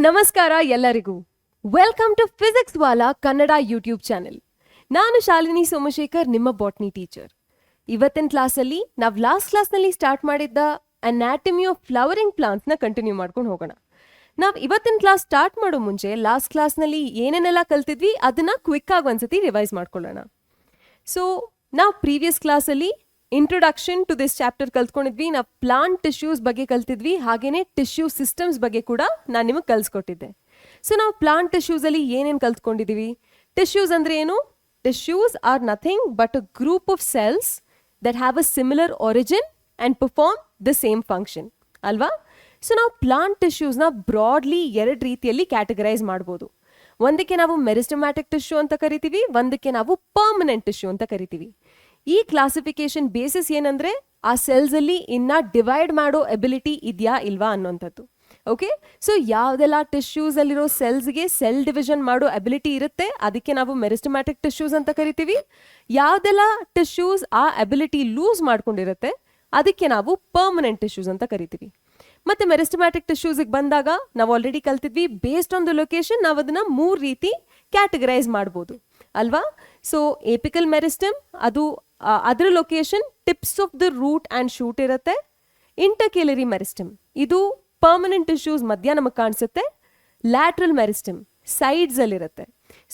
ನಮಸ್ಕಾರ ಎಲ್ಲರಿಗೂ. Welcome to Physics Wallah Kannada YouTube channel. ನಾನು ಶಾಲಿನಿ ಸೋಮಶೇಖರ್, ನಿಮ್ಮ ಬಾಟ್ನಿ ಟೀಚರ್. ಇವತ್ತಿನ ಕ್ಲಾಸಲ್ಲಿ ನಾವು ಲಾಸ್ಟ್ ಕ್ಲಾಸ್ನಲ್ಲಿ ಸ್ಟಾರ್ಟ್ ಮಾಡಿದ್ದ ಅನಾಟಮಿ ಆಫ್ ಫ್ಲವರಿಂಗ್ ಪ್ಲಾಂಟ್ಸ್ನ ಕಂಟಿನ್ಯೂ ಮಾಡ್ಕೊಂಡು ಹೋಗೋಣ. ನಾವು ಇವತ್ತಿನ ಕ್ಲಾಸ್ ಸ್ಟಾರ್ಟ್ ಮಾಡೋ ಮುಂಚೆ ಲಾಸ್ಟ್ ಕ್ಲಾಸ್ನಲ್ಲಿ ಏನೇನೆಲ್ಲ ಕಲ್ತಿದ್ವಿ ಅದನ್ನ ಕ್ವಿಕ್ ಆಗಿ ಒಂದ್ಸತಿ ರಿವೈಸ್ ಮಾಡ್ಕೊಳ್ಳೋಣ. ಸೊ ನಾವು ಪ್ರೀವಿಯಸ್ ಕ್ಲಾಸಲ್ಲಿ ಇಂಟ್ರೊಡಕ್ಷನ್ ಟು ದಿಸ್ ಚಾಪ್ಟರ್ ಕಲ್ತ್ಕೊಂಡಿದ್ವಿ. ನಾವು ಪ್ಲಾಂಟ್ ಟಿಶ್ಯೂಸ್ ಬಗ್ಗೆ ಕಲ್ತಿದ್ವಿ, ಹಾಗೇನೆ ಟಿಶ್ಯೂ ಸಿಸ್ಟಮ್ಸ್ ಬಗ್ಗೆ ಕೂಡ ನಾನು ನಿಮಗೆ ಕಲಿಸ್ಕೊಟ್ಟಿದ್ದೆ. ಸೊ ನಾವು ಪ್ಲಾಂಟ್ ಟಿಶ್ಯೂಸ್ ಅಲ್ಲಿ ಏನೇನು ಕಲ್ತ್ಕೊಂಡಿದೀವಿ? ಟಿಶ್ಯೂಸ್ ಅಂದ್ರೆ ಏನು? Tissues are nothing but a group of cells that have a similar origin and perform the same function, ಅಲ್ವಾ? ಸೊ ನಾವು ಪ್ಲಾಂಟ್ ಟಿಶ್ಯೂಸ್ನ ಬ್ರಾಡ್ಲಿ ಎರಡು ರೀತಿಯಲ್ಲಿ ಕ್ಯಾಟಗರೈಸ್ ಮಾಡ್ಬೋದು. ಒಂದಕ್ಕೆ ನಾವು ಮೆರಿಸ್ಟಮ್ಯಾಟಿಕ್ ಟಿಶ್ಯೂ ಅಂತ ಕರಿತೀವಿ, ಒಂದಕ್ಕೆ ನಾವು ಪರ್ಮನೆಂಟ್ ಟಿಶ್ಯೂ ಅಂತ ಕರಿತೀವಿ. ಈ ಕ್ಲಾಸಿಫಿಕೇಶನ್ ಬೇಸಿಸ್ ಏನಂದ್ರೆ ಆ ಸೆಲ್ಸ್ ಅಲ್ಲಿ ಇನ್ನ ಡಿವೈಡ್ ಮಾಡೋ ಎಬಿಲಿಟಿ ಇದೆಯಾ ಇಲ್ವಾ ಅನ್ನೋಂಥದ್ದು. ಓಕೆ, ಸೊ ಯಾವ್ದೆಲ್ಲ ಟಿಶ್ಯೂಸ್ ಅಲ್ಲಿರೋ ಸೆಲ್ಸ್ಗೆ ಸೆಲ್ ಡಿವಿಷನ್ ಮಾಡೋ ಎಬಿಲಿಟಿ ಇರುತ್ತೆ ಅದಕ್ಕೆ ನಾವು ಮೆರಿಸ್ಟಮ್ಯಾಟಿಕ್ ಟಿಶ್ಯೂಸ್ ಅಂತ ಕರಿತೀವಿ. ಯಾವ್ದೆಲ್ಲ ಟಿಶ್ಯೂಸ್ ಆ ಎಬಿಲಿಟಿ ಲೂಸ್ ಮಾಡ್ಕೊಂಡಿರುತ್ತೆ ಅದಕ್ಕೆ ನಾವು ಪರ್ಮನೆಂಟ್ ಟಿಶ್ಯೂಸ್ ಅಂತ ಕರಿತೀವಿ. ಮತ್ತೆ ಮೆರಿಸ್ಟಮ್ಯಾಟಿಕ್ ಟಿಶ್ಯೂಸ್ಗೆ ಬಂದಾಗ ನಾವು ಆಲ್ರೆಡಿ ಕಲ್ತಿದ್ವಿ, ಬೇಸ್ಡ್ ಆನ್ ದ ಲೊಕೇಶನ್ ನಾವು ಅದನ್ನ 3 ರೀತಿ ಕ್ಯಾಟಗರೈಸ್ ಮಾಡ್ಬೋದು, ಅಲ್ವಾ? ಸೊ ಏಪಿಕಲ್ ಮೆರಿಸ್ಟಮ್, ಅದು ಅದರ location tips of the root and shoot ಇರುತ್ತೆ. ಇಂಟರ್ಕ್ಯಾಲರಿ ಮೆರಿಸ್ಟಮ್, ಇದು ಪರ್ಮನೆಂಟ್ ಟಿಶ್ಯೂಸ್ ಮಧ್ಯ ನಮಗೆ ಕಾಣಿಸುತ್ತೆ. ಲ್ಯಾಟ್ರಲ್ ಮೆರಿಸ್ಟಮ್ ಸೈಡ್ಸ್ ಅಲ್ಲಿ ಇರುತ್ತೆ.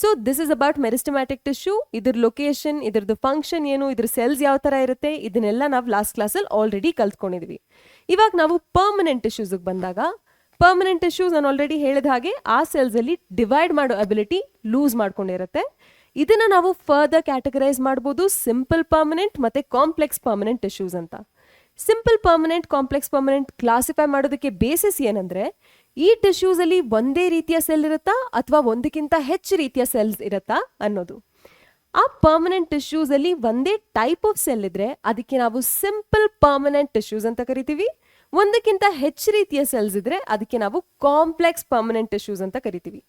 So this is about meristematic tissue. ಇದ್ರ ಲೊಕೇಶನ್, ಇದ್ರದ್ದು ಫಂಕ್ಷನ್ ಏನು, ಇದ್ರ ಸೆಲ್ಸ್ ಯಾವ ತರ ಇರುತ್ತೆ, ಇದನ್ನೆಲ್ಲ ನಾವು ಲಾಸ್ಟ್ ಕ್ಲಾಸಲ್ಲಿ ಆಲ್ರೆಡಿ ಕಲ್ತ್ಕೊಂಡಿದ್ವಿ. ಇವಾಗ ನಾವು ಪರ್ಮನೆಂಟ್ ಟಿಶ್ಯೂಸ್ಗೆ ಬಂದಾಗ, ಪರ್ಮನೆಂಟ್ ಟಿಶ್ಯೂಸ್ ನಾನು ಆಲ್ರೆಡಿ ಹೇಳಿದ ಹಾಗೆ ಆ ಸೆಲ್ಸ್ ಅಲ್ಲಿ ಡಿವೈಡ್ ಮಾಡೋ ಅಬಿಲಿಟಿ ಲೂಸ್ ಮಾಡ್ಕೊಂಡಿರುತ್ತೆ. ಇದನ್ನ ನಾವು ಫರ್ದರ್ ಕ್ಯಾಟಗರೈಸ್ ಮಾಡ್ಬೋದು ಸಿಂಪಲ್ ಪರ್ಮನೆಂಟ್ ಮತ್ತೆ ಕಾಂಪ್ಲೆಕ್ಸ್ ಪರ್ಮನೆಂಟ್ ಟಿಶ್ಯೂಸ್ ಅಂತ. Simple permanent, complex permanent classify ಮಾಡೋದಕ್ಕೆ ಬೇಸಿಸ್ ಏನಂದ್ರೆ ಈ ಟಿಶ್ಯೂಸ್ ಅಲ್ಲಿ ಒಂದೇ ರೀತಿಯ ಸೆಲ್ ಇರುತ್ತಾ ಅಥವಾ ಒಂದಕ್ಕಿಂತ ಹೆಚ್ಚು ರೀತಿಯ ಸೆಲ್ಸ್ ಇರುತ್ತಾ ಅನ್ನೋದು. ಆ ಪರ್ಮನೆಂಟ್ ಟಿಶ್ಯೂಸ್ ಅಲ್ಲಿ ಒಂದೇ ಟೈಪ್ ಆಫ್ ಸೆಲ್ ಇದ್ರೆ ಅದಕ್ಕೆ ನಾವು ಸಿಂಪಲ್ ಪರ್ಮನೆಂಟ್ ಟಿಶ್ಯೂಸ್ ಅಂತ ಕರಿತೀವಿ. ಒಂದಕ್ಕಿಂತ ಹೆಚ್ಚು ರೀತಿಯ ಸೆಲ್ಸ್ ಇದ್ರೆ ಅದಕ್ಕೆ ನಾವು ಕಾಂಪ್ಲೆಕ್ಸ್ ಪರ್ಮನೆಂಟ್ ಟಿಶ್ಯೂಸ್ ಅಂತ ಕರಿತೀವಿ.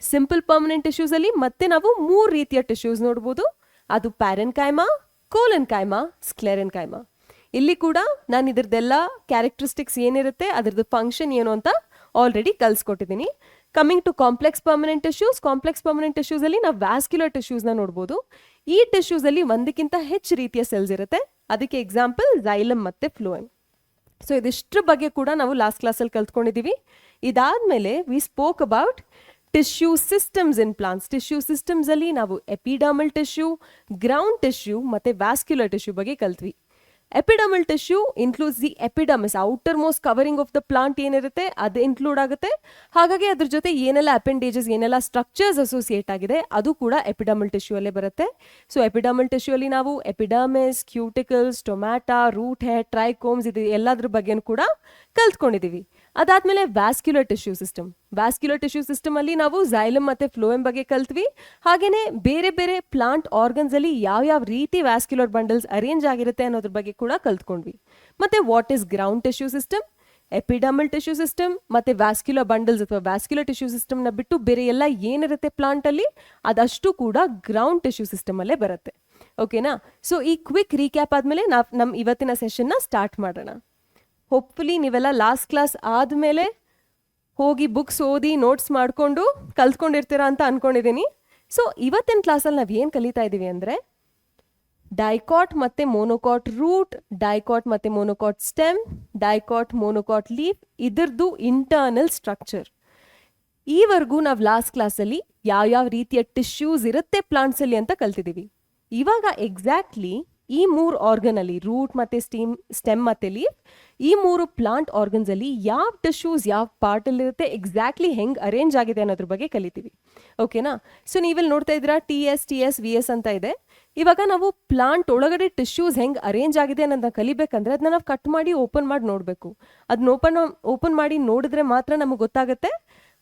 ಸಿಂಪಲ್ ಪರ್ಮನೆಂಟ್ ಟಿಶ್ಯೂಸ್ ಅಲ್ಲಿ ಮತ್ತೆ ನಾವು 3 ರೀತಿಯ ಟಿಶ್ಯೂಸ್ ನೋಡ್ಬೋದು. ಅದು ಪ್ಯಾರೆನ್ಕೈಮಾ, ಕೋಲೆನ್ಕೈಮಾ, ಸ್ಕ್ಲೆರೆನ್ಕೈಮಾ. ಇಲ್ಲಿ ಕೂಡ ನಾನು ಇದ್ರದ್ದೆಲ್ಲ ಕ್ಯಾರೆಕ್ಟರಿಸ್ಟಿಕ್ಸ್ ಏನಿರುತ್ತೆ ಅದರದ್ದು ಫಂಕ್ಷನ್ ಏನು ಅಂತ ಆಲ್ರೆಡಿ ಕಲ್ಸ್ಕೊಟ್ಟಿದ್ದೀನಿ. Coming to complex permanent tissues, complex permanent tissues ಅಲ್ಲಿ ನಾವು ವ್ಯಾಸ್ಕ್ಯುಲರ್ ಟಿಶ್ಯೂಸ್ನ ನೋಡ್ಬೋದು. ಈ ಟಿಶ್ಯೂಸ್ ಅಲ್ಲಿ ಒಂದಕ್ಕಿಂತ ಹೆಚ್ಚು ರೀತಿಯ ಸೆಲ್ಸ್ ಇರುತ್ತೆ. ಅದಕ್ಕೆ ಎಕ್ಸಾಂಪಲ್ ಝೈಲಮ್ ಮತ್ತೆ ಫ್ಲೋಯಮ್. ಸೊ ಇದಿಷ್ಟ್ರ ಬಗ್ಗೆ ಕೂಡ ನಾವು ಲಾಸ್ಟ್ ಕ್ಲಾಸಲ್ಲಿ ಕಲ್ತ್ಕೊಂಡಿದ್ದೀವಿ. ಇದಾದ್ಮೇಲೆ we spoke about tissue systems in plants. Tissue systems ಅಲ್ಲಿ ನಾವು ಎಪಿಡರ್ಮಲ್ ಟಿಶ್ಯೂ, ಗ್ರೌಂಡ್ ಟಿಶ್ಯೂ ಮತ್ತೆ ವ್ಯಾಸ್ಕ್ಯುಲರ್ ಟಿಶ್ಯೂ ಬಗ್ಗೆ ಕಲ್ತ್ವಿ. Epidermal tissue includes the epidermis, outermost covering of the plant ಏನಿರುತ್ತೆ ಅದು ಇನ್ಕ್ಲೂಡ್ ಆಗುತ್ತೆ. ಹಾಗಾಗಿ ಅದ್ರ ಜೊತೆ ಏನೆಲ್ಲ ಅಪೆಂಡೇಜಸ್, ಏನೆಲ್ಲ ಸ್ಟ್ರಕ್ಚರ್ಸ್ ಅಸೋಸಿಯೇಟ್ ಆಗಿದೆ ಅದು ಕೂಡ ಎಪಿಡರ್ಮಲ್ ಟಿಶ್ಯೂ ಅಲ್ಲೇ ಬರುತ್ತೆ. ಸೊ ಎಪಿಡರ್ಮಲ್ ಟಿಶ್ಯೂ ಅಲ್ಲಿ ನಾವು epidermis, cuticles, stomata, root hair, trichomes ಇದು ಎಲ್ಲದ್ರ ಬಗ್ಗೆನೂ ಕೂಡ ಕಲ್ತ್ಕೊಂಡಿದೀವಿ. ಅದಾದ್ಮೇಲೆ vascular tissue system. Vascular tissue system ಅಲ್ಲಿ ನಾವು ಝೈಲಮ್ ಮತ್ತೆ ಫ್ಲೋಯಮ್ ಬಗ್ಗೆ ಕಲ್ತ್ವಿ. ಹಾಗೇನೆ ಬೇರೆ ಬೇರೆ ಪ್ಲಾಂಟ್ ಆರ್ಗನ್ಸ್ ಅಲ್ಲಿ ಯಾವ ರೀತಿ ವ್ಯಾಸ್ಕ್ಯುಲರ್ ಬಂಡಲ್ಸ್ ಅರೇಂಜ್ ಆಗಿರುತ್ತೆ ಅನ್ನೋದ್ರ ಬಗ್ಗೆ ಕೂಡ ಕಲ್ತ್ಕೊಂಡ್ವಿ. ಮತ್ತೆ what is ground tissue system, epidermal tissue system ಮತ್ತೆ ವ್ಯಾಸ್ಕ್ಯುಲರ್ ಬಂಡಲ್ಸ್ ಅಥವಾ ವ್ಯಾಸ್ಕ್ಯುಲರ್ ಟಿಶ್ಯೂ ಸಿಸ್ಟಮ್ ನ ಬಿಟ್ಟು ಬೇರೆ ಎಲ್ಲ ಏನಿರುತ್ತೆ ಪ್ಲಾಂಟ್ ಅಲ್ಲಿ ಅದಷ್ಟು ಕೂಡ ಗ್ರೌಂಡ್ ಟಿಶ್ಯೂ ಸಿಸ್ಟಮ್ ಅಲ್ಲೇ ಬರುತ್ತೆ. ಓಕೆನಾ? ಸೊ ಈ ಕ್ವಿಕ್ ರೀಕ್ಯಾಪ್ ಆದ್ಮೇಲೆ ನಾವು ನಮ್ಮ ಇವತ್ತಿನ ಸೆಷನ್ ನ ಸ್ಟಾರ್ಟ್ ಮಾಡೋಣ. ಹೋಪ್ಫುಲಿ ನೀವೆಲ್ಲ ಲಾಸ್ಟ್ ಕ್ಲಾಸ್ ಆದಮೇಲೆ ಹೋಗಿ ಬುಕ್ಸ್ ಓದಿ ನೋಟ್ಸ್ ಮಾಡಿಕೊಂಡು ಕಲ್ತ್ಕೊಂಡಿರ್ತೀರಾ ಅಂತ ಅನ್ಕೊಂಡಿದ್ದೀನಿ. ಸೊ ಇವತ್ತಿನ ಕ್ಲಾಸಲ್ಲಿ ನಾವು ಏನು ಕಲಿತಾ ಇದ್ದೀವಿ ಅಂದರೆ ಡೈಕಾಟ್ ಮತ್ತು ಮೋನೋಕಾಟ್ ರೂಟ್, ಡೈಕಾಟ್ ಮತ್ತು monocot stem, dicot monocot leaf, ಇದರದ್ದು ಇಂಟರ್ನಲ್ ಸ್ಟ್ರಕ್ಚರ್. ಈವರೆಗೂ ನಾವು ಲಾಸ್ಟ್ ಕ್ಲಾಸಲ್ಲಿ ಯಾವ್ಯಾವ ರೀತಿಯ ಟಿಶ್ಯೂಸ್ ಇರುತ್ತೆ ಪ್ಲಾಂಟ್ಸಲ್ಲಿ ಅಂತ ಕಲ್ತಿದ್ದೀವಿ. ಇವಾಗ ಎಕ್ಸಾಕ್ಟ್ಲಿ ಈ 3 ಆರ್ಗನ್ ಅಲ್ಲಿ ರೂಟ್ ಮತ್ತೆ ಸ್ಟೆಮ್ ಮತ್ತೆ ಲೀಫ್, ಈ 3 ಪ್ಲಾಂಟ್ ಆರ್ಗನ್ಸ್ ಅಲ್ಲಿ ಯಾವ ಟಿಶ್ಯೂಸ್ ಯಾವ ಪಾರ್ಟ್ ಅಲ್ಲಿ ಇರುತ್ತೆ, ಎಕ್ಸಾಕ್ಟ್ಲಿ ಹೆಂಗ್ ಅರೇಂಜ್ ಆಗಿದೆ ಅನ್ನೋದ್ರ ಬಗ್ಗೆ ಕಲಿತೀವಿ. ಓಕೆನಾ? ಸೊ ನೀವಿಲ್ಲಿ ನೋಡ್ತಾ ಇದ್ದೀರಾ TS VS ಅಂತ ಇದೆ. ಇವಾಗ ನಾವು ಪ್ಲಾಂಟ್ ಒಳಗಡೆ ಟಿಶ್ಯೂಸ್ ಹೆಂಗ್ ಅರೇಂಜ್ ಆಗಿದೆ ಅನ್ನೋದನ್ನ ಕಲಿಬೇಕಂದ್ರೆ ಅದನ್ನ ನಾವು ಕಟ್ ಮಾಡಿ ಓಪನ್ ಮಾಡಿ ನೋಡ್ಬೇಕು. ಅದನ್ನ ಓಪನ್ ಮಾಡಿ ನೋಡಿದ್ರೆ ಮಾತ್ರ ನಮಗೆ ಗೊತ್ತಾಗುತ್ತೆ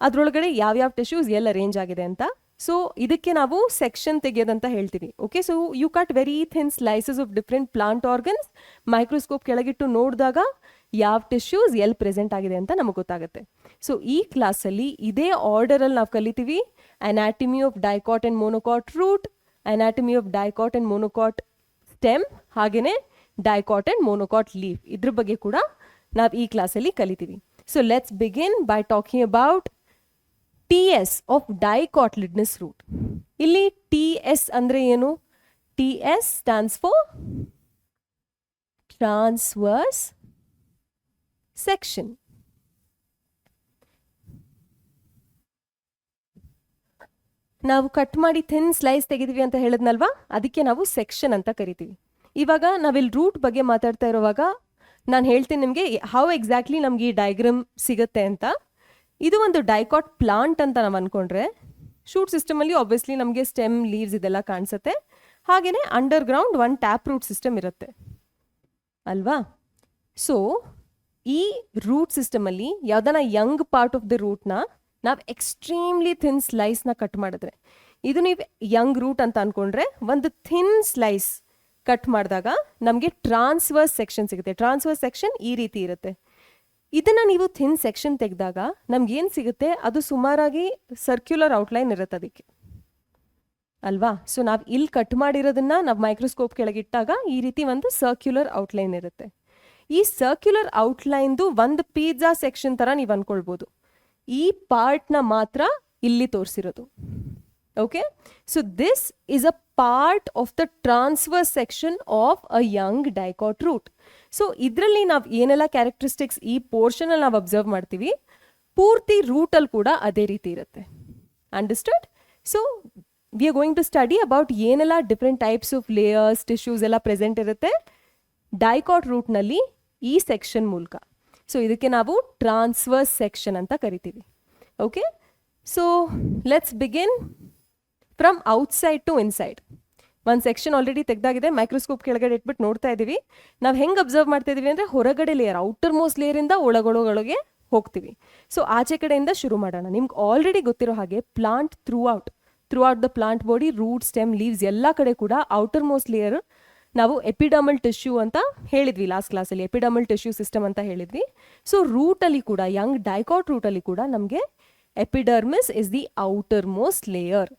ಅದ್ರೊಳಗಡೆ ಯಾವ್ಯಾವ ಟಿಶ್ಯೂಸ್ ಎಲ್ಲಿ ಅರೇಂಜ್ ಆಗಿದೆ ಅಂತ. ಸೊ ಇದಕ್ಕೆ ನಾವು ಸೆಕ್ಷನ್ ತೆಗೆಯೋದಂತ ಹೇಳ್ತೀವಿ. Okay, so you cut very thin slices of different plant organs, microscope ಕೆಳಗಿಟ್ಟು ನೋಡಿದಾಗ ಯಾವ ಟಿಶ್ಯೂಸ್ ಎಲ್ಲಿ ಪ್ರೆಸೆಂಟ್ ಆಗಿದೆ ಅಂತ ನಮಗೆ ಗೊತ್ತಾಗುತ್ತೆ. ಸೊ ಈ ಕ್ಲಾಸಲ್ಲಿ ಇದೇ ಆರ್ಡರಲ್ಲಿ ನಾವು ಕಲಿತೀವಿ anatomy of dicot and monocot root, anatomy of dicot and monocot stem, ಹಾಗೇನೆ ಡೈಕಾಟ್ ಅಂಡ್ ಮೋನೋಕಾಟ್ ಲೀಫ್. ಇದ್ರ ಬಗ್ಗೆ ಕೂಡ ನಾವು ಈ ಕ್ಲಾಸಲ್ಲಿ ಕಲಿತೀವಿ. So let's begin by talking about T S of dicotyledonous root. ಇಲ್ಲಿ ಟಿ ಎಸ್ ಅಂದ್ರೆ ಏನು? T S stands for transverse section. ನಾವು ಕಟ್ ಮಾಡಿ ಥಿನ್ ಸ್ಲೈಸ್ ತೆಗಿತೀವಿ ಅಂತ ಹೇಳಿದ್ನಲ್ವಾ, ಅದಕ್ಕೆ ನಾವು ಸೆಕ್ಷನ್ ಅಂತ ಕರಿತೀವಿ. ಇವಾಗ ನಾವಿಲ್ಲಿ ರೂಟ್ ಬಗ್ಗೆ ಮಾತಾಡ್ತಾ ಇರುವಾಗ ನಾನು ಹೇಳ್ತೀನಿ ನಿಮಗೆ ಹೌ ಎಕ್ಸಾಕ್ಟ್ಲಿ ನಮ್ಗೆ ಈ ಡಯಾಗ್ರಾಮ್ ಸಿಗುತ್ತೆ ಅಂತ. ಇದು ಒಂದು ಡೈಕಾಟ್ ಪ್ಲಾಂಟ್ ಅಂತ ನಾವು ಅನ್ಕೊಂಡ್ರೆ, ಶೂಟ್ ಸಿಸ್ಟಮಲ್ಲಿ ಆಬ್ವಿಯಸ್ಲಿ ನಮಗೆ ಸ್ಟೆಮ್, ಲೀವ್ಸ್ ಇದೆಲ್ಲ ಕಾಣಿಸುತ್ತೆ. ಹಾಗೆಯೇ ಅಂಡರ್ ಗ್ರೌಂಡ್ ಒಂದು ಟ್ಯಾಪ್ ರೂಟ್ ಸಿಸ್ಟಮ್ ಇರುತ್ತೆ ಅಲ್ವಾ. ಸೊ ಈ ರೂಟ್ ಸಿಸ್ಟಮಲ್ಲಿ ಯಾವ್ದಾನ ಯಂಗ್ ಪಾರ್ಟ್ ಆಫ್ ದ ರೂಟ್ನ ನಾವು ಎಕ್ಸ್ಟ್ರೀಮ್ಲಿ ಥಿನ್ ಸ್ಲೈಸ್ನ ಕಟ್ ಮಾಡಿದ್ರೆ, ಇದು ನೀವು ಯಂಗ್ ರೂಟ್ ಅಂತ ಅನ್ಕೊಂಡ್ರೆ ಒಂದು ಥಿನ್ ಸ್ಲೈಸ್ ಕಟ್ ಮಾಡಿದಾಗ ನಮಗೆ ಟ್ರಾನ್ಸ್ವರ್ಸ್ ಸೆಕ್ಷನ್ ಸಿಗುತ್ತೆ. ಟ್ರಾನ್ಸ್ವರ್ಸ್ ಸೆಕ್ಷನ್ ಈ ರೀತಿ ಇರುತ್ತೆ. ಇದನ್ನು ನೀವು ಥಿನ್ ಸೆಕ್ಷನ್ ತೆಗೆದಾಗ ನಮ್ಗೇನು ಸಿಗುತ್ತೆ, ಅದು ಸುಮಾರಾಗಿ ಸರ್ಕ್ಯುಲರ್ ಔಟ್ಲೈನ್ ಇರುತ್ತೆ ಅದಕ್ಕೆ ಅಲ್ವಾ. ಸೊ ನಾವು ಇಲ್ಲಿ ಕಟ್ ಮಾಡಿರೋದನ್ನ ನಾವು ಮೈಕ್ರೋಸ್ಕೋಪ್ ಕೆಳಗಿಟ್ಟಾಗ ಈ ರೀತಿ ಒಂದು ಸರ್ಕ್ಯುಲರ್ ಔಟ್ಲೈನ್ ಇರುತ್ತೆ. ಈ ಸರ್ಕ್ಯುಲರ್ ಔಟ್ಲೈನ್ದು ಒಂದು ಪಿಜ್ಜಾ ಸೆಕ್ಷನ್ ಥರ ನೀವು ಅನ್ಕೊಳ್ಬೋದು. ಈ ಪಾರ್ಟ್ನ ಮಾತ್ರ ಇಲ್ಲಿ ತೋರಿಸಿರೋದು. Okay, so this is a part of the transverse section of a young dicot root. So ಇದರಲ್ಲಿ ನಾವು ಏನೆಲ್ಲ ಕ್ಯಾರೆಕ್ಟರಿಸ್ಟಿಕ್ಸ್ ಈ ಪೋರ್ಷನಲ್ಲಿ ನಾವು ಅಬ್ಸರ್ವ್ ಮಾಡ್ತೀವಿ, ಪೂರ್ತಿ ರೂಟಲ್ಲಿ ಕೂಡ ಅದೇ ರೀತಿ ಇರುತ್ತೆ. Understood? So we are going to study about ಏನೆಲ್ಲ different types of layers, tissues ಎಲ್ಲ ಪ್ರೆಸೆಂಟ್ ಇರುತ್ತೆ ಡೈಕಾಟ್ ರೂಟ್ನಲ್ಲಿ ಈ ಸೆಕ್ಷನ್ ಮೂಲಕ. ಸೊ ಇದಕ್ಕೆ ನಾವು ಟ್ರಾನ್ಸ್ವರ್ಸ್ ಸೆಕ್ಷನ್ ಅಂತ ಕರಿತೀವಿ. Okay, so let's begin from outside to inside. ಒಂದು ಸೆಕ್ಷನ್ ಆಲ್ರೆಡಿ ತೆಗೆದಾಗಿದೆ, ಮೈಕ್ರೋಸ್ಕೋಪ್ ಕೆಳಗಡೆ ಇಟ್ಬಿಟ್ಟು ನೋಡ್ತಾ ಇದ್ದೀವಿ. ನಾವು ಹೆಂಗೆ ಅಬ್ಸರ್ವ್ ಮಾಡ್ತಾ ಇದೀವಿ ಅಂದರೆ ಹೊರಗಡೆ ಲೇಯರ್, ಔಟರ್ ಮೋಸ್ಟ್ ಲೇಯರಿಂದ ಒಳಗೊಳಗೆ ಹೋಗ್ತೀವಿ. ಸೊ ಆಚೆ ಕಡೆಯಿಂದ ಶುರು ಮಾಡೋಣ. ನಿಮ್ಗೆ ಆಲ್ರೆಡಿ ಗೊತ್ತಿರೋ ಹಾಗೆ plant throughout the plant body, root, stem, leaves ಎಲ್ಲ ಕಡೆ ಕೂಡ ಔಟರ್ ಮೋಸ್ಟ್ ಲೇಯರ್ ನಾವು ಎಪಿಡರ್ಮಲ್ ಟಿಶ್ಯೂ ಅಂತ ಹೇಳಿದ್ವಿ ಲಾಸ್ಟ್ ಕ್ಲಾಸಲ್ಲಿ. ಎಪಿಡರ್ಮಲ್ ಟಿಶ್ಯೂ ಸಿಸ್ಟಮ್ ಅಂತ ಹೇಳಿದ್ವಿ. ಸೊ ರೂಟಲ್ಲಿ ಕೂಡ, ಯಂಗ್ ಡೈಕಾಟ್ ರೂಟಲ್ಲಿ ಕೂಡ ನಮಗೆ epidermis is the outer most layer.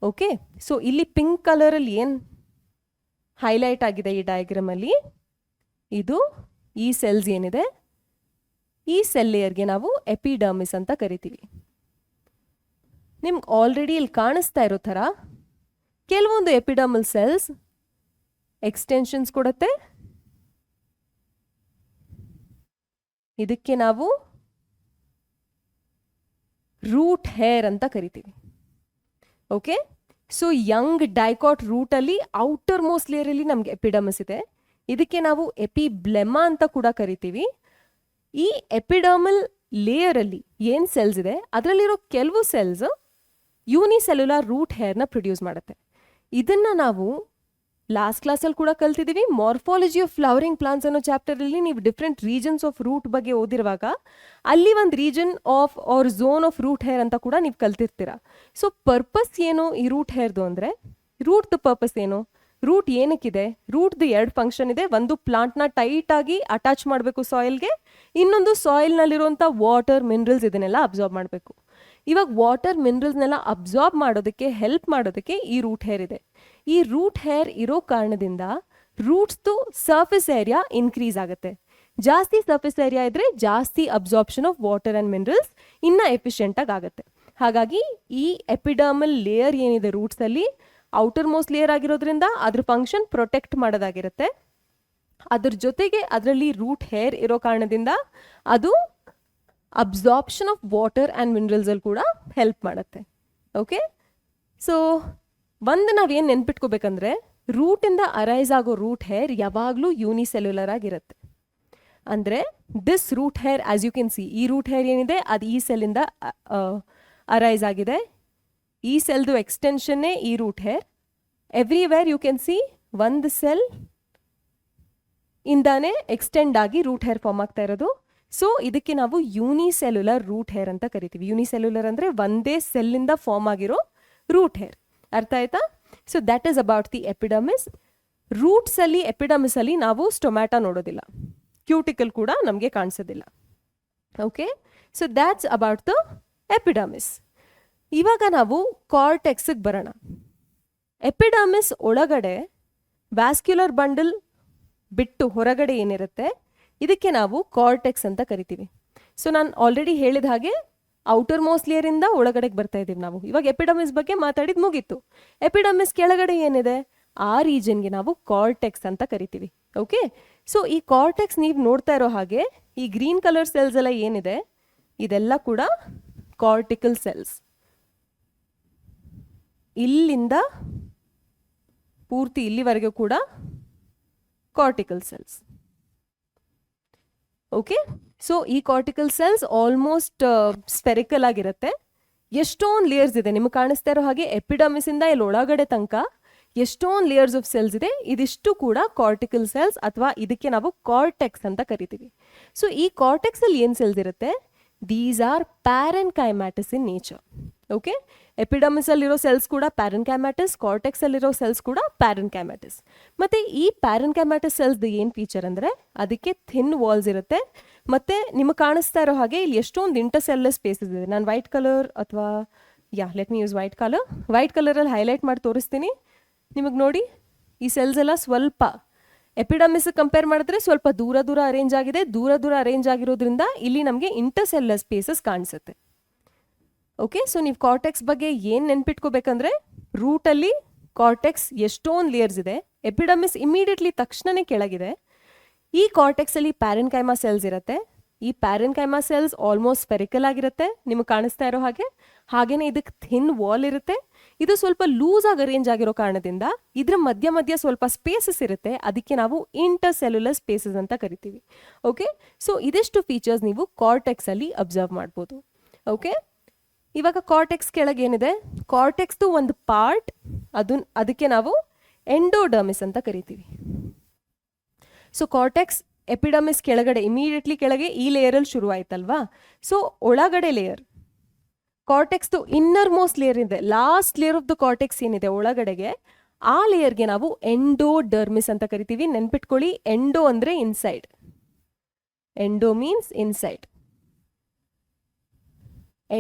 Okay, so ಇಲ್ಲಿ ಪಿಂಕ್ ಕಲರಲ್ಲಿ ಏನು ಹೈಲೈಟ್ ಆಗಿದೆ ಈ ಡಯಾಗ್ರಾಮಲ್ಲಿ, ಇದು ಈ ಸೆಲ್ಸ್ ಏನಿದೆ, ಈ ಸೆಲ್ ಲೇಯರ್ಗೆ ನಾವು ಎಪಿಡರ್ಮಿಸ್ ಅಂತ ಕರಿತೀವಿ. ನಿಮ್ಗೆ ಆಲ್ರೆಡಿ ಇಲ್ಲಿ ಕಾಣಿಸ್ತಾ ಇರೋ ಥರ ಕೆಲವೊಂದು ಎಪಿಡರ್ಮಲ್ ಸೆಲ್ಸ್ ಎಕ್ಸ್ಟೆನ್ಷನ್ಸ್ ಕೊಡುತ್ತೆ. ಇದಕ್ಕೆ ನಾವು ರೂಟ್ ಹೇರ್ ಅಂತ ಕರಿತೀವಿ. ಓಕೆ, ಸೊ ಯಂಗ್ ಡೈಕಾಟ್ ರೂಟಲ್ಲಿ ಔಟರ್ ಮೋಸ್ಟ್ ಲೇಯರಲ್ಲಿ ನಮಗೆ ಎಪಿಡರ್ಮಿಸ್ ಇದೆ. ಇದಕ್ಕೆ ನಾವು ಎಪಿಬ್ಲೆಮಾ ಅಂತ ಕೂಡ ಕರಿತೀವಿ. ಈ ಎಪಿಡರ್ಮಲ್ ಲೇಯರಲ್ಲಿ ಏನು ಸೆಲ್ಸ್ ಇದೆ ಅದರಲ್ಲಿರೋ ಕೆಲವು ಸೆಲ್ಸ್ ಯೂನಿಸೆಲ್ಯುಲರ್ ರೂಟ್ ಹೇರ್ನ ಪ್ರೊಡ್ಯೂಸ್ ಮಾಡುತ್ತೆ. ಇದನ್ನು ನಾವು ಲಾಸ್ಟ್ ಕ್ಲಾಸಲ್ಲಿ ಕೂಡ ಕಲ್ತಿದ್ದೀವಿ. ಮಾರ್ಫಾಲಜಿ ಆಫ್ ಫ್ಲವರಿಂಗ್ ಪ್ಲಾಂಟ್ಸ್ ಅನ್ನೋ ಚಾಪ್ಟರಲ್ಲಿ ನೀವು ಡಿಫ್ರೆಂಟ್ ರೀಜನ್ಸ್ ಆಫ್ ರೂಟ್ ಬಗ್ಗೆ ಓದಿರುವಾಗ ಅಲ್ಲಿ ಒಂದು region of or zone of root hair ಅಂತ ಕೂಡ ನೀವು ಕಲ್ತಿರ್ತೀರ. ಸೊ ಪರ್ಪಸ್ ಏನು ಈ ರೂಟ್ ಹೇರ್ದು ಅಂದರೆ, ರೂಟ್ದು ಪರ್ಪಸ್ ಏನು, ರೂಟ್ ಏನಕ್ಕಿದೆ, ರೂಟ್ದು ಎರಡು ಫಂಕ್ಷನ್ ಇದೆ. ಒಂದು ಪ್ಲಾಂಟ್ನ ಟೈಟಾಗಿ ಅಟ್ಯಾಚ್ ಮಾಡಬೇಕು ಸಾಯಿಲ್ಗೆ, ಇನ್ನೊಂದು ಸಾಯಿಲ್ನಲ್ಲಿರುವಂಥ ವಾಟರ್, ಮಿನರಲ್ಸ್ ಇದನ್ನೆಲ್ಲ ಅಬ್ಸಾರ್ಬ್ ಮಾಡಬೇಕು. ಇವಾಗ ವಾಟರ್, ಮಿನರಲ್ಸ್ನೆಲ್ಲ ಅಬ್ಸಾರ್ಬ್ ಮಾಡೋದಕ್ಕೆ ಹೆಲ್ಪ್ ಮಾಡೋದಕ್ಕೆ ಈ ರೂಟ್ ಹೇರ್ ಇದೆ. ಈ ರೂಟ್ ಹೇರ್ ಇರೋ ಕಾರಣದಿಂದ ರೂಟ್ಸ್ದು ಸರ್ಫೇಸ್ ಏರಿಯಾ ಇನ್ಕ್ರೀಸ್ ಆಗುತ್ತೆ. ಜಾಸ್ತಿ ಸರ್ಫೇಸ್ ಏರಿಯಾ ಇದ್ರೆ ಜಾಸ್ತಿ absorption of water and minerals ಇನ್ನೂ ಎಫಿಷಿಯೆಂಟಾಗಿ ಆಗುತ್ತೆ. ಹಾಗಾಗಿ ಈ ಎಪಿಡರ್ಮಲ್ ಲೇಯರ್ ಏನಿದೆ ರೂಟ್ಸಲ್ಲಿ ಔಟರ್ ಮೋಸ್ಟ್ ಲೇಯರ್ ಆಗಿರೋದ್ರಿಂದ ಅದ್ರ ಫಂಕ್ಷನ್ ಪ್ರೊಟೆಕ್ಟ್ ಮಾಡೋದಾಗಿರುತ್ತೆ. ಅದ್ರ ಜೊತೆಗೆ ಅದರಲ್ಲಿ ರೂಟ್ ಹೇರ್ ಇರೋ ಕಾರಣದಿಂದ ಅದು ಅಬ್ಸಾರ್ಪ್ಷನ್ ಆಫ್ ವಾಟರ್ ಆ್ಯಂಡ್ ಮಿನರಲ್ಸಲ್ಲಿ ಕೂಡ ಹೆಲ್ಪ್ ಮಾಡುತ್ತೆ. ಓಕೆ, ಸೊ ಒಂದು ನಾವೇನು ನೆನ್ಪಿಟ್ಕೋಬೇಕಂದ್ರೆ, ರೂಟಿಂದ ಅರೈಸ್ ಆಗೋ ರೂಟ್ ಹೇರ್ ಯಾವಾಗಲೂ ಯೂನಿಸೆಲ್ಯುಲರ್ ಆಗಿರುತ್ತೆ. ಅಂದರೆ this root hair as you can see, ಈ ರೂಟ್ ಹೇರ್ ಏನಿದೆ ಅದು ಈ ಸೆಲ್ಲಿಂದ ಅರೈಸ್ ಆಗಿದೆ. ಈ ಸೆಲ್ದು ಎಕ್ಸ್ಟೆನ್ಷನ್ನೇ ಈ root hair. Everywhere you can see ಒಂದು ಸೆಲ್ ಇಂದಾನೆ ಎಕ್ಸ್ಟೆಂಡ್ ಆಗಿ ರೂಟ್ ಹೇರ್ ಫಾರ್ಮ್ ಆಗ್ತಾ ಇರೋದು. ಸೊ ಇದಕ್ಕೆ ನಾವು ಯೂನಿಸೆಲ್ಯುಲರ್ ರೂಟ್ ಹೇರ್ ಅಂತ ಕರಿತೀವಿ. ಯೂನಿಸೆಲ್ಯುಲರ್ ಅಂದರೆ ಒಂದೇ ಸೆಲ್ಲಿಂದ ಫಾರ್ಮ್ ಆಗಿರೋ ರೂಟ್ ಹೇರ್. ಅರ್ಥ ಆಯ್ತಾ? So that is about the epidermis. ರೂಟ್ಸಲ್ಲಿ, ಎಪಿಡರ್ಮಿಸಲ್ಲಿ ನಾವು ಸ್ಟೊಮ್ಯಾಟೊ ನೋಡೋದಿಲ್ಲ, ಕ್ಯೂಟಿಕಲ್ ಕೂಡ ನಮಗೆ ಕಾಣಿಸೋದಿಲ್ಲ. Okay, so that's about the epidermis. ಇವಾಗ ನಾವು ಕಾರ್ಟೆಕ್ಸ್ಗೆ ಬರೋಣ. ಎಪಿಡರ್ಮಿಸ್ ಒಳಗಡೆ ವ್ಯಾಸ್ಕ್ಯುಲರ್ ಬಂಡಲ್ ಬಿಟ್ಟು ಹೊರಗಡೆ ಏನಿರುತ್ತೆ ಇದಕ್ಕೆ ನಾವು ಕಾರ್ಟೆಕ್ಸ್ ಅಂತ ಕರಿತೀವಿ. ಸೊ ನಾನು ಆಲ್ರೆಡಿ ಹೇಳಿದ ಹಾಗೆ ಔಟರ್ ಮೋಸ್ಟ್ ಲೇಯರ್ ಇಂದ ಒಳಗಡೆಗೆ ಬರ್ತಾ ಇದೀವಿ ನಾವು. ಇವಾಗ ಎಪಿಡಮಿಸ್ ಬಗ್ಗೆ ಮಾತಾಡಿದ್ ಮುಗೀತು. ಎಪಿಡಮಿಸ್ ಕೆಳಗಡೆ ಏನಿದೆ, ಆ ರೀಜನ್ಗೆ ನಾವು ಕಾರ್ಟೆಕ್ಸ್ ಅಂತ ಕರಿತೀವಿ. ಓಕೆ, ಸೊ ಈ ಕಾರ್ಟೆಕ್ಸ್ ನೀವು ನೋಡ್ತಾ ಇರೋ ಹಾಗೆ ಈ ಗ್ರೀನ್ ಕಲರ್ ಸೆಲ್ಸ್ ಎಲ್ಲ ಏನಿದೆ, ಇದೆಲ್ಲ ಕೂಡ ಕಾರ್ಟಿಕಲ್ ಸೆಲ್ಸ್. ಇಲ್ಲಿಂದ ಪೂರ್ತಿ ಇಲ್ಲಿವರೆಗೂ ಕೂಡ ಕಾರ್ಟಿಕಲ್ ಸೆಲ್ಸ್. ಓಕೆ, ಸೊ ಈ ಕಾರ್ಟಿಕಲ್ ಸೆಲ್ಸ್ ಆಲ್ಮೋಸ್ಟ್ ಸ್ಪೆರಿಕಲ್ ಆಗಿರುತ್ತೆ. ಎಷ್ಟೊಂದು ಲೇಯರ್ಸ್ ಇದೆ ನಿಮಗೆ ಕಾಣಿಸ್ತಾ ಇರೋ ಹಾಗೆ. ಎಪಿಡಮಿಸ್ ಇಂದ ಇಲ್ಲಿ ಒಳಗಡೆ ತನಕ ಎಷ್ಟೊಂದು ಲೇಯರ್ಸ್ ಆಫ್ ಸೆಲ್ಸ್ ಇದೆ. ಇದಿಷ್ಟು ಕೂಡ ಕಾರ್ಟಿಕಲ್ ಸೆಲ್ಸ್ ಅಥವಾ ಇದಕ್ಕೆ ನಾವು ಕಾರ್ಟೆಕ್ಸ್ ಅಂತ ಕರಿತೀವಿ. ಸೊ ಈ ಕಾರ್ಟೆಕ್ಸ್ ಅಲ್ಲಿ ಏನು ಸೆಲ್ಸ್ ಇರುತ್ತೆ, these are parenchymatous in nature. Okay, epidermis ಅಲ್ಲಿರೋ ಸೆಲ್ಸ್ ಕೂಡ ಪ್ಯಾರೆನ್ಕೈಮ್ಯಾಟಿಸ್, ಕಾರ್ಟೆಕ್ಸ್ ಅಲ್ಲಿರೋ ಸೆಲ್ಸ್ ಕೂಡ ಪ್ಯಾರೆನ್ಕೈಮ್ಯಾಟಿಸ್. ಮತ್ತೆ ಈ ಪ್ಯಾರೆನ್ಕೈಮ್ಯಾಟಿಸ್ ಸೆಲ್ಸ್ ಏನು ಫೀಚರ್ ಅಂದ್ರೆ, ಅದಕ್ಕೆ ಥಿನ್ ವಾಲ್ಸ್ ಇರುತ್ತೆ. ಮತ್ತೆ ನಿಮಗೆ ಕಾಣಿಸ್ತಾ ಇರೋ ಹಾಗೆ ಇಲ್ಲಿ ಎಷ್ಟೊಂದು ಇಂಟರ್ಸೆಲ್ಲರ್ ಸ್ಪೇಸಸ್ ಇದೆ. ನಾನು ವೈಟ್ ಕಲರ್ ಅಥವಾ ಲೆಟ್ ಮಿ ಯೂಸ್ ವೈಟ್ ಕಲರಲ್ಲಿ ಹೈಲೈಟ್ ಮಾಡಿ ತೋರಿಸ್ತೀನಿ ನಿಮಗೆ. ನೋಡಿ, ಈ ಸೆಲ್ಸ್ ಎಲ್ಲ ಸ್ವಲ್ಪ ಎಪಿಡಮಿಸ್ ಕಂಪೇರ್ ಮಾಡಿದ್ರೆ ಸ್ವಲ್ಪ ದೂರ ದೂರ ಅರೇಂಜ್ ಆಗಿದೆ. ದೂರ ದೂರ ಅರೇಂಜ್ ಆಗಿರೋದ್ರಿಂದ ಇಲ್ಲಿ ನಮಗೆ ಇಂಟರ್ಸೆಲ್ಲರ್ ಸ್ಪೇಸಸ್ ಕಾಣಿಸುತ್ತೆ. ಓಕೆ, ಸೊ ನೀವು ಕಾರ್ಟೆಕ್ಸ್ ಬಗ್ಗೆ ಏನು ನೆನ್ಪಿಟ್ಕೋಬೇಕಂದ್ರೆ, ರೂಟಲ್ಲಿ ಕಾರ್ಟೆಕ್ಸ್ ಎಷ್ಟೊಂದು ಲೇಯರ್ಸ್ ಇದೆ. ಎಪಿಡಮಿಸ್ ಇಮಿಡಿಯೇಟ್ಲಿ ತಕ್ಷಣನೇ ಕೆಳಗಿದೆ. ಈ ಕಾರ್ಟೆಕ್ಸ್ ಅಲ್ಲಿ ಪ್ಯಾರೆನ್ಕೈಮಾ ಸೆಲ್ಸ್ ಇರುತ್ತೆ. ಈ ಪ್ಯಾರೆನ್ಕೈಮಾ ಸೆಲ್ಸ್ ಆಲ್ಮೋಸ್ಟ್ ಸ್ಪೆರಿಕಲ್ ಆಗಿರುತ್ತೆ ನಿಮಗೆ ಕಾಣಿಸ್ತಾ ಇರೋ ಹಾಗೆ. ಹಾಗೇನೆ ಇದಕ್ಕೆ ಥಿನ್ ವಾಲ್ ಇರುತ್ತೆ. ಇದು ಸ್ವಲ್ಪ ಲೂಸ್ ಆಗಿ ಅರೇಂಜ್ ಆಗಿರೋ ಕಾರಣದಿಂದ ಇದ್ರ ಮಧ್ಯ ಮಧ್ಯ ಸ್ವಲ್ಪ ಸ್ಪೇಸಸ್ ಇರುತ್ತೆ. ಅದಕ್ಕೆ ನಾವು ಇಂಟರ್ಸೆಲ್ಯುಲರ್ ಸ್ಪೇಸಸ್ ಅಂತ ಕರಿತೀವಿ. ಓಕೆ, ಸೊ ಇದಿಷ್ಟು ಫೀಚರ್ಸ್ ನೀವು ಕಾರ್ಟೆಕ್ಸ್ ಅಲ್ಲಿ ಅಬ್ಸರ್ವ್ ಮಾಡ್ಬೋದು. ಓಕೆ, ಇವಾಗ ಕಾರ್ಟೆಕ್ಸ್ ಕೆಳಗೆ ಏನಿದೆ, ಕಾರ್ಟೆಕ್ಸ್ದು ಒಂದು ಪಾರ್ಟ್, ಅದಕ್ಕೆ ನಾವು ಎಂಡೋಡರ್ಮಿಸ್ ಅಂತ ಕರಿತೀವಿ. ಸೊ ಕಾರ್ಟೆಕ್ಸ್ ಎಪಿಡಮಿಸ್ ಕೆಳಗಡೆ ಇಮಿಡಿಯೇಟ್ಲಿ ಕೆಳಗೆ ಈ ಲೇಯರಲ್ಲಿ ಶುರು ಆಯ್ತಲ್ವಾ. ಸೊ ಒಳಗಡೆ ಲೇಯರ್ ಕಾರ್ಟೆಕ್ಸ್ದು ಇನ್ನರ್ ಮೋಸ್ಟ್ ಲೇಯರ್ ಇದೆ, last layer of the cortex ಏನಿದೆ ಒಳಗಡೆಗೆ, ಆ ಲೇಯರ್ಗೆ ನಾವು ಎಂಡೋಡರ್ಮಿಸ್ ಅಂತ ಕರಿತೀವಿ. ನೆನ್ಪಿಟ್ಕೊಳ್ಳಿ, ಎಂಡೋ ಅಂದ್ರೆ inside, endo means inside.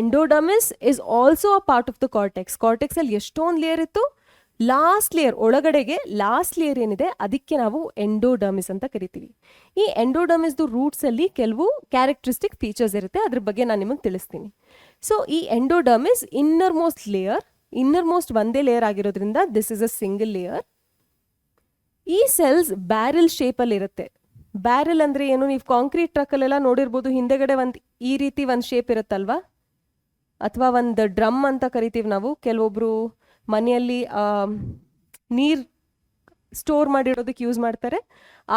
Endodermis is also a part of the cortex. Cortex ಅಲ್ಲಿ ಎಷ್ಟೊಂದು ಲೇಯರ್ ಇತ್ತು, ಲಾಸ್ಟ್ ಲೇಯರ್ ಒಳಗಡೆಗೆ ಲಾಸ್ಟ್ ಲೇಯರ್ ಏನಿದೆ ಅದಕ್ಕೆ ನಾವು ಎಂಡೋಡರ್ಮಿಸ್ ಅಂತ ಕರಿತೀವಿ. ಈ ಎಂಡೋಡರ್ಮಿಸ್ದು ರೂಟ್ಸ್ ಅಲ್ಲಿ ಕೆಲವು ಕ್ಯಾರೆಕ್ಟರಿಸ್ಟಿಕ್ ಫೀಚರ್ಸ್ ಇರುತ್ತೆ, ಅದ್ರ ಬಗ್ಗೆ ನಾನು ನಿಮಗೆ ತಿಳಿಸ್ತೀನಿ. ಸೊ ಈ endodermis inner most layer, inner most ಒಂದೇ ಲೇಯರ್ ಆಗಿರೋದ್ರಿಂದ this is a single layer. ಈ ಸೆಲ್ಸ್ ಬ್ಯಾರೆಲ್ ಶೇಪ್ ಅಲ್ಲಿ ಇರುತ್ತೆ. ಬ್ಯಾರೆಲ್ ಅಂದ್ರೆ ಏನು, ನೀವು ಕಾಂಕ್ರೀಟ್ ಟ್ರಕ್ ಅಲ್ಲೆಲ್ಲ ನೋಡಿರ್ಬೋದು, ಹಿಂದೆಗಡೆ ಒಂದು ಈ ರೀತಿ ಒಂದು ಶೇಪ್ ಇರುತ್ತಲ್ವಾ, ಅಥವಾ ಒಂದು ಡ್ರಮ್ ಅಂತ ಕರಿತೀವಿ ನಾವು. ಕೆಲವೊಬ್ರು ಮನೆಯಲ್ಲಿ ನೀರು ಸ್ಟೋರ್ ಮಾಡಿರೋದಕ್ಕೆ ಯೂಸ್ ಮಾಡ್ತಾರೆ.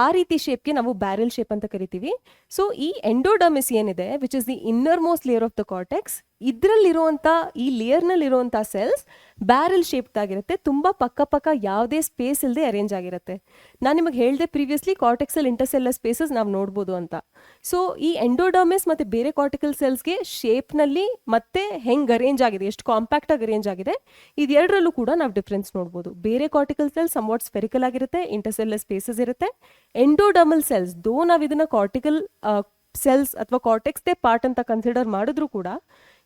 ಆ ರೀತಿ ಶೇಪ್ಗೆ ನಾವು ಬ್ಯಾರೆಲ್ ಶೇಪ್ ಅಂತ ಕರಿತೀವಿ. ಸೊ ಈ ಎಂಡೋಡರ್ಮಿಸ್ ಏನಿದೆ, which is the inner most layer of the cortex, ಇದರಲ್ಲಿರುವಂಥ ಈ ಲೇಯರ್ನಲ್ಲಿರುವಂಥ ಸೆಲ್ಸ್ ಬ್ಯಾರೆಲ್ ಶೇಪ್ಡ್ ಆಗಿರುತ್ತೆ. ತುಂಬ ಪಕ್ಕ ಯಾವುದೇ ಸ್ಪೇಸ್ ಇಲ್ಲದೆ ಅರೇಂಜ್ ಆಗಿರುತ್ತೆ. ನಾನು ನಿಮಗೆ ಹೇಳಿದೆ ಪ್ರೀವಿಯಸ್ಲಿ, ಕಾರ್ಟೆಕ್ಸಲ್ ಇಂಟರ್ಸೆಲ್ಲರ್ ಸ್ಪೇಸಸ್ ನಾವು ನೋಡ್ಬೋದು ಅಂತ. ಸೊ ಈ ಎಂಡೋಡರ್ಮಿಸ್ ಮತ್ತು ಬೇರೆ ಕಾರ್ಟಿಕಲ್ ಸೆಲ್ಸ್ಗೆ ಶೇಪ್ನಲ್ಲಿ ಮತ್ತೆ ಹೆಂಗೆ ಅರೇಂಜ್ ಆಗಿದೆ, ಎಷ್ಟು ಕಾಂಪ್ಯಾಕ್ಟ್ ಆಗಿ ಅರೇಂಜ್ ಆಗಿದೆ, ಇದೆರಡರಲ್ಲೂ ಕೂಡ ನಾವು ಡಿಫ್ರೆನ್ಸ್ ನೋಡ್ಬೋದು. ಬೇರೆ ಕಾರ್ಟಿಕಲ್ ಸೆಲ್ಸ್ ಸಮ್ವಾಟ್ ಸ್ಪೆರಿಕಲ್ ಆಗಿರುತ್ತೆ, ಇಂಟರ್ಸೆಲ್ಲರ್ ಸ್ಪೇಸಸ್ ಇರುತ್ತೆ. ಎಂಡೋಡರ್ಮಲ್ ಸೆಲ್ಸ್ ದೋ ನಾವು ಇದನ್ನ ಕಾರ್ಟಿಕಲ್ ಸೆಲ್ಸ್ ಅಥವಾ ಕಾರ್ಟೆಕ್ಸ್ ದೇ ಪಾರ್ಟ್ ಅಂತ ಕನ್ಸಿಡರ್ ಮಾಡಿದ್ರು ಕೂಡ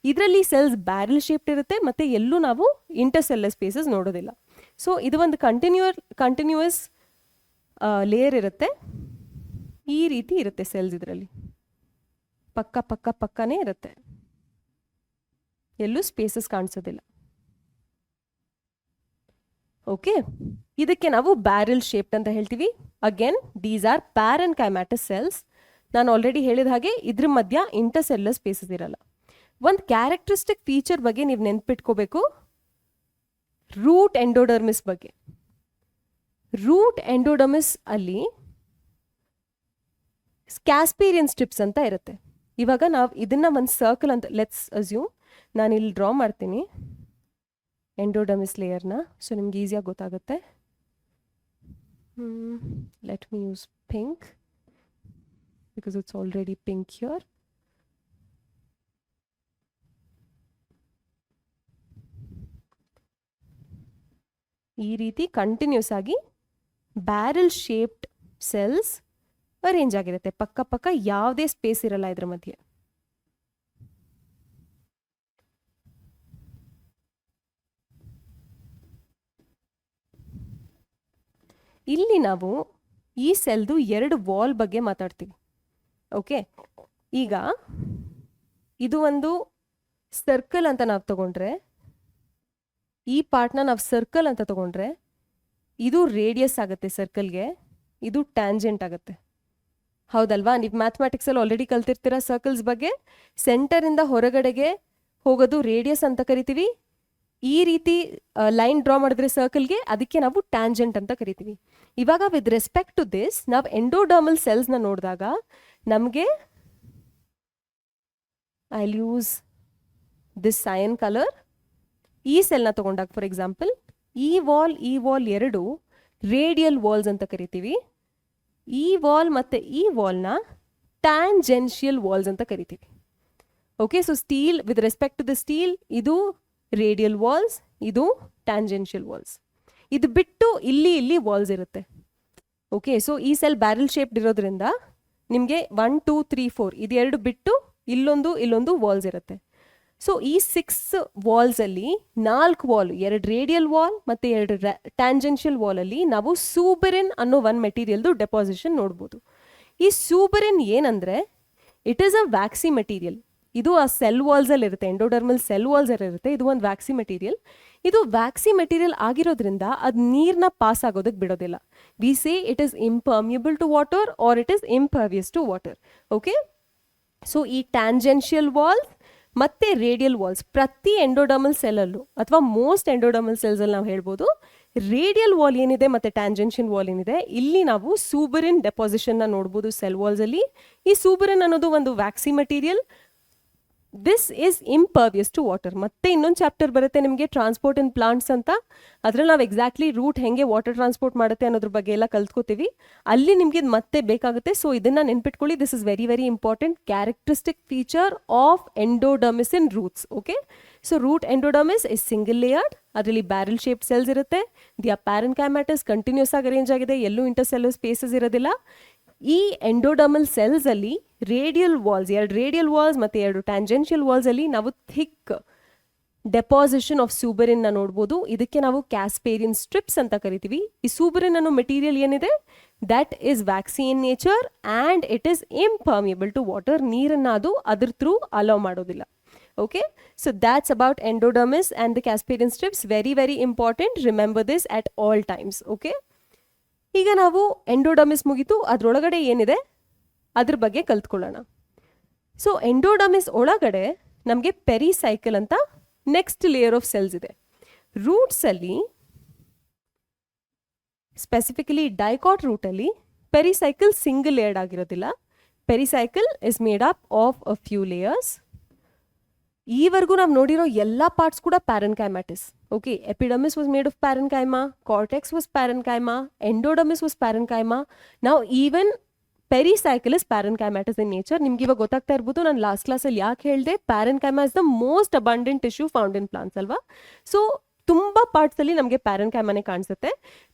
ಇದರಲ್ಲಿ ಸೆಲ್ಸ್ ಬ್ಯಾರೆಲ್ ಶೇಪ್ಡ್ ಇರುತ್ತೆ, ಮತ್ತೆ ಎಲ್ಲೂ ನಾವು ಇಂಟರ್ಸೆಲ್ಲರ್ ಸ್ಪೇಸಸ್ ನೋಡೋದಿಲ್ಲ. ಸೊ ಇದು ಒಂದು ಕಂಟಿನ್ಯೂಯಸ್ ಲೇಯರ್ ಇರುತ್ತೆ. ಈ ರೀತಿ ಇರುತ್ತೆ ಸೆಲ್ಸ್, ಇದರಲ್ಲಿ ಪಕ್ಕನೇ ಇರುತ್ತೆ, ಎಲ್ಲೂ ಸ್ಪೇಸಸ್ ಕಾಣಿಸೋದಿಲ್ಲ. ಓಕೆ, ಇದಕ್ಕೆ ನಾವು ಬ್ಯಾರೆಲ್ ಶೇಪ್ಡ್ ಅಂತ ಹೇಳ್ತೀವಿ. Again these are parenchymatous cells. ನಾನು ಆಲ್ರೆಡಿ ಹೇಳಿದ ಹಾಗೆ ಇದ್ರ ಮಧ್ಯ ಇಂಟರ್ಸೆಲ್ಲರ್ ಸ್ಪೇಸಸ್ ಇರಲ್ಲ. ಒಂದು ಕ್ಯಾರೆಕ್ಟರಿಸ್ಟಿಕ್ ಫೀಚರ್ ಬಗ್ಗೆ ನೀವು ನೆನ್ಪಿಟ್ಕೋಬೇಕು, ರೂಟ್ ಎಂಡೋಡರ್ಮಿಸ್ ಬಗ್ಗೆ. ರೂಟ್ ಎಂಡೋಡರ್ಮಿಸ್ ಅಲ್ಲಿ ಕ್ಯಾಸ್ಪೇರಿಯನ್ ಸ್ಟ್ರಿಪ್ಸ್ ಅಂತ ಇರುತ್ತೆ. ಇವಾಗ ನಾವು ಇದನ್ನ ಒಂದು ಸರ್ಕಲ್ ಅಂತ ಲೆಟ್ಸ್ ಅಸ್ಯೂಮ್, ನಾನು ಇಲ್ಲಿ ಡ್ರಾ ಮಾಡ್ತೀನಿ ಎಂಡೋಡರ್ಮಿಸ್ ಲೇಯರ್ನ, ಸೊ ನಿಮ್ಗೆ ಈಸಿಯಾಗಿ ಗೊತ್ತಾಗುತ್ತೆ. Let me use pink because it's already pink here. ಈ ರೀತಿ ಕಂಟಿನ್ಯೂಸ್ ಆಗಿ ಬ್ಯಾರೆಲ್ ಶೇಪ್ಡ್ ಸೆಲ್ಸ್ ಅರೇಂಜ್ ಆಗಿರುತ್ತೆ, ಪಕ್ಕ ಯಾವುದೇ ಸ್ಪೇಸ್ ಇರಲ್ಲ ಇದ್ರ ಮಧ್ಯೆ. ಇಲ್ಲಿ ನಾವು ಈ ಸೆಲ್ದು ಎರಡು ವಾಲ್ ಬಗ್ಗೆ ಮಾತಾಡ್ತೀವಿ. ಓಕೆ, ಈಗ ಇದು ಒಂದು ಸರ್ಕಲ್ ಅಂತ ನಾವು ತಗೊಂಡ್ರೆ, ಈ ಪಾರ್ಟ್ನ ನಾವು ಸರ್ಕಲ್ ಅಂತ ತಗೊಂಡ್ರೆ ಇದು ರೇಡಿಯಸ್ ಆಗುತ್ತೆ ಸರ್ಕಲ್ಗೆ, ಇದು ಟ್ಯಾಂಜೆಂಟ್ ಆಗುತ್ತೆ. ಹೌದಲ್ವಾ? ನೀವು ಮ್ಯಾಥಮೆಟಿಕ್ಸಲ್ಲಿ ಆಲ್ರೆಡಿ ಕಲ್ತಿರ್ತೀರ ಸರ್ಕಲ್ಸ್ ಬಗ್ಗೆ. ಸೆಂಟರಿಂದ ಹೊರಗಡೆಗೆ ಹೋಗೋದು ರೇಡಿಯಸ್ ಅಂತ ಕರಿತೀವಿ. ಈ ರೀತಿ ಲೈನ್ ಡ್ರಾ ಮಾಡಿದ್ರೆ ಸರ್ಕಲ್ಗೆ, ಅದಕ್ಕೆ ನಾವು ಟ್ಯಾಂಜೆಂಟ್ ಅಂತ ಕರಿತೀವಿ. ಇವಾಗ ವಿತ್ ರೆಸ್ಪೆಕ್ಟ್ ಟು ದಿಸ್ ನಾವು ಎಂಡೋಡರ್ಮಲ್ ಸೆಲ್ಸ್ನ ನೋಡಿದಾಗ ನಮಗೆ, I use this sign colour, ಈ ಸೆಲ್ನ ತಗೊಂಡಾಗ ಫಾರ್ ಎಕ್ಸಾಂಪಲ್ ಈ ವಾಲ್ ಎರಡು ರೇಡಿಯಲ್ ವಾಲ್ಸ್ ಅಂತ ಕರಿತೀವಿ. ಈ ವಾಲ್ ಮತ್ತು ಈ ವಾಲ್ನ ಟ್ಯಾಂಜೆನ್ಷಿಯಲ್ ವಾಲ್ಸ್ ಅಂತ ಕರಿತೀವಿ. Okay, so stele, with respect to the stele ಇದು ರೇಡಿಯಲ್ ವಾಲ್ಸ್, ಇದು ಟ್ಯಾಂಜೆನ್ಷಿಯಲ್ ವಾಲ್ಸ್. ಇದು ಬಿಟ್ಟು ಇಲ್ಲಿ ವಾಲ್ಸ್ ಇರುತ್ತೆ. ಓಕೆ, ಸೊ ಈ ಸೆಲ್ ಬ್ಯಾರಲ್ ಶೇಪ್ಡ್ ಇರೋದ್ರಿಂದ ನಿಮಗೆ 1 2 3 4 ಇದೆರಡು ಬಿಟ್ಟು ಇಲ್ಲೊಂದು ವಾಲ್ಸ್ ಇರುತ್ತೆ. ಸೊ ಈ 6 ವಾಲ್ಸಲ್ಲಿ 4 ವಾಲ್, 2 ರೇಡಿಯಲ್ ವಾಲ್ ಮತ್ತು 2 ಟ್ಯಾಂಜೆನ್ಷಿಯಲ್ ವಾಲಲ್ಲಿ ನಾವು ಸೂಬರಿನ್ ಅನ್ನೋ ಒಂದು ಮೆಟೀರಿಯಲ್ದು ಡೆಪಾಸಿಷನ್ ನೋಡ್ಬೋದು. ಈ ಸೂಬರಿನ್ ಏನಂದರೆ, ಇಟ್ ಈಸ್ ಅ ವ್ಯಾಕ್ಸಿ ಮೆಟೀರಿಯಲ್. ಇದು ಆ ಸೆಲ್ ವಾಲ್ಸಲ್ಲಿ ಇರುತ್ತೆ, ಎಂಡೋಡರ್ಮಲ್ ಸೆಲ್ ವಾಲ್ಸಲ್ಲಿ ಇರುತ್ತೆ. ಇದು ಒಂದು ವ್ಯಾಕ್ಸಿ ಮೆಟೀರಿಯಲ್. ಇದು ವ್ಯಾಕ್ಸಿ ಮೆಟೀರಿಯಲ್ ಆಗಿರೋದ್ರಿಂದ ಅದು ನೀರನ್ನ ಪಾಸ್ ಆಗೋದಕ್ಕೆ ಬಿಡೋದಿಲ್ಲ. We say it is impermeable to water or it is impervious to water. Okay, so ಈ ಟ್ಯಾಂಜೆನ್ಷಿಯಲ್ ವಾಲ್ಸ್ ಮತ್ತು ರೇಡಿಯಲ್ ವಾಲ್ಸ್ ಪ್ರತಿ ಎಂಡೋಡರ್ಮಲ್ ಸೆಲ್ಲಲ್ಲೂ ಅಥವಾ ಮೋಸ್ಟ್ ಎಂಡೋಡರ್ಮಲ್ ಸೆಲ್ಸಲ್ಲಿ ನಾವು ಹೇಳ್ಬೋದು, ರೇಡಿಯಲ್ ವಾಲ್ ಏನಿದೆ ಮತ್ತು ಟ್ಯಾಂಜೆನ್ಷಿಯಲ್ ವಾಲ್ ಏನಿದೆ, ಇಲ್ಲಿ ನಾವು ಸೂಬರಿನ್ ಡೆಪಾಸಿಷನ್ನ ನೋಡ್ಬೋದು ಸೆಲ್ ವಾಲ್ಸಲ್ಲಿ. ಈ ಸೂಬರಿನ್ ಅನ್ನೋದು ಒಂದು waxy material. This is impervious to water. ಮತ್ತೆ ಇನ್ನೊಂದು ಚಾಪ್ಟರ್ ಬರುತ್ತೆ ನಿಮಗೆ, ಟ್ರಾನ್ಸ್ಪೋರ್ಟ್ ಇನ್ ಪ್ಲಾಂಟ್ಸ್ ಅಂತ. ಅದ್ರಲ್ಲಿ ನಾವು ಎಕ್ಸಾಕ್ಟ್ಲಿ ರೂಟ್ ಹೆಂಗೆ ವಾಟರ್ ಟ್ರಾನ್ಸ್ಪೋರ್ಟ್ ಮಾಡುತ್ತೆ ಅನ್ನೋದ್ರ ಬಗ್ಗೆ ಎಲ್ಲ ಕಲ್ತ್ಕೋತೀವಿ. ಅಲ್ಲಿ ನಿಮಗೆ ಇದು ಮತ್ತೆ ಬೇಕಾಗುತ್ತೆ. ಸೊ ಇದನ್ನ ನೆನ್ಪಿಟ್ಕೊಳ್ಳಿ. This is very very important characteristic feature of endodermis in roots. Okay, so root endodermis is single layered. ಅದರಲ್ಲಿ ಬ್ಯಾರಲ್ ಶೇಪ್ಡ್ ಸೆಲ್ಸ್ ಇರುತ್ತೆ. ದಿ ಪ್ಯಾರೆನ್ಕೈಮ್ಯಾಟಸ್ ಕಂಟಿನ್ಯೂಸ್ ಆಗಿ ಅರೇಂಜ್ ಆಗಿದೆ, ಎಲ್ಲೂ ಇಂಟರ್ಸೆಲ್ಯುಲರ್ ಸ್ಪೇಸಸ್ ಇರೋದಿಲ್ಲ. ಈ ಎಂಡೋಡರ್ಮಲ್ ಸೆಲ್ಸ್ ಅಲ್ಲಿ ರೇಡಿಯಲ್ ವಾಲ್ಸ್, 2 ರೇಡಿಯಲ್ ವಾಲ್ಸ್ ಮತ್ತು 2 tangential walls ಅಲ್ಲಿ ನಾವು ಥಿಕ್ ಡೆಪಾಸಿಷನ್ ಆಫ್ ಸೂಬರಿನ್ ನೋಡ್ಬೋದು. ಇದಕ್ಕೆ ನಾವು ಕ್ಯಾಸ್ಪೇರಿಯನ್ ಸ್ಟ್ರಿಪ್ಸ್ ಅಂತ ಕರಿತೀವಿ. ಈ ಸೂಬರಿನ್ ಅನ್ನೋ ಮೆಟೀರಿಯಲ್ ಏನಿದೆ, that is waxy in nature and it is impermeable to water. ನೀರನ್ನು ಅದು ಅದ್ರ ಥ್ರೂ ಅಲೋ ಮಾಡೋದಿಲ್ಲ. Okay, so that's about endodermis and the Casparian strips. Very very important. Remember this at all times. Okay, ಈಗ ನಾವು endodermis ಮುಗಿತು, ಅದರೊಳಗಡೆ ಏನಿದೆ ಅದ್ರ ಬಗ್ಗೆ ಕಲ್ತ್ಕೊಳ್ಳೋಣ. ಸೊ ಎಂಡೋಡರ್ಮಿಸ್ ಒಳಗಡೆ ನಮಗೆ ಪೆರಿಸೈಕಲ್ ಅಂತ ನೆಕ್ಸ್ಟ್ ಲೇಯರ್ ಆಫ್ ಸೆಲ್ಸ್ ಇದೆ. ರೂಟ್ಸಲ್ಲಿ ಸ್ಪೆಸಿಫಿಕಲಿ ಡೈಕಾಟ್ ರೂಟಲ್ಲಿ ಪೆರಿಸೈಕಲ್ ಸಿಂಗಲ್ ಲೇಯರ್ಡ್ ಆಗಿರೋದಿಲ್ಲ. Pericycle is made up of a few layers. ಈವರೆಗೂ ನಾವು ನೋಡಿರೋ ಎಲ್ಲ ಪಾರ್ಟ್ಸ್ ಕೂಡ parenchymatous. Okay, epidermis was made of parenchyma, cortex was parenchyma, endodermis was parenchyma. ನಾವು even pericycle is parenchymatous in nature. ನಿಮ್ಗೆ ಇವಾಗ ಗೊತ್ತಾಗ್ತಾ ಇರ್ಬೋದು ನಾನು ಲಾಸ್ಟ್ ಕ್ಲಾಸಲ್ಲಿ ಯಾಕೆ ಹೇಳಿದೆ, parenchyma is the most abundant tissue found in plants ಅಲ್ವಾ. ಸೊ ತುಂಬ ಪಾರ್ಟ್ಸಲ್ಲಿ ನಮಗೆ ಪ್ಯಾರೆನ್ಕೈಮಾನೇ ಕಾಣಿಸುತ್ತೆ.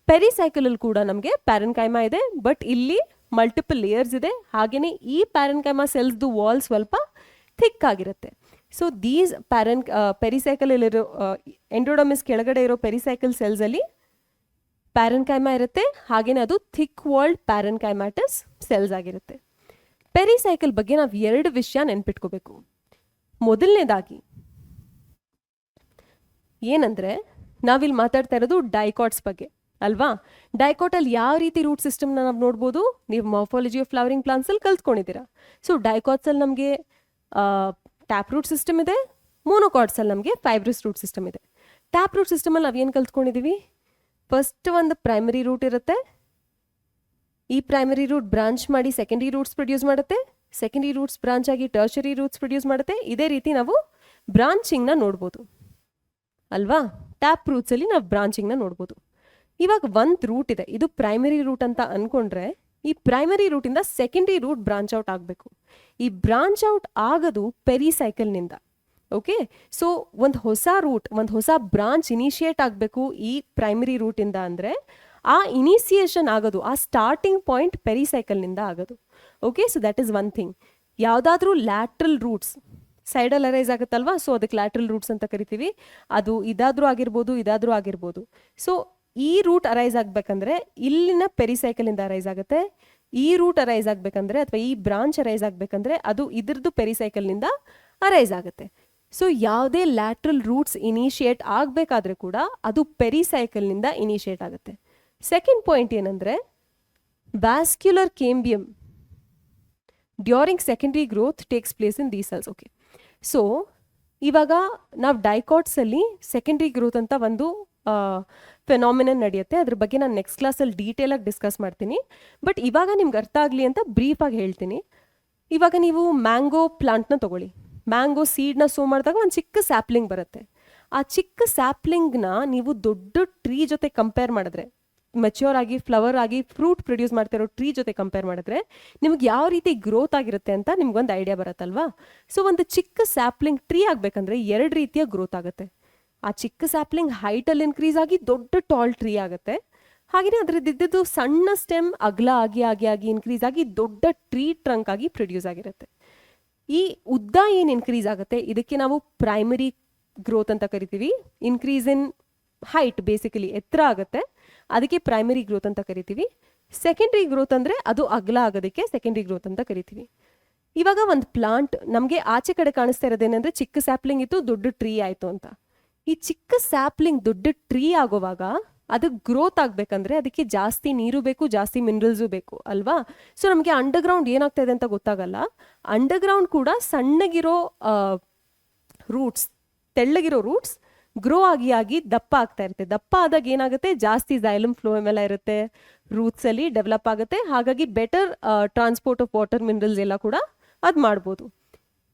ಪೆರಿಸೈಕಲಲ್ಲಿ ಕೂಡ ನಮಗೆ ಪ್ಯಾರೆನ್ಕೈಮಾ ಇದೆ, ಬಟ್ ಇಲ್ಲಿ ಮಲ್ಟಿಪಲ್ ಲೇಯರ್ಸ್ ಇದೆ. ಹಾಗೆಯೇ ಈ ಪ್ಯಾರೆನ್ಕೈಮಾ ಸೆಲ್ಸ್ದು ವಾಲ್ ಸ್ವಲ್ಪ ಥಿಕ್ ಆಗಿರುತ್ತೆ. ಸೊ ದೀಸ್ ಪೆರಿಸೈಕಲಲ್ಲಿರೋ ಎಂಡೋಡರ್ಮಿಸ್ ಕೆಳಗಡೆ ಇರೋ ಪೆರಿಸೈಕಲ್ ಸೆಲ್ಸಲ್ಲಿ ಪ್ಯಾರೆನ್ಕೈಮಾ ಇರುತ್ತೆ. ಹಾಗೆಯೇ ಅದು ಥಿಕ್ ವಾಲ್ಡ್ ಪ್ಯಾರೆನ್ಕೈಮ್ಯಾಟಿಸ್ ಸೆಲ್ಸ್ ಆಗಿರುತ್ತೆ. ಪೆರಿಸೈಕಲ್ ಬಗ್ಗೆ ನಾವು 2 ವಿಷಯ ನೆನ್ಪಿಟ್ಕೋಬೇಕು. ಮೊದಲನೇದಾಗಿ ಏನಂದರೆ, ನಾವಿಲ್ಲಿ ಮಾತಾಡ್ತಾ ಇರೋದು ಡೈಕಾಟ್ಸ್ ಬಗ್ಗೆ ಅಲ್ವಾ. ಡೈಕಾಟಲ್ಲಿ ಯಾವ ರೀತಿ ರೂಟ್ ಸಿಸ್ಟಮ್ನ ನಾವು ನೋಡ್ಬೋದು, ನೀವು ಮಾರ್ಫಾಲಜಿ ಆಫ್ ಫ್ಲವರಿಂಗ್ ಪ್ಲಾಂಟ್ಸಲ್ಲಿ ಕಲ್ತ್ಕೊಂಡಿದ್ದೀರಾ. ಸೊ ಡೈಕಾಟ್ಸಲ್ಲಿ ನಮಗೆ ಟ್ಯಾಪ್ ರೂಟ್ ಸಿಸ್ಟಮ್ ಇದೆ, ಮೋನೋಕಾಟ್ಸಲ್ಲಿ ನಮಗೆ ಫೈಬ್ರಸ್ ರೂಟ್ ಸಿಸ್ಟಮ್ ಇದೆ. ಟ್ಯಾಪ್ ರೂಟ್ ಸಿಸ್ಟಮಲ್ಲಿ ನಾವೇನು ಕಲ್ತ್ಕೊಂಡಿದ್ದೀವಿ, ಫಸ್ಟ್ ಒಂದು ಪ್ರೈಮರಿ ರೂಟ್ ಇರುತ್ತೆ. ಈ ಪ್ರೈಮರಿ ರೂಟ್ ಬ್ರಾಂಚ್ ಮಾಡಿ ಸೆಕೆಂಡರಿ ರೂಟ್ಸ್ ಪ್ರೊಡ್ಯೂಸ್ ಮಾಡುತ್ತೆ. ಸೆಕೆಂಡರಿ ರೂಟ್ಸ್ ಬ್ರಾಂಚ್ ಆಗಿ ಟರ್ಷರಿ ರೂಟ್ಸ್ ಪ್ರೊಡ್ಯೂಸ್ ಮಾಡುತ್ತೆ. ಇದೇ ರೀತಿ ನಾವು ಬ್ರಾಂಚಿಂಗ್ನ ನೋಡ್ಬೋದು ಅಲ್ವಾ. ಟ್ಯಾಪ್ ರೂಟ್ಸಲ್ಲಿ ನಾವು ಬ್ರಾಂಚಿಂಗ್ನ ನೋಡ್ಬೋದು. ಇವಾಗ ಒಂದು ರೂಟ್ ಇದೆ, ಇದು ಪ್ರೈಮರಿ ರೂಟ್ ಅಂತ ಅಂದ್ಕೊಂಡ್ರೆ, ಈ ಪ್ರೈಮರಿ ರೂಟಿಂದ ಸೆಕೆಂಡರಿ ರೂಟ್ ಬ್ರಾಂಚ್ ಔಟ್ ಆಗಬೇಕು. ಈ ಬ್ರಾಂಚ್ ಔಟ್ ಆಗೋದು ಪೆರಿಸೈಕಲ್ನಿಂದ. ಓಕೆ, ಸೊ ಒಂದು ಹೊಸ ರೂಟ್, ಒಂದು ಹೊಸ ಬ್ರಾಂಚ್ ಇನಿಷಿಯೇಟ್ ಆಗಬೇಕು ಈ ಪ್ರೈಮರಿ ರೂಟಿಂದ ಅಂದರೆ, ಆ ಇನಿಸಿಯೇಷನ್ ಆಗೋದು, ಆ ಸ್ಟಾರ್ಟಿಂಗ್ ಪಾಯಿಂಟ್ ಪೆರಿಸೈಕಲ್ನಿಂದ ಆಗೋದು. Okay, so that is one thing. ಯಾವುದಾದ್ರೂ ಲ್ಯಾಟ್ರಲ್ ರೂಟ್ಸ್ ಸೈಡಲ್ಲಿ ಅರೈಸ್ ಆಗುತ್ತಲ್ವಾ, ಸೊ ಅದಕ್ಕೆ ಲ್ಯಾಟ್ರಲ್ ರೂಟ್ಸ್ ಅಂತ ಕರಿತೀವಿ. ಅದು ಇದಾದರೂ ಆಗಿರ್ಬೋದು. ಸೊ ಈ ರೂಟ್ ಅರೈಸ್ ಆಗಬೇಕಂದ್ರೆ ಇಲ್ಲಿನ ಪೆರಿಸೈಕಲಿಂದ ಅರೈಸ್ ಆಗುತ್ತೆ. ಈ ರೂಟ್ ಅರೈಸ್ ಆಗಬೇಕಂದ್ರೆ ಅಥವಾ ಈ ಬ್ರಾಂಚ್ ಅರೈಸ್ ಆಗಬೇಕಂದ್ರೆ ಅದು ಇದ್ರದ್ದು ಪೆರಿಸೈಕಲ್ನಿಂದ ಅರೈಸ್ ಆಗುತ್ತೆ. ಸೊ ಯಾವುದೇ ಲ್ಯಾಟ್ರಲ್ ರೂಟ್ಸ್ ಇನಿಷಿಯೇಟ್ ಆಗಬೇಕಾದ್ರೆ ಕೂಡ ಅದು ಪೆರಿಸೈಕಲ್ನಿಂದ ಇನಿಷಿಯೇಟ್ ಆಗುತ್ತೆ. ಸೆಕೆಂಡ್ ಪಾಯಿಂಟ್ ಏನಂದರೆ vascular cambium during secondary growth takes place in these cells. Okay, so ಇವಾಗ ನಾವು ಡೈಕಾಟ್ಸಲ್ಲಿ ಸೆಕೆಂಡ್ರಿ ಗ್ರೋತ್ ಅಂತ ಒಂದು ಫೆನಾಮಿನನ್ ನಡೆಯುತ್ತೆ. ಅದ್ರ ಬಗ್ಗೆ ನಾನು ನೆಕ್ಸ್ಟ್ ಕ್ಲಾಸಲ್ಲಿ ಡೀಟೇಲಾಗಿ ಡಿಸ್ಕಸ್ ಮಾಡ್ತೀನಿ. ಬಟ್ ಇವಾಗ ನಿಮ್ಗೆ ಅರ್ಥ ಆಗಲಿ ಅಂತ ಬ್ರೀಫಾಗಿ ಹೇಳ್ತೀನಿ. ಇವಾಗ ನೀವು ಮ್ಯಾಂಗೋ ಪ್ಲಾಂಟ್ನ ತೊಗೊಳ್ಳಿ. ಮ್ಯಾಂಗೋ ಸೀಡ್ನ ಸೋ ಮಾಡಿದಾಗ ಒಂದು ಚಿಕ್ಕ ಸ್ಯಾಪ್ಲಿಂಗ್ ಬರುತ್ತೆ. ಆ ಚಿಕ್ಕ ಸ್ಯಾಪ್ಲಿಂಗ್ನ ನೀವು ದೊಡ್ಡ ಟ್ರೀ ಜೊತೆ ಕಂಪೇರ್ ಮಾಡಿದ್ರೆ, ಮೆಚ್ಯೂರ್ ಆಗಿ ಫ್ಲವರ್ ಆಗಿ ಫ್ರೂಟ್ ಪ್ರೊಡ್ಯೂಸ್ ಮಾಡ್ತಿರೋ ಟ್ರೀ ಜೊತೆ ಕಂಪೇರ್ ಮಾಡಿದ್ರೆ ನಿಮ್ಗೆ ಯಾವ ರೀತಿ ಗ್ರೋತ್ ಆಗಿರುತ್ತೆ ಅಂತ ನಿಮ್ಗೊಂದು ಐಡಿಯಾ ಬರುತ್ತಲ್ವಾ. ಸೊ ಒಂದು ಚಿಕ್ಕ ಸ್ಯಾಪ್ಲಿಂಗ್ ಟ್ರೀ ಆಗಬೇಕಂದ್ರೆ 2 ರೀತಿಯ ಗ್ರೋತ್ ಆಗುತ್ತೆ. ಆ ಚಿಕ್ಕ ಸ್ಯಾಪ್ಲಿಂಗ್ ಹೈಟಲ್ಲಿ ಇನ್ಕ್ರೀಸ್ ಆಗಿ ದೊಡ್ಡ ಟಾಲ್ ಟ್ರೀ ಆಗುತ್ತೆ. ಹಾಗೆಯೇ ಅದರದ್ದಿದ್ದು ಸಣ್ಣ ಸ್ಟೆಮ್ ಅಗಲ ಆಗಿ ಆಗಿ ಆಗಿ ಇನ್ಕ್ರೀಸ್ ಆಗಿ ದೊಡ್ಡ ಟ್ರೀ ಟ್ರಂಕ್ ಆಗಿ ಪ್ರೊಡ್ಯೂಸ್ ಆಗಿರುತ್ತೆ. ಈ ಉದ್ದ ಏನು ಇನ್ಕ್ರೀಸ್ ಆಗುತ್ತೆ ಇದಕ್ಕೆ ನಾವು ಪ್ರೈಮರಿ ಗ್ರೋತ್ ಅಂತ ಕರಿತೀವಿ. ಇನ್ಕ್ರೀಸ್ ಇನ್ ಹೈಟ್ ಬೇಸಿಕಲಿ ಎತ್ತರ ಆಗುತ್ತೆ, ಅದಕ್ಕೆ ಪ್ರೈಮರಿ ಗ್ರೋತ್ ಅಂತ ಕರಿತೀವಿ. ಸೆಕೆಂಡ್ರಿ ಗ್ರೋತ್ ಅಂದರೆ ಅದು ಅಗಲ ಆಗೋದಕ್ಕೆ ಸೆಕೆಂಡ್ರಿ ಗ್ರೋತ್ ಅಂತ ಕರಿತೀವಿ. ಇವಾಗ ಒಂದು ಪ್ಲಾಂಟ್ ನಮಗೆ ಆಚೆ ಕಡೆ ಕಾಣಿಸ್ತಾ ಇರೋದೇನೆಂದರೆ ಚಿಕ್ಕ ಸ್ಯಾಪ್ಲಿಂಗ್ ಇತ್ತು, ದೊಡ್ಡ ಟ್ರೀ ಆಯಿತು ಅಂತ. ಈ ಚಿಕ್ಕ ಸ್ಯಾಪ್ಲಿಂಗ್ ದೊಡ್ಡ ಟ್ರೀ ಆಗೋವಾಗ ಅದಕ್ಕೆ ಗ್ರೋತ್ ಆಗಬೇಕಂದ್ರೆ ಅದಕ್ಕೆ ಜಾಸ್ತಿ ನೀರು ಬೇಕು, ಜಾಸ್ತಿ ಮಿನರಲ್ಸು ಬೇಕು ಅಲ್ವಾ. ಸೊ ನಮಗೆ ಅಂಡರ್ಗ್ರೌಂಡ್ ಏನಾಗ್ತಾ ಇದೆ ಅಂತ ಗೊತ್ತಾಗಲ್ಲ. ಅಂಡರ್ಗ್ರೌಂಡ್ ಕೂಡ ಸಣ್ಣಗಿರೋ ರೂಟ್ಸ್, ತೆಳ್ಳಗಿರೋ ರೂಟ್ಸ್ ಗ್ರೋ ಆಗಿ ಆಗಿ ದಪ್ಪ ಆಗ್ತಾ ಇರುತ್ತೆ. ದಪ್ಪ ಆದಾಗ ಏನಾಗುತ್ತೆ, ಜಾಸ್ತಿ ಝೈಲಮ್ ಫ್ಲೋಯಮ್ ಎಲ್ಲ ಇರುತ್ತೆ, ರೂಟ್ಸಲ್ಲಿ ಡೆವಲಪ್ ಆಗುತ್ತೆ. ಹಾಗಾಗಿ better transport of water minerals ಎಲ್ಲ ಕೂಡ ಅದು ಮಾಡ್ಬೋದು.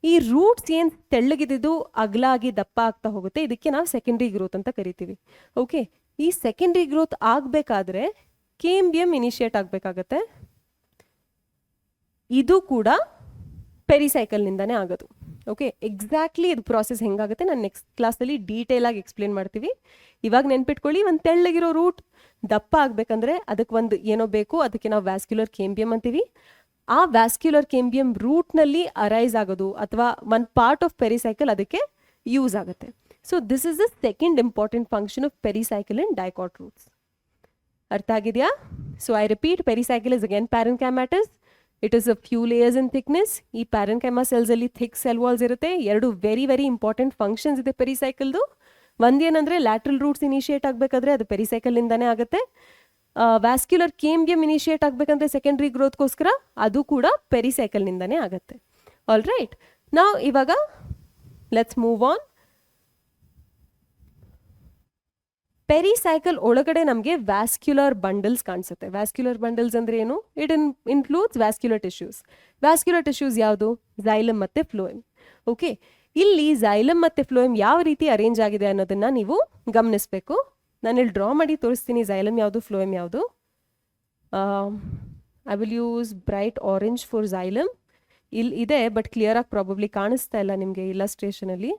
ಈ ರೂಟ್ಸ್ ಏನು ತೆಳ್ಳಗಿದ್ದು ಅಗಲ ಆಗಿ ದಪ್ಪ ಆಗ್ತಾ ಹೋಗುತ್ತೆ, ಇದಕ್ಕೆ ನಾವು ಸೆಕೆಂಡ್ರಿ ಗ್ರೋತ್ ಅಂತ ಕರಿತೀವಿ. ಓಕೆ, ಈ ಸೆಕೆಂಡ್ರಿ ಗ್ರೋತ್ ಆಗಬೇಕಾದ್ರೆ ಕೇಂಬಿಯಂ ಇನಿಷಿಯೇಟ್ ಆಗಬೇಕಾಗತ್ತೆ. ಇದು ಕೂಡ ಪೆರಿಸೈಕಲ್ನಿಂದನೇ ಆಗೋದು. ಓಕೆ, ಎಕ್ಸಾಕ್ಟ್ಲಿ ಇದು ಪ್ರಾಸೆಸ್ ಹೆಂಗಾಗುತ್ತೆ ನಾನು ನೆಕ್ಸ್ಟ್ ಕ್ಲಾಸಲ್ಲಿ ಡೀಟೇಲಾಗಿ ಎಕ್ಸ್ಪ್ಲೇನ್ ಮಾಡ್ತೀವಿ. ಇವಾಗ ನೆನ್ಪಿಟ್ಕೊಳ್ಳಿ, ಒಂದು ತೆಳ್ಳಗಿರೋ ರೂಟ್ ದಪ್ಪ ಆಗಬೇಕಂದ್ರೆ ಅದಕ್ಕೆ ಒಂದು ಏನೋ ಬೇಕು, ಅದಕ್ಕೆ ನಾವು ವ್ಯಾಸ್ಕ್ಯುಲರ್ ಕೇಂಬಿಯಂ ಅಂತೀವಿ. ಆ ವ್ಯಾಸ್ಕ್ಯುಲರ್ ಕೇಂಬಿಯಂ ರೂಟ್ನಲ್ಲಿ ಅರೈಸ್ ಆಗೋದು ಅಥವಾ ಒಂದು ಪಾರ್ಟ್ ಆಫ್ ಪೆರಿಸೈಕಲ್ ಅದಕ್ಕೆ ಯೂಸ್ ಆಗುತ್ತೆ. So this is the second important function of pericycle in dicot roots. ಅರ್ಥ ಆಗಿದೆಯಾ? So I repeat, pericycle is again parenchymatous. It is a few layers in thickness. ಈ parenchyma cells ಅಲ್ಲಿ thick cell walls ಇರುತ್ತೆ. 2 very very important functions ಇದೆ ಪೆರಿಸೈಕಲ್ದು. ಒಂದೇನಂದ್ರೆ lateral roots initiate ಆಗಬೇಕಾದ್ರೆ ಅದು ಪೆರಿಸೈಕಲ್ನಿಂದಾನೇ ಆಗುತ್ತೆ. ವ್ಯಾಸ್ಕ್ಯುಲರ್ ಕೇಂಬಿಯಂ ಇನಿಷಿಯೇಟ್ ಆಗಬೇಕಂದ್ರೆ ಸೆಕೆಂಡ್ರಿ ಗ್ರೋತ್ಗೋಸ್ಕರ ಅದು ಕೂಡ ಪೆರಿಸೈಕಲ್ನಿಂದಾನೇ ಆಗುತ್ತೆ. ಆಲ್ ರೈಟ್, ನಾವು ಇವಾಗ ಲೆಟ್ಸ್ ಮೂವ್ ಆನ್. ಪೆರಿಸೈಕಲ್ ಒಳಗಡೆ ನಮಗೆ ವ್ಯಾಸ್ಕ್ಯುಲರ್ ಬಂಡಲ್ಸ್ ಕಾಣಿಸುತ್ತೆ. ವ್ಯಾಸ್ಕ್ಯುಲರ್ ಬಂಡಲ್ಸ್ ಅಂದ್ರೆ ಏನು? It includes vascular tissues. Vascular tissues ಯಾವುದು? ಝೈಲಮ್ ಮತ್ತೆ ಫ್ಲೋಯಮ್. ಓಕೆ, ಇಲ್ಲಿ ಝೈಲಮ್ ಮತ್ತೆ ಫ್ಲೋಯಮ್ ಯಾವ ರೀತಿ ಅರೇಂಜ್ ಆಗಿದೆ ಅನ್ನೋದನ್ನ ನೀವು ಗಮನಿಸಬೇಕು. ನಾನು ಇಲ್ಲಿ ಡ್ರಾ ಮಾಡಿ ತೋರಿಸ್ತೀನಿ ಝೈಲಮ್ ಯಾವುದು, ಫ್ಲೋಯಮ್ ಯಾವುದು. I will use bright orange for xylem. ಇಲ್ಲಿ ಇದೆ ಬಟ್ ಕ್ಲಿಯರ್ ಆಗಿ ಪ್ರಾಬಬ್ಲಿ ಕಾಣಿಸ್ತಾ ಇಲ್ಲ ನಿಮಗೆ ಇಲ್ಲಸ್ಟ್ರೇಷನಲ್ಲಿ.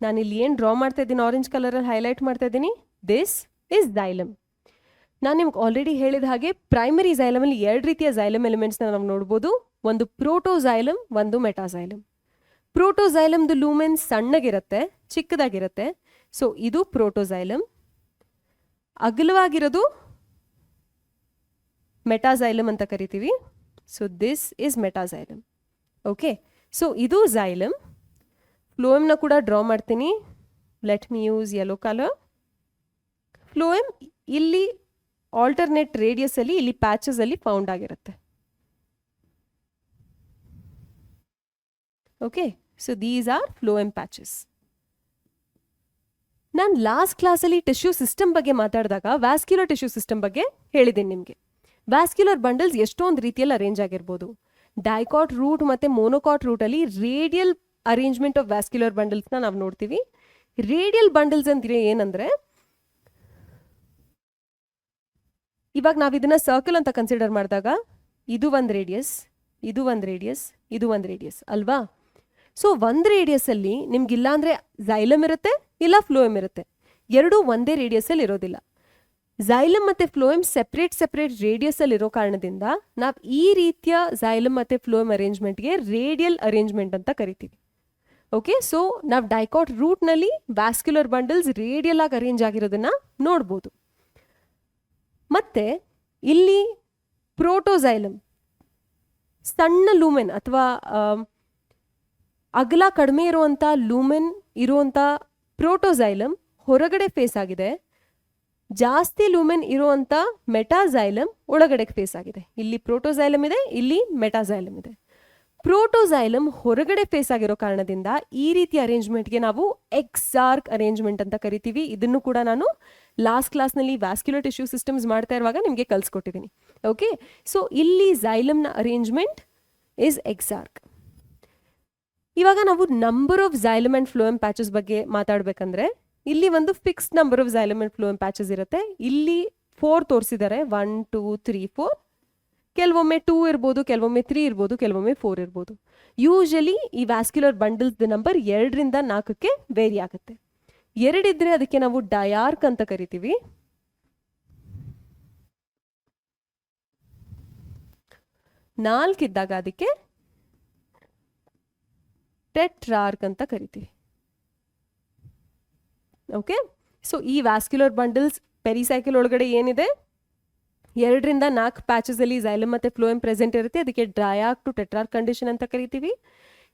ನಾನಿಲ್ಲಿ ಏನು ಡ್ರಾ ಮಾಡ್ತಾ ಇದ್ದೀನಿ, ಆರೆಂಜ್ ಕಲರಲ್ಲಿ ಹೈಲೈಟ್ ಮಾಡ್ತಾ ಇದ್ದೀನಿ, ದಿಸ್ ಇಸ್ ಝೈಲಮ್. ನಾನು ನಿಮ್ಗೆ ಆಲ್ರೆಡಿ ಹೇಳಿದ ಹಾಗೆ ಪ್ರೈಮರಿ ಝೈಲಮಲ್ಲಿ 2 ರೀತಿಯ ಝೈಲಮ್ ಎಲಿಮೆಂಟ್ಸ್ನ ನಾವು ನೋಡ್ಬೋದು. ಒಂದು ಪ್ರೋಟೋಝೈಲಮ್, ಒಂದು ಮೆಟಾಝೈಲಮ್. ಪ್ರೋಟೋಝೈಲಮ್ದು ಲೂಮೆನ್ ಸಣ್ಣಗಿರುತ್ತೆ, ಚಿಕ್ಕದಾಗಿರುತ್ತೆ. ಸೊ ಇದು ಪ್ರೋಟೋಝೈಲಮ್. ಅಗಲವಾಗಿರೋದು ಮೆಟಾಝೈಲಮ್ ಅಂತ ಕರಿತೀವಿ. So this is metaxylem. Okay, so ಇದು ಝೈಲಮ್. ಫ್ಲೋಯಮ್ನ ಕೂಡ ಡ್ರಾ ಮಾಡ್ತೀನಿ. Let me use yellow colour. Phloem ಇಲ್ಲಿ ಆಲ್ಟರ್ನೇಟ್ ರೇಡಿಯಸ್ ಅಲ್ಲಿ ಇಲ್ಲಿ ಪ್ಯಾಚಸ್ ಅಲ್ಲಿ ಫೌಂಡ್ ಆಗಿರುತ್ತೆ. Okay, so these R phloem patches. ನಾನು ಲಾಸ್ಟ್ ಕ್ಲಾಸಲ್ಲಿ ಟಿಶ್ಯೂ ಸಿಸ್ಟಮ್ ಬಗ್ಗೆ ಮಾತಾಡಿದಾಗ ವ್ಯಾಸ್ಕ್ಯುಲರ್ ಟಿಶ್ಯೂ ಸಿಸ್ಟಮ್ ಬಗ್ಗೆ ಹೇಳಿದ್ದೀನಿ ನಿಮಗೆ. ವ್ಯಾಸ್ಕ್ಯುಲರ್ ಬಂಡಲ್ಸ್ ಎಷ್ಟೊಂದು ರೀತಿಯಲ್ಲಿ ಅರೇಂಜ್ ಆಗಿರ್ಬೋದು. ಡೈಕಾಟ್ ರೂಟ್ ಮತ್ತು ಮೋನೋಕಾಟ್ ರೂಟಲ್ಲಿ ರೇಡಿಯಲ್ ಅರೇಂಜ್ಮೆಂಟ್ ಆಫ್ ವ್ಯಾಸ್ಕ್ಯುಲರ್ ಬಂಡಲ್ಸ್ನ ನಾವು ನೋಡ್ತೀವಿ. ರೇಡಿಯಲ್ ಬಂಡಲ್ಸ್ ಅಂದ್ರೆ ಏನಂದ್ರೆ, ಇವಾಗ ನಾವು ಇದನ್ನ ಸರ್ಕಲ್ ಅಂತ ಕನ್ಸಿಡರ್ ಮಾಡಿದಾಗ ಇದು ಒಂದು ರೇಡಿಯಸ್, ಇದು ಒಂದು ರೇಡಿಯಸ್, ಇದು ಒಂದು ರೇಡಿಯಸ್ ಅಲ್ವಾ. ಸೊ ಒಂದು ರೇಡಿಯಸ್ಸಲ್ಲಿ ನಿಮ್ಗೆ ಇಲ್ಲ ಅಂದರೆ ಝೈಲಮ್ ಇರುತ್ತೆ, ಇಲ್ಲ ಫ್ಲೋಯಮ್ ಇರುತ್ತೆ. ಎರಡೂ ಒಂದೇ ರೇಡಿಯಸ್ಸಲ್ಲಿ ಇರೋದಿಲ್ಲ. ಝೈಲಮ್ ಮತ್ತು ಫ್ಲೋಯಮ್ ಸೆಪ್ರೇಟ್ ರೇಡಿಯಸ್ಸಲ್ಲಿ ಇರೋ ಕಾರಣದಿಂದ ನಾವು ಈ ರೀತಿಯ ಝೈಲಮ್ ಮತ್ತು ಫ್ಲೋಯಮ್ ಅರೇಂಜ್ಮೆಂಟ್ಗೆ ರೇಡಿಯಲ್ ಅರೇಂಜ್ಮೆಂಟ್ ಅಂತ ಕರಿತೀವಿ. ಓಕೆ, ಸೊ ನಾವು ಡೈಕಾಟ್ ರೂಟ್ನಲ್ಲಿ ವ್ಯಾಸ್ಕ್ಯುಲರ್ ಬಂಡಲ್ಸ್ ರೇಡಿಯಲ್ ಆಗಿ ಅರೇಂಜ್ ಆಗಿರೋದನ್ನ ನೋಡ್ಬೋದು. ಮತ್ತೆ ಇಲ್ಲಿ ಪ್ರೋಟೋಸೈಲಮ್ ಸಣ್ಣ ಲೂಮೆನ್ ಅಥವಾ ಅಗಲ ಕಡಿಮೆ ಇರುವಂಥ ಲೂಮೆನ್ ಇರುವಂಥ ಪ್ರೋಟೋಸೈಲಮ್ ಹೊರಗಡೆ ಫೇಸ್ ಆಗಿದೆ. ಜಾಸ್ತಿ ಲೂಮೆನ್ ಇರುವಂಥ ಮೆಟಾಸೈಲಮ್ ಒಳಗಡೆ ಫೇಸ್ ಆಗಿದೆ. ಇಲ್ಲಿ ಪ್ರೋಟೋಸೈಲಮ್ ಇದೆ, ಇಲ್ಲಿ ಮೆಟಾಸೈಲಮ್ ಇದೆ. ಪ್ರೋಟೋಸೈಲಮ್ ಹೊರಗಡೆ ಫೇಸ್ ಆಗಿರೋ ಕಾರಣದಿಂದ ಈ ರೀತಿ ಅರೇಂಜ್ಮೆಂಟ್ಗೆ ನಾವು ಎಕ್ಸಾರ್ಕ್ ಅರೇಂಜ್ಮೆಂಟ್ ಅಂತ ಕರಿತೀವಿ. ಇದನ್ನು ಕೂಡ ನಾನು ಲಾಸ್ಟ್ ಕ್ಲಾಸ್ನಲ್ಲಿ ವ್ಯಾಸ್ಕ್ಯುಲರ್ ಟಿಶ್ಯೂ ಸಿಸ್ಟಮ್ಸ್ ಮಾಡ್ತಾ ಇರುವಾಗ ನಿಮಗೆ ಕಲಿಸ್ಕೊಟ್ಟಿದ್ದೀನಿ. ಓಕೆ, ಸೊ ಇಲ್ಲಿ ಝೈಲಮ್ನ ಅರೇಂಜ್ಮೆಂಟ್ ಇಸ್ ಎಕ್ಸಾರ್ಕ್. ಇವಾಗ ನಾವು number of xylem and phloem patches ಬಗ್ಗೆ ಮಾತಾಡಬೇಕಂದ್ರೆ ಇಲ್ಲಿ ಒಂದು fixed number of xylem and phloem patches ಇರುತ್ತೆ. ಇಲ್ಲಿ 4 ತೋರಿಸಿದ್ದಾರೆ, 1 2 3 4. ಕೆಲವೊಮ್ಮೆ 2 ಇರ್ಬೋದು, ಕೆಲವೊಮ್ಮೆ 3 ಇರ್ಬೋದು, ಕೆಲವೊಮ್ಮೆ 4 ಇರ್ಬೋದು. ಯೂಶಲಿ ಈ ವ್ಯಾಸ್ಕ್ಯುಲರ್ ಬಂಡಲ್ಸ್ ನಂಬರ್ 2ರಿಂದ 4ಕ್ಕೆ ವೇರಿ ಆಗುತ್ತೆ. 2 ಇದ್ರೆ ಅದಕ್ಕೆ ನಾವು ಡಯಾರ್ಕ್ ಅಂತ ಕರಿತೀವಿ. 4 ಇದ್ದಾಗ ಅದಕ್ಕೆ ಟೆಟ್ರಾರ್ಕ್ ಅಂತ ಕರಿತೀವಿ. ಓಕೆ, ಸೊ ಈ ವ್ಯಾಸ್ಕ್ಯುಲರ್ ಬಂಡಲ್ಸ್ ಪೆರಿಸೈಕಲ್ ಒಳಗಡೆ ಏನಿದೆ 2ರಿಂದ 4 ಪ್ಯಾಚಸ್ ಅಲ್ಲಿ ಝೈಲಮ್ ಮತ್ತೆ ಫ್ಲೋಯಮ್ ಪ್ರೆಸೆಂಟ್ ಇರುತ್ತೆ. ಅದಕ್ಕೆ ಡಯಾರ್ಕ್ ಟು ಟೆಟ್ರಾರ್ಕ್ ಕಂಡೀಷನ್ ಅಂತ ಕರಿತೀವಿ.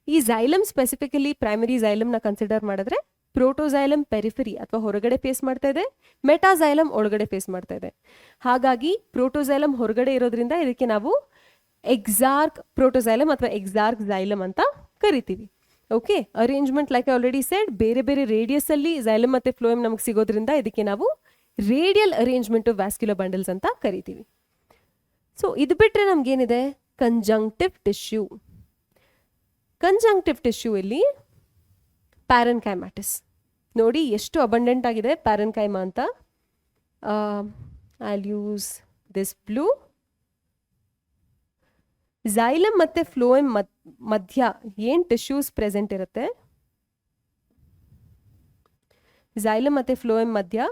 ಈ ಝೈಲಮ್ ಸ್ಪೆಸಿಫಿಕಲಿ ಪ್ರೈಮರಿ ಝೈಲಮ್ನ ಕನ್ಸಿಡರ್ ಮಾಡಿದ್ರೆ ಪ್ರೋಟೋಸೈಲಮ್ ಪೆರಿಫರಿ ಅಥವಾ ಹೊರಗಡೆ ಫೇಸ್ ಮಾಡ್ತಾ ಇದೆ, ಮೆಟಾಸೈಲಮ್ ಒಳಗಡೆ ಫೇಸ್ ಮಾಡ್ತಾ ಇದೆ. ಹಾಗಾಗಿ ಪ್ರೋಟೋಸೈಲಮ್ ಹೊರಗಡೆ ಇರೋದ್ರಿಂದ ಇದಕ್ಕೆ ನಾವು ಎಕ್ಸಾರ್ಕ್ ಪ್ರೋಟೋಸೈಲಮ್ ಅಥವಾ ಎಕ್ಸಾರ್ಕ್ ಝೈಲಮ್ ಅಂತ ಕರಿತೀವಿ. Okay, arrangement like I already shed, ಬೇರೆ ಬೇರೆ ರೇಡಿಯಸ್ ಅಲ್ಲಿ ಝೈಲಮ್ ಮತ್ತೆ ಫ್ಲೋಯಮ್ ನಮಗೆ ಸಿಗೋದ್ರಿಂದ ಇದಕ್ಕೆ ನಾವು radial arrangement of vascular bundles ಅಂತ ಕರಿತೀವಿ. ಸೊ ಇದು ಬಿಟ್ಟರೆ ನಮ್ಗೇನಿದೆ, ಕಂಜಂಕ್ಟಿವ್ ಟಿಶ್ಯೂ. ಕಂಜಂಕ್ಟಿವ್ ಟಿಶ್ಯೂ ಇಲ್ಲಿ ಪ್ಯಾರನ್ಕೈಮ್ಯಾಟಿಸ್ ನೋಡಿ ಎಷ್ಟು ಅಬಂಡೆಂಟ್ ಆಗಿದೆ ಪ್ಯಾರನ್ಕೈಮಾ ಅಂತ. I use this blue. Xylem ಮತ್ತೆ ಫ್ಲೋಯಮ್ ಮಧ್ಯ ಏನ್ ಟಿಶ್ಯೂಸ್ ಪ್ರೆಸೆಂಟ್ ಇರುತ್ತೆ, ಝೈಲಮ್ ಮತ್ತೆ ಫ್ಲೋಯಮ್ ಮಧ್ಯ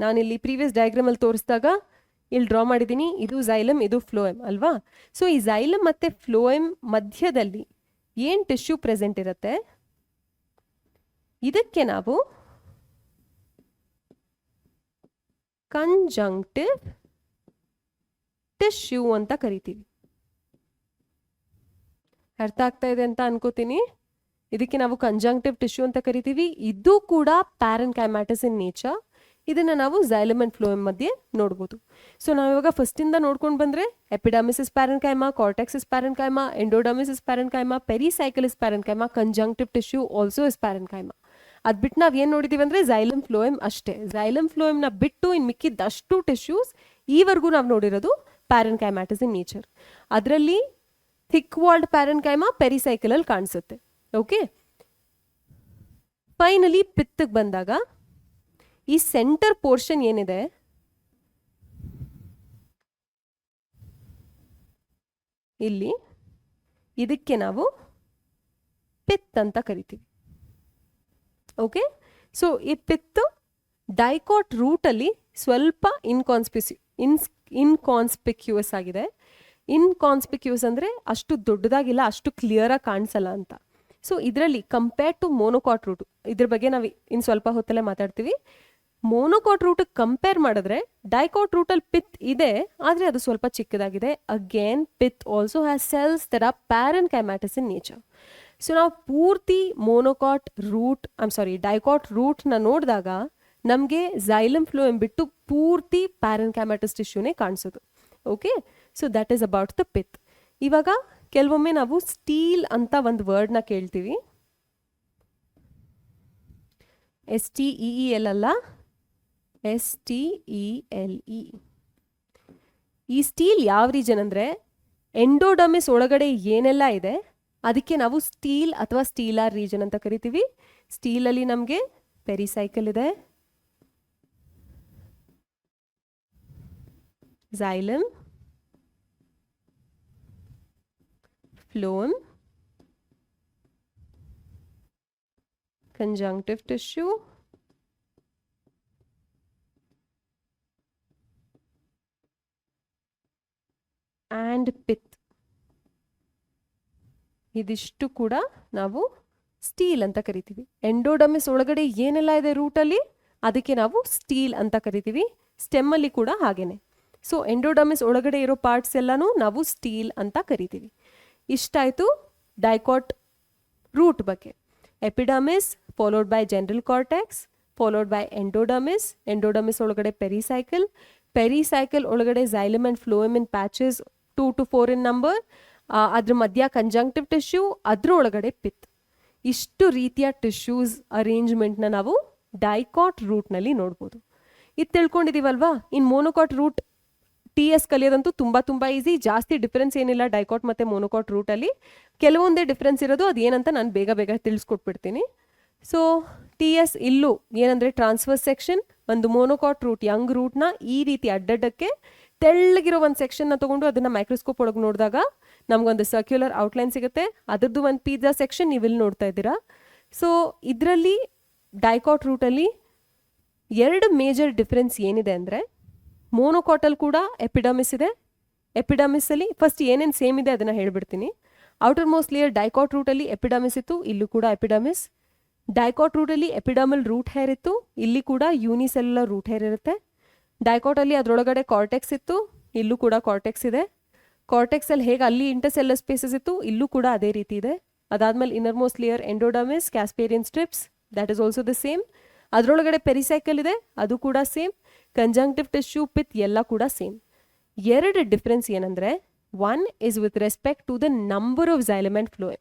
ನಾನಿಲ್ಲಿ ಪ್ರೀವಿಯಸ್ ಡಯಾಗ್ರಾಮ್ ಅಲ್ಲಿ ತೋರಿಸಿದಾಗ ಇಲ್ಲಿ ಡ್ರಾ ಮಾಡಿದ್ದೀನಿ, ಇದು ಝೈಲಮ್ ಇದು ಫ್ಲೋಯಮ್ ಅಲ್ವಾ. ಸೊ ಈ ಝೈಲಮ್ ಮತ್ತೆ ಫ್ಲೋಯಮ್ ಮಧ್ಯದಲ್ಲಿ ಏನ್ ಟಿಶ್ಯೂ ಪ್ರೆಸೆಂಟ್ ಇರುತ್ತೆ ಇದಕ್ಕೆ ನಾವು ಕಂಜಂಕ್ಟಿವ್ ಟಿಶ್ಯೂ ಅಂತ ಕರಿತೀವಿ. ಅರ್ಥ ಆಗ್ತಾ ಇದೆ ಅಂತ ಅನ್ಕೋತೀನಿ. ಇದಕ್ಕೆ ನಾವು ಕಂಜಂಕ್ಟಿವ್ ಟಿಶ್ಯೂ ಅಂತ ಕರಿತೀವಿ. ಇದು ಕೂಡ ಪ್ಯಾರನ್ಕೈಮ್ಯಾಟಿಸ್ ಇನ್ ನೇಚರ್. ಇದನ್ನ ನಾವು ಝೈಲಮ್ ಅಂಡ್ ಫ್ಲೋಯಮ್ ಮಧ್ಯೆ ನೋಡ್ಬೋದು. ಸೊ ನಾವಿವಾಗ ಫಸ್ಟ್ ಇಂದ ನೋಡ್ಕೊಂಡು ಬಂದ್ರೆ epidermis is parenchyma, cortex is parenchyma, endodermis is parenchyma, pericycle is parenchyma, conjunctive tissue also is parenchyma. ಅದ್ ಬಿಟ್ಟು ನಾವ್ ಏನ್ ನೋಡಿದೀವಿ ಅಂದ್ರೆ ಝೈಲಮ್ ಫ್ಲೋಯಮ್ ಅಷ್ಟೇ. ಝೈಲಮ್ ಫ್ಲೋಯಮ್ ನ ಬಿಟ್ಟು ಇನ್ ಮಿಕ್ಕಿದಷ್ಟು ಟಿಶ್ಯೂಸ್ ಈವರೆಗೂ ನಾವು ನೋಡಿರೋದು ಪ್ಯಾರನ್ಕೈಮ್ಯಾಟಿಸ್ ಇನ್ ನೇಚರ್. ಅದರಲ್ಲಿ ಥಿಕ್ ವಾಲ್ಡ್ ಪ್ಯಾರನ್ಕೈಮಾ ಪೆರಿಸೈಕಲ್ ಅಲ್ಲಿ ಕಾಣಿಸುತ್ತೆ. ಓಕೆ, ಫೈನಲಿ ಪಿತ್ತಕ್ಕೆ ಬಂದಾಗ ಈ ಸೆಂಟರ್ ಪೋರ್ಷನ್ ಏನಿದೆ ಇಲ್ಲಿ ಇದಕ್ಕೆ ನಾವು ಪಿತ್ ಅಂತ ಕರಿತೀವಿ. ಓಕೆ, ಸೊ ಈ ಪಿತ್ ಡೈಕಾಟ್ ರೂಟ್ ಅಲ್ಲಿ ಸ್ವಲ್ಪ ಇನ್ಕಾನ್ಸ್ಪಿಕ್ಯೂಸ್ ಆಗಿದೆ. ಇನ್ಕಾನ್ಸ್ಪಿಕ್ಯೂಸ್ ಅಂದ್ರೆ ಅಷ್ಟು ದೊಡ್ಡದಾಗಿಲ್ಲ, ಅಷ್ಟು ಕ್ಲಿಯರ್ ಆಗಿ ಕಾಣಿಸಲ್ಲ ಅಂತ. ಸೊ ಇದರಲ್ಲಿ ಕಂಪೇರ್ ಟು ಮೋನೋಕಾಟ್ ರೂಟ್, ಇದ್ರ ಬಗ್ಗೆ ನಾವು ಇನ್ ಸ್ವಲ್ಪ ಹೊತ್ತಲ್ಲೇ ಮಾತಾಡ್ತೀವಿ. ಮೋನೋಕಾಟ್ ರೂಟ್ ಕಂಪೇರ್ ಮಾಡಿದ್ರೆ ಡೈಕಾಟ್ ರೂಟ್ ಅಲ್ಲಿ ಪಿತ್ ಇದೆ, ಆದ್ರೆ ಅದು ಸ್ವಲ್ಪ ಚಿಕ್ಕದಾಗಿದೆ. Again pith also has cells that are parenchymatous in nature. So ನಾವು ಪೂರ್ತಿ ಡೈಕಾಟ್ ರೂಟ್ ನ ನೋಡಿದಾಗ ನಮಗೆ ಝೈಲಮ್ ಫ್ಲೋಯಮ್ ಬಿಟ್ಟು ಪೂರ್ತಿ ಪ್ಯಾರನ್ಕೈಮ್ಯಾಟಿಸ್ ಟಿಶ್ಯೂನೇ ಕಾಣಿಸೋದು. Okay, so that is about the pith. ಇವಾಗ ಕೆಲವೊಮ್ಮೆ ನಾವು ಸ್ಟೀಲ್ ಅಂತ ಒಂದು ವರ್ಡ್ನ ಕೇಳ್ತೀವಿ. STEEL ಅಲ್ಲ, STELE. ಈ ಸ್ಟೀಲ್ ಯಾವ ರೀಜನ್ ಅಂದ್ರೆ ಎಂಡೋಡರ್ಮಿಸ್ ಒಳಗಡೆ ಏನೆಲ್ಲ ಇದೆ ಅದಕ್ಕೆ ನಾವು ಸ್ಟೀಲ್ ಅಥವಾ ಸ್ಟೀಲಾರ್ ರೀಜನ್ ಅಂತ ಕರಿತೀವಿ. ಸ್ಟೀಲ್ ಅಲ್ಲಿ ನಮಗೆ ಪೆರಿಸೈಕಲ್ ಇದೆ, xylem, phloem, conjunctive tissue, and pith. ಇದಿಷ್ಟು ಕೂಡ ನಾವು ಸ್ಟೀಲ್ ಅಂತ ಕರಿತೀವಿ. ಎಂಡೋಡರ್ಮಿಸ್ ಒಳಗಡೆ ಏನೆಲ್ಲ ಇದೆ ರೂಟಲ್ಲಿ ಅದಕ್ಕೆ ನಾವು ಸ್ಟೀಲ್ ಅಂತ ಕರಿತೀವಿ. ಸ್ಟೆಮ್ಮಲ್ಲಿ ಕೂಡ ಹಾಗೇನೆ. ಸೊ ಎಂಡೋಡರ್ಮಿಸ್ ಒಳಗಡೆ ಇರೋ ಪಾರ್ಟ್ಸ್ ಎಲ್ಲನೂ ನಾವು ಸ್ಟೀಲ್ ಅಂತ ಕರಿತೀವಿ. ಇಷ್ಟಾಯಿತು ಡೈಕಾಟ್ ರೂಟ್ ಬಗ್ಗೆ. Epidermis followed by general cortex followed by endodermis. Endodermis ಒಳಗಡೆ ಪೆರಿಸೈಕಲ್. ಪೆರಿಸೈಕಲ್ ಒಳಗಡೆ xylem and phloem in patches 2 to 4 in number. ಅದ್ರ ಮಧ್ಯ ಕಂಜಂಕ್ಟಿವ್ ಟಿಶ್ಯೂ, ಅದ್ರ ಒಳಗಡೆ ಪಿತ್. ಇಷ್ಟು ರೀತಿಯ ಟಿಶ್ಯೂಸ್ ಅರೇಂಜ್ಮೆಂಟ್ನ ನಾವು ಡೈಕಾಟ್ ರೂಟ್ನಲ್ಲಿ ನೋಡ್ಬೋದು. ಇದು ತಿಳ್ಕೊಂಡಿದ್ದೀವಲ್ವಾ. ಇನ್ನು ಮೋನೋಕಾಟ್ ರೂಟ್ TS ಕಲಿಯೋದಂತೂ ತುಂಬ ಈಸಿ. ಜಾಸ್ತಿ ಡಿಫ್ರೆನ್ಸ್ ಏನಿಲ್ಲ ಡೈಕಾಟ್ ಮತ್ತು ಮೋನೋಕಾಟ್ ರೂಟಲ್ಲಿ. ಕೆಲವೊಂದೇ ಡಿಫ್ರೆನ್ಸ್ ಇರೋದು, ಅದು ಏನಂತ ನಾನು ಬೇಗ ತಿಳಿಸ್ಕೊಟ್ಬಿಡ್ತೀನಿ. ಸೊ TS ಇಲ್ಲೂ ಏನಂದರೆ ಟ್ರಾನ್ಸ್ಫರ್ ಸೆಕ್ಷನ್. ಒಂದು ಮೋನೋಕಾಟ್ ರೂಟ್ ಯಂಗ್ ರೂಟ್ನ ಈ ರೀತಿ ಅಡ್ಡಡ್ಡಕ್ಕೆ ತೆಳ್ಳಗಿರೋ ಒಂದು ಸೆಕ್ಷನ್ನ ತೊಗೊಂಡು ಅದನ್ನು ಮೈಕ್ರೋಸ್ಕೋಪ್ ಒಳಗೆ ನೋಡಿದಾಗ ನಮಗೊಂದು ಸರ್ಕ್ಯುಲರ್ ಔಟ್ಲೈನ್ ಸಿಗುತ್ತೆ. ಅದರದ್ದು ಒಂದು ಪಿಜ್ಜಾ ಸೆಕ್ಷನ್ ನೀವು ಇಲ್ಲಿ ನೋಡ್ತಾ ಇದ್ದೀರಾ. ಸೊ ಇದರಲ್ಲಿ ಡೈಕಾಟ್ ರೂಟಲ್ಲಿ 2 ಮೇಜರ್ ಡಿಫ್ರೆನ್ಸ್ ಏನಿದೆ ಅಂದರೆ, ಮೋನೋಕಾಟಲ್ಲಿ ಕೂಡ ಎಪಿಡರ್ಮಿಸ್ ಇದೆ. ಎಪಿಡರ್ಮಿಸಲ್ಲಿ ಫಸ್ಟ್ ಏನೇನು ಸೇಮ್ ಇದೆ ಅದನ್ನು ಹೇಳ್ಬಿಡ್ತೀನಿ. ಔಟರ್ ಮೋಸ್ಟ್ ಲೇಯರ್ ಡೈಕಾಟ್ ರೂಟಲ್ಲಿ ಎಪಿಡರ್ಮಿಸ್ ಇತ್ತು, ಇಲ್ಲೂ ಕೂಡ ಎಪಿಡರ್ಮಿಸ್. ಡೈಕಾಟ್ ರೂಟಲ್ಲಿ ಎಪಿಡರ್ಮಲ್ ರೂಟ್ ಹೇರ್ ಇತ್ತು, ಇಲ್ಲಿ ಕೂಡ ಯೂನಿಸೆಲ್ಯುಲರ್ ರೂಟ್ ಹೇರ್ ಇರುತ್ತೆ. ಡೈಕಾಟಲ್ಲಿ ಅದರೊಳಗಡೆ ಕಾರ್ಟೆಕ್ಸ್ ಇತ್ತು, ಇಲ್ಲೂ ಕೂಡ ಕಾರ್ಟೆಕ್ಸ್ ಇದೆ. ಕಾರ್ಟೆಕ್ಸಲ್ಲಿ ಹೇಗೆ ಅಲ್ಲಿ ಇಂಟರ್ಸೆಲ್ಲರ್ ಸ್ಪೇಸಸ್ ಇತ್ತು, ಇಲ್ಲೂ ಕೂಡ ಅದೇ ರೀತಿ ಇದೆ. ಅದಾದಮೇಲೆ inner most layer endodermis, Casparian strips, that is also the same. ಅದರೊಳಗಡೆ ಪೆರಿಸೈಕಲ್ ಇದೆ, ಅದು ಕೂಡ ಸೇಮ್. ಕಂಜಂಕ್ಟಿವ್ ಟಿಶ್ಯೂ, ಪಿತ್ ಎಲ್ಲ ಕೂಡ ಸೇಮ್. 2 ಡಿಫ್ರೆನ್ಸ್ ಏನಂದರೆ, one is with respect to the number of xylem and phloem.